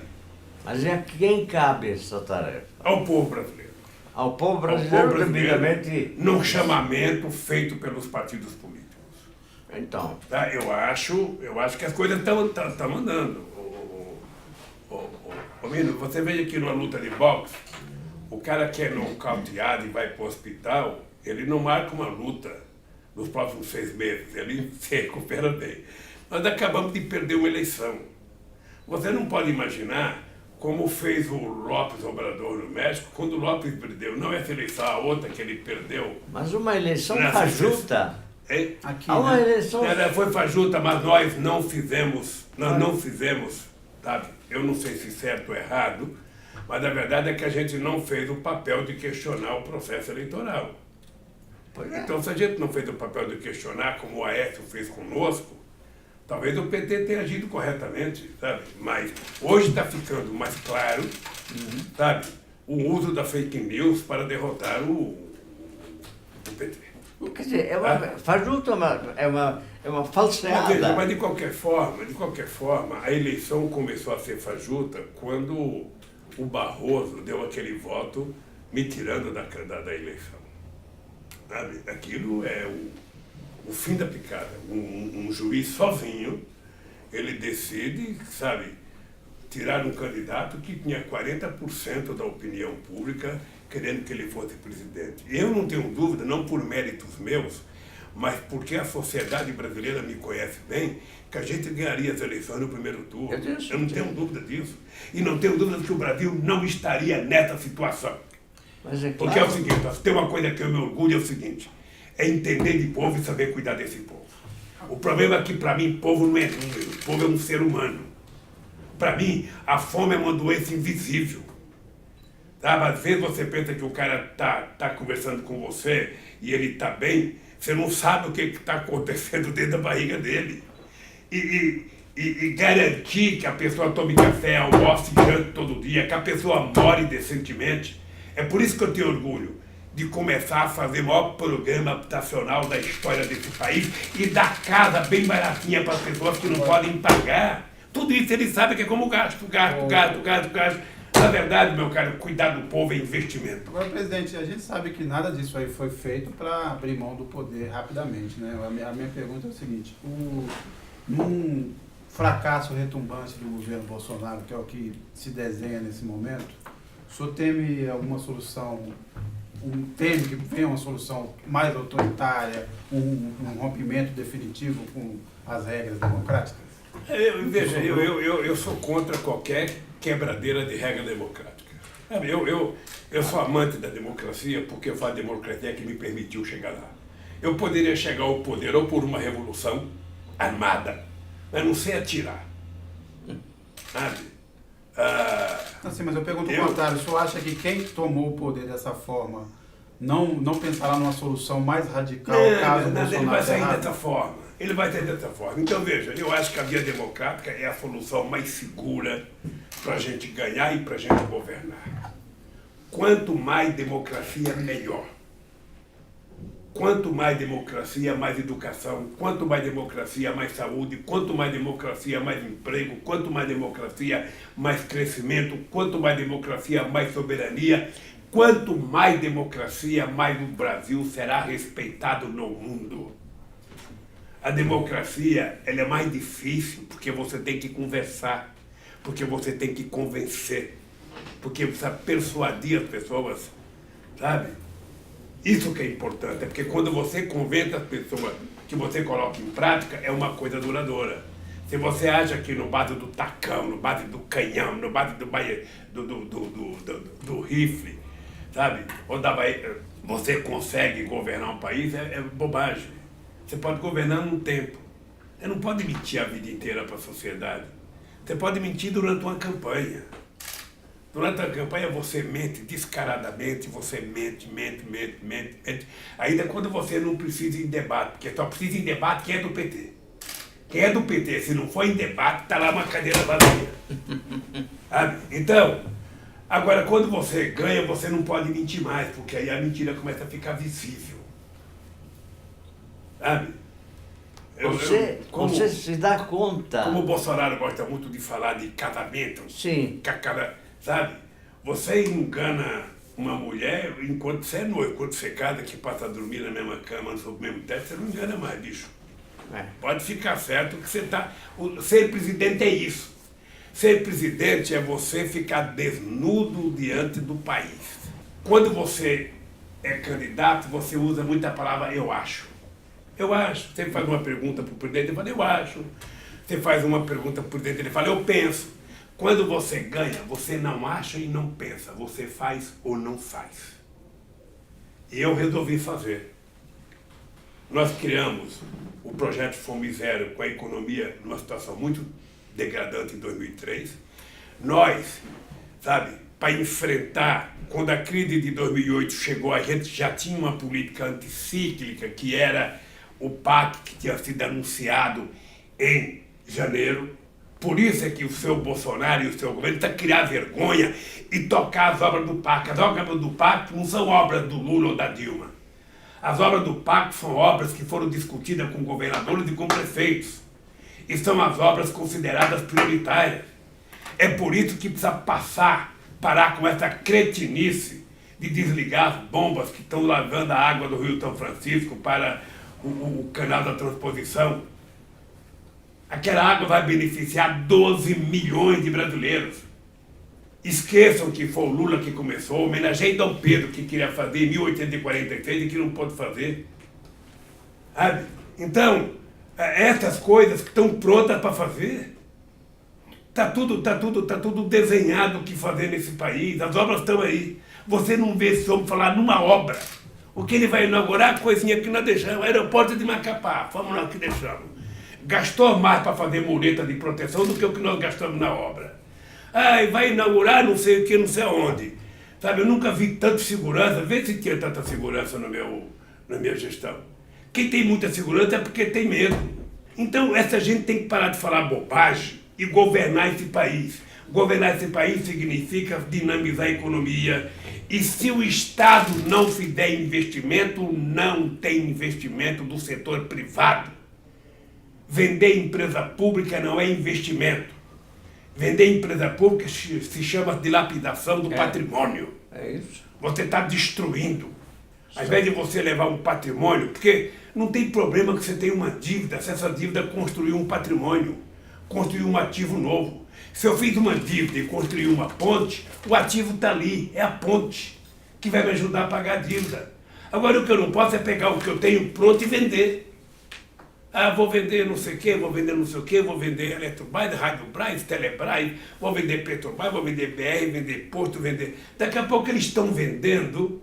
Mas a quem cabe essa tarefa? Ao povo brasileiro. Ao povo Ao brasileiro, povo brasileiro, devidamente... num chamamento feito pelos partidos políticos. Então, Tá? Eu acho que as coisas estão andando. Mino, você veja que numa luta de boxe, o cara que é nocauteado e vai para o hospital, ele não marca uma luta nos próximos 6 meses, ele se recupera bem. Nós acabamos de perder uma eleição. Você não pode imaginar como fez o López Obrador no México, quando o López perdeu, não essa eleição, a outra que ele perdeu. mas uma eleição Nessa fajuta. Aqui, Há uma né? eleição... Foi fajuta, mas nós não fizemos, sabe? Eu não sei se certo ou errado, mas a verdade é que a gente não fez o papel de questionar o processo eleitoral. Pois é. Então, se a gente não fez o papel de questionar, como o Aécio fez conosco, talvez o PT tenha agido corretamente, sabe? Mas hoje está ficando mais claro, sabe? O uso da fake news para derrotar o PT. Quer dizer, fajuta é uma falseada. Mas de qualquer forma, a eleição começou a ser fajuta quando o Barroso deu aquele voto me tirando da eleição. Sabe? Aquilo é o fim da picada. Um juiz sozinho, ele decide, sabe, tirar um candidato que tinha 40% da opinião pública querendo que ele fosse presidente. Eu não tenho dúvida, não por méritos meus, mas porque a sociedade brasileira me conhece bem, que a gente ganharia as eleições no primeiro turno. Eu não tenho dúvida disso. E não tenho dúvida de que o Brasil não estaria nessa situação. Mas é claro. Porque é o seguinte, tem uma coisa que eu me orgulho, é o seguinte, é entender de povo e saber cuidar desse povo. O problema é que, para mim, povo não é número, povo é um ser humano. Para mim, a fome é uma doença invisível. Tá? Às vezes você pensa que o cara tá conversando com você e ele está bem, você não sabe o que está acontecendo dentro da barriga dele. E garantir que a pessoa tome café, almoce e jante todo dia, que a pessoa more decentemente. É por isso que eu tenho orgulho de começar a fazer o maior programa habitacional da história desse país e dar casa bem baratinha para as pessoas que não podem pagar. Tudo isso ele sabe que é como gasto. Na verdade, meu caro, cuidar do povo é investimento. Agora, presidente, a gente sabe que nada disso aí foi feito para abrir mão do poder rapidamente, né? A minha pergunta é o seguinte, num fracasso retumbante do governo Bolsonaro, que é o que se desenha nesse momento, o senhor teme alguma solução, teme que venha uma solução mais autoritária, um rompimento definitivo com as regras democráticas? Veja, eu sou contra qualquer quebradeira de regra democrática. Eu sou amante da democracia porque foi a democracia que me permitiu chegar lá. Eu poderia chegar ao poder ou por uma revolução armada, mas não sei atirar. Sabe? Assim, mas eu pergunto o contrário, o senhor acha que quem tomou o poder dessa forma não pensará numa solução mais radical caso o Bolsonaro ele vai sair errado? dessa forma. Ele vai sair dessa forma. Então, veja, eu acho que a via democrática é a solução mais segura para a gente ganhar e para a gente governar. Quanto mais democracia, melhor. Quanto mais democracia, mais educação. Quanto mais democracia, mais saúde. Quanto mais democracia, mais emprego. Quanto mais democracia, mais crescimento. Quanto mais democracia, mais soberania. Quanto mais democracia, mais o Brasil será respeitado no mundo. A democracia, ela é mais difícil porque você tem que conversar, porque você tem que convencer, porque você precisa persuadir as pessoas, sabe? Isso que é importante, é porque quando você convence as pessoas que você coloca em prática, é uma coisa duradoura. Se você acha que no base do tacão, no base do canhão, no base do rifle, sabe? Ou você consegue governar um país, é bobagem. Você pode governar num tempo. Você não pode mentir a vida inteira para a sociedade. Você pode mentir durante uma campanha. Durante a campanha você mente descaradamente, você mente. Ainda quando você não precisa ir em debate, porque só precisa ir em debate quem é do PT. Quem é do PT, se não for em debate, está lá uma cadeira vazia. Sabe? Então, agora quando você ganha, você não pode mentir mais, porque aí a mentira começa a ficar visível. Sabe? Você se dá conta. Como o Bolsonaro gosta muito de falar de casamento, Sim. sabe? Você engana uma mulher enquanto você é noivo, quando você casa, que passa a dormir na mesma cama, no mesmo teto, você não engana mais, bicho. Pode ficar certo que você está... Ser presidente é isso. Ser presidente é você ficar desnudo diante do país. Quando você é candidato, você usa muito a palavra eu acho. Eu acho. Você faz uma pergunta para o presidente, ele fala eu acho. Você faz uma pergunta para o presidente, ele fala eu penso. Quando você ganha, você não acha e não pensa. Você faz ou não faz. E eu resolvi fazer. Nós criamos o projeto Fome Zero com a economia numa situação muito degradante em 2003. Nós, sabe, para enfrentar, quando a crise de 2008 chegou, a gente já tinha uma política anticíclica, que era o PAC, que tinha sido anunciado em janeiro. Por isso é que o seu Bolsonaro e o seu governo estão a criar vergonha e tocar as obras do PAC. As obras do PAC não são obras do Lula ou da Dilma. As obras do PAC são obras que foram discutidas com governadores e com prefeitos. E são as obras consideradas prioritárias. É por isso que precisa parar com essa cretinice de desligar as bombas que estão lavando a água do Rio São Francisco para o canal da transposição. Aquela água vai beneficiar 12 milhões de brasileiros. Esqueçam que foi o Lula que começou, homenageei Dom Pedro, que queria fazer em 1846 e que não pôde fazer. Sabe? Então, essas coisas que estão prontas para fazer, tá tudo desenhado o que fazer nesse país, as obras estão aí. Você não vê esse homem falar numa obra. O que ele vai inaugurar, a coisinha que nós deixamos, aeroporto de Macapá, fomos nós que deixamos. Gastou mais para fazer mureta de proteção do que o que nós gastamos na obra. Ah, e vai inaugurar não sei o que, não sei aonde. Sabe, eu nunca vi tanta segurança, vê se tinha tanta segurança na minha gestão. Quem tem muita segurança é porque tem medo. Então, essa gente tem que parar de falar bobagem e governar esse país. Governar esse país significa dinamizar a economia. E se o Estado não fizer investimento, não tem investimento do setor privado. Vender empresa pública não é investimento. Vender empresa pública se chama dilapidação do patrimônio. É isso. Você está destruindo. Ao invés de você levar um patrimônio, porque não tem problema que você tenha uma dívida, se essa dívida construir um patrimônio, construir um ativo novo. Se eu fiz uma dívida e construí uma ponte, o ativo está ali, é a ponte, que vai me ajudar a pagar a dívida. Agora o que eu não posso é pegar o que eu tenho pronto e vender. Ah, vou vender não sei o quê, vou vender não sei o quê, vou vender Eletrobras, Radiobras, Telebras, vou vender Petrobras, vou vender BR, vender Porto, vender... Daqui a pouco eles estão vendendo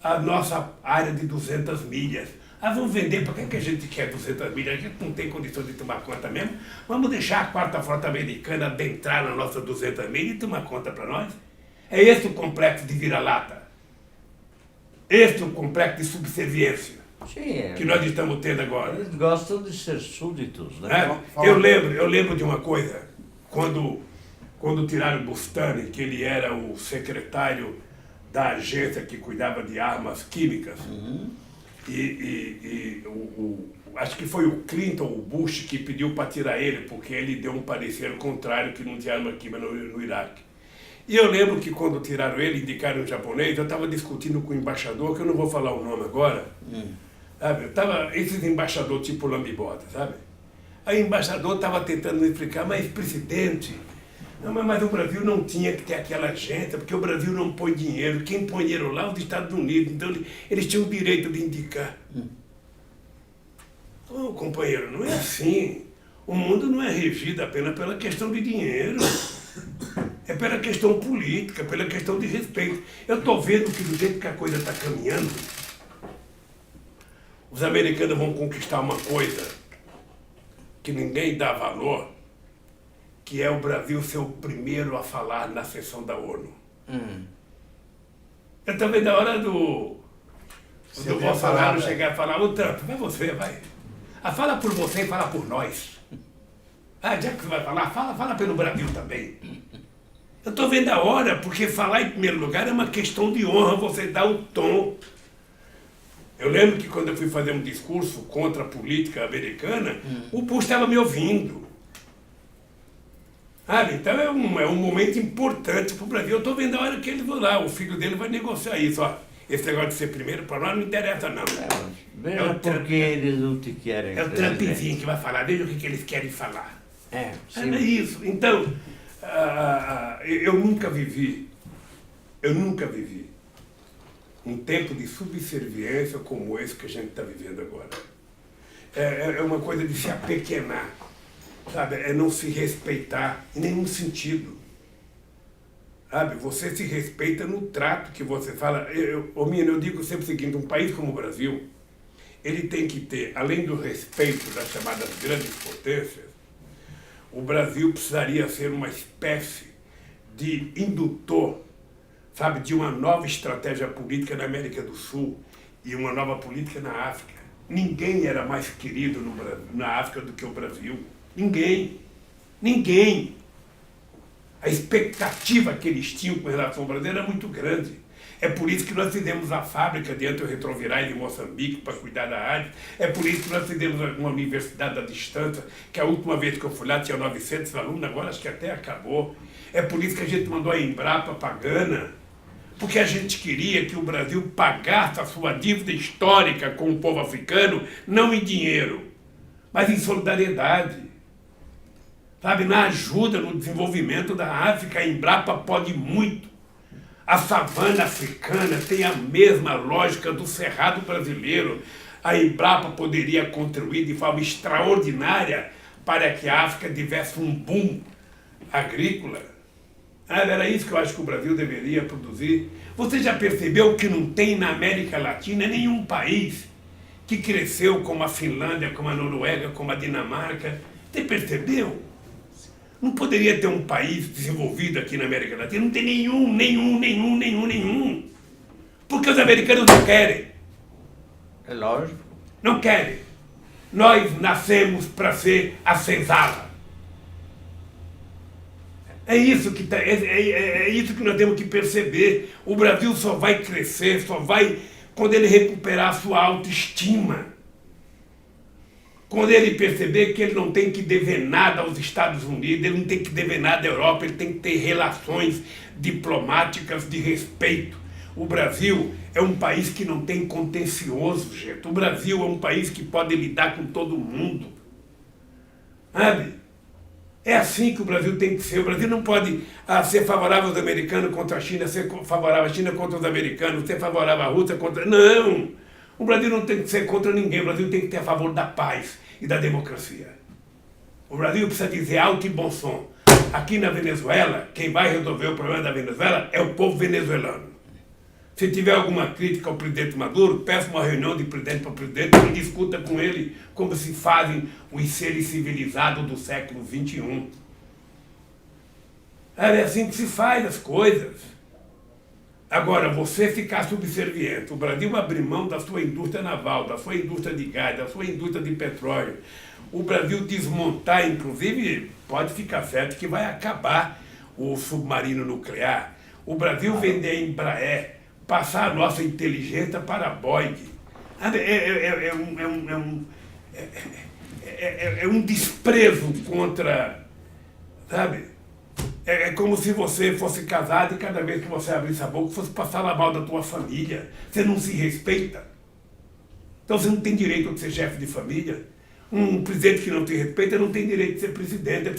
a nossa área de 200 milhas. Ah, vamos vender, para que a gente quer 200 milhas? A gente não tem condição de tomar conta mesmo. Vamos deixar a quarta frota americana adentrar na nossa 200 milhas e tomar conta para nós. É esse o complexo de vira-lata. Esse é o complexo de subserviência. Sim, que nós estamos tendo agora. Eles gostam de ser súditos, né? Eu lembro de uma coisa, quando tiraram Bustani, que ele era o secretário da agência que cuidava de armas químicas, acho que foi o Clinton, o Bush, que pediu para tirar ele, porque ele deu um parecer contrário que não tinha arma química no Iraque. E eu lembro que quando tiraram ele, indicaram um japonês, eu estava discutindo com o embaixador, que eu não vou falar o nome agora, sabe? Esses embaixadores tipo lambibota, sabe? Aí o embaixador estava tentando me explicar, mas presidente, não, mas o Brasil não tinha que ter aquela agência, porque o Brasil não põe dinheiro, quem põe dinheiro lá é os Estados Unidos, então eles tinham o direito de indicar. Oh, companheiro, não é assim. O mundo não é regido apenas pela questão de dinheiro. É pela questão política, pela questão de respeito. Eu estou vendo que do jeito que a coisa está caminhando, os americanos vão conquistar uma coisa que ninguém dá valor, que é o Brasil ser o primeiro a falar na sessão da ONU. Eu estou vendo a hora do Bolsonaro chegar e falar, ô Trump, vai você, vai. Fala por você e fala por nós. Já que você vai falar, fala pelo Brasil também. Eu estou vendo a hora, porque falar em primeiro lugar é uma questão de honra, você dá o tom. Eu lembro que quando eu fui fazer um discurso contra a política americana, o Bush estava me ouvindo. Então é um momento importante para o Brasil. Eu estou vendo a hora que ele vai lá, o filho dele vai negociar isso. Ó. Esse negócio de ser primeiro, para nós não interessa não. Veja por que eles não te querem. É o Trumpzinho que vai falar, veja o que eles querem falar. Sim. É isso. Então, eu nunca vivi um tempo de subserviência como esse que a gente está vivendo agora. É uma coisa de se apequenar, sabe? É não se respeitar em nenhum sentido. Sabe? Você se respeita no trato que você fala. Eu digo sempre o seguinte, um país como o Brasil, ele tem que ter, além do respeito das chamadas grandes potências, o Brasil precisaria ser uma espécie de indutor, sabe, de uma nova estratégia política na América do Sul e uma nova política na África. Ninguém era mais querido na África do que o Brasil. Ninguém. Ninguém. A expectativa que eles tinham com relação ao Brasil era muito grande. É por isso que nós fizemos a fábrica de antirretrovirais em Moçambique para cuidar da AIDS. É por isso que nós fizemos uma universidade à distância, que a última vez que eu fui lá tinha 900 alunos, agora acho que até acabou. É por isso que a gente mandou a Embrapa para Gana, porque a gente queria que o Brasil pagasse a sua dívida histórica com o povo africano, não em dinheiro, mas em solidariedade. Sabe, na ajuda, no desenvolvimento da África, a Embrapa pode muito. A savana africana tem a mesma lógica do cerrado brasileiro. A Embrapa poderia contribuir de forma extraordinária para que a África tivesse um boom agrícola. Era isso que eu acho que o Brasil deveria produzir. Você já percebeu que não tem na América Latina nenhum país que cresceu como a Finlândia, como a Noruega, como a Dinamarca? Você percebeu? Não poderia ter um país desenvolvido aqui na América Latina? Não tem nenhum. Porque os americanos não querem. É lógico. Não querem. Nós nascemos para ser a senzala. É isso que nós temos que perceber. O Brasil só vai crescer, só vai quando ele recuperar a sua autoestima. Quando ele perceber que ele não tem que dever nada aos Estados Unidos, ele não tem que dever nada à Europa, ele tem que ter relações diplomáticas de respeito. O Brasil é um país que não tem contencioso, gente. O Brasil é um país que pode lidar com todo mundo. Sabe? É assim que o Brasil tem que ser. O Brasil não pode ser favorável aos americanos contra a China, ser favorável à China contra os americanos, ser favorável à Rússia contra... Não! O Brasil não tem que ser contra ninguém. O Brasil tem que ter a favor da paz e da democracia. O Brasil precisa dizer alto e bom som. Aqui na Venezuela, quem vai resolver o problema da Venezuela é o povo venezuelano. Se tiver alguma crítica ao presidente Maduro, peça uma reunião de presidente para presidente e discuta com ele como se fazem os seres civilizados do século XXI. É assim que se faz as coisas. Agora, você ficar subserviente, o Brasil abrir mão da sua indústria naval, da sua indústria de gás, da sua indústria de petróleo, o Brasil desmontar, inclusive, pode ficar certo que vai acabar o submarino nuclear. O Brasil vender a Embraer, passar a nossa inteligência para a Boeing. É um desprezo contra, sabe? É como se você fosse casado e cada vez que você abrisse a boca fosse passar a mal da tua família. Você não se respeita. Então você não tem direito de ser chefe de família. Um presidente que não te respeita não tem direito de ser presidente.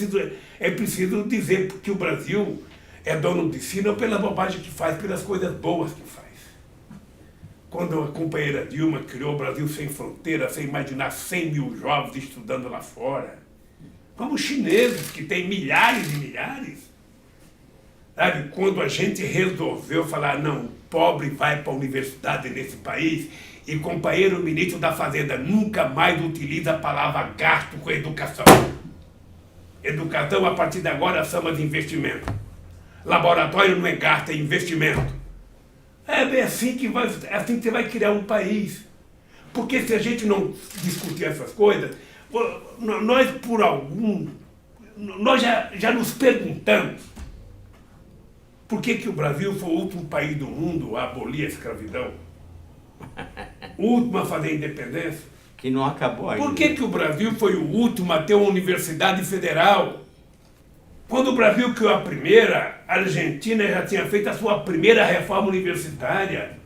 É preciso dizer que o Brasil é dono de si, não pela bobagem que faz, pelas coisas boas que faz. Quando a companheira Dilma criou o Brasil sem fronteira, sem imaginar 100 mil jovens estudando lá fora, como os chineses, que têm milhares e milhares. Sabe, quando a gente resolveu falar, não, o pobre vai para a universidade nesse país, e o companheiro ministro da Fazenda nunca mais utiliza a palavra gasto com educação. Educação, a partir de agora, chama de investimento. Laboratório não é gasto, é investimento. É assim que você vai criar um país. Porque se a gente não discutir essas coisas, nós já nos perguntamos por que o Brasil foi o último país do mundo a abolir a escravidão. o último a fazer a independência? Que não acabou ainda. Por que o Brasil foi o último a ter uma universidade federal? Quando o Brasil criou a primeira, a Argentina já tinha feito a sua primeira reforma universitária.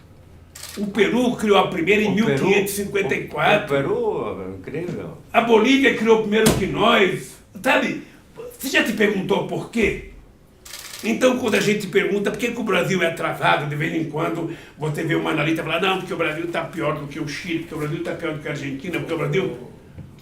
O Peru criou a primeira em 1554. O Peru, incrível. A Bolívia criou primeiro que nós. Sabe, você já te perguntou por quê? Então, quando a gente pergunta por que o Brasil é atrasado, de vez em quando você vê uma analista falar, não, porque o Brasil está pior do que o Chile, porque o Brasil está pior do que a Argentina, porque o Brasil...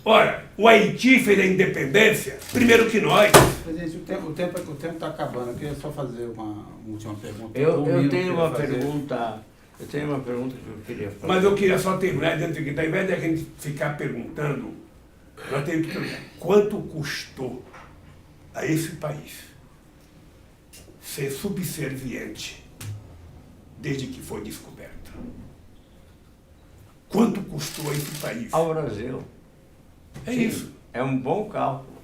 Ora, o Haiti fez a independência primeiro que nós. Presidente, o tempo está acabando. Eu queria só fazer uma última pergunta. Eu tenho uma pergunta que eu queria fazer. Mas eu queria só terminar dentro do que, ao invés de a gente ficar perguntando, nós temos que perguntar quanto custou a esse país ser subserviente desde que foi descoberto. Quanto custou a esse país? Ao Brasil. É Sim, isso. É um bom cálculo.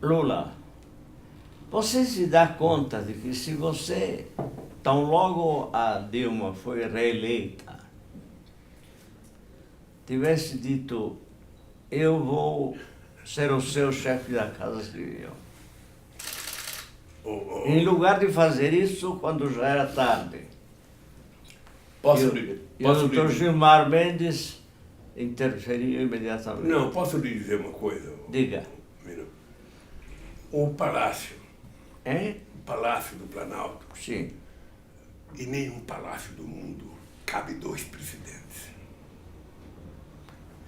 Lula, você se dá conta de que se você, tão logo a Dilma foi reeleita, tivesse dito, eu vou ser o seu chefe da Casa Civil. Em lugar de fazer isso quando já era tarde. E o doutor Gilmar Mendes interferiu imediatamente. Não, posso lhe dizer uma coisa? Diga. O Palácio, Hein? o Palácio do Planalto, Sim. e nenhum palácio do mundo cabe 2 presidentes.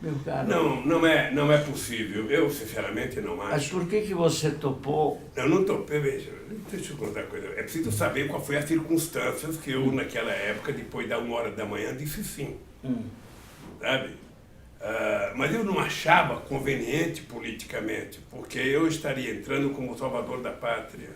Meu caro. Não é possível. Eu, sinceramente, não acho. Mas por que você topou? Eu não topei, veja, deixa eu contar uma coisa. É preciso saber qual foi as circunstâncias que eu, naquela época, depois da 1h da manhã, disse sim. Sabe? Mas eu não achava conveniente politicamente, porque eu estaria entrando como salvador da pátria.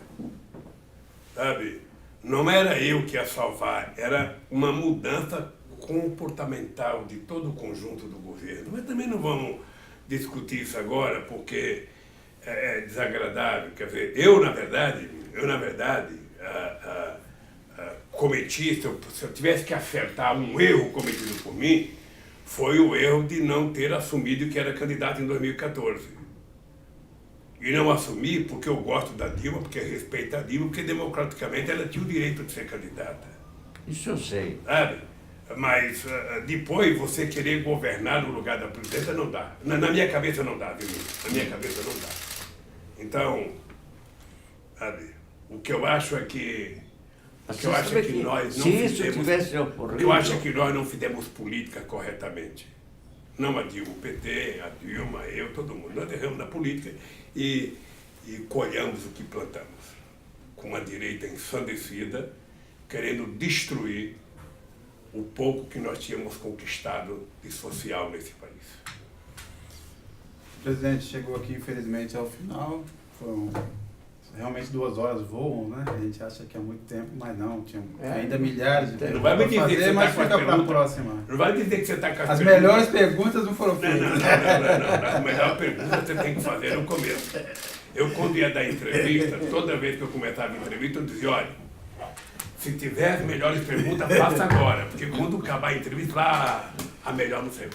Sabe? Não era eu que ia salvar, era uma mudança comportamental de todo o conjunto do governo. Mas também não vamos discutir isso agora, porque é desagradável. Quer dizer, eu na verdade, cometi, se eu tivesse que acertar um erro cometido por mim, foi o erro de não ter assumido que era candidato em 2014. E não assumi porque eu gosto da Dilma, porque respeito a Dilma, porque democraticamente ela tinha o direito de ser candidata. Isso eu sei. Sabe? Mas depois você querer governar no lugar da presidenta não dá. Na minha cabeça não dá, viu? Na minha cabeça não dá. Então, sabe, o que eu acho é que nós não fizemos política corretamente. Não a Dilma, o PT, a Dilma, eu, todo mundo. Nós erramos na política e colhamos o que plantamos. Com uma direita ensandecida, querendo destruir o pouco que nós tínhamos conquistado de social nesse país. O presidente chegou aqui, infelizmente, ao final. Foram realmente 2 horas voam, né? A gente acha que é muito tempo, mas não. Tinha ainda milhares de perguntas para fazer, mas fica para a próxima. Não vai dizer que você está com as melhores perguntas não foram feitas. Não. A melhor pergunta você tem que fazer no começo. Eu, quando ia dar entrevista, toda vez que eu começava a entrevista, eu dizia, olha, se tiver as melhores perguntas, faça agora, porque quando acabar a entrevista, a melhor não sei.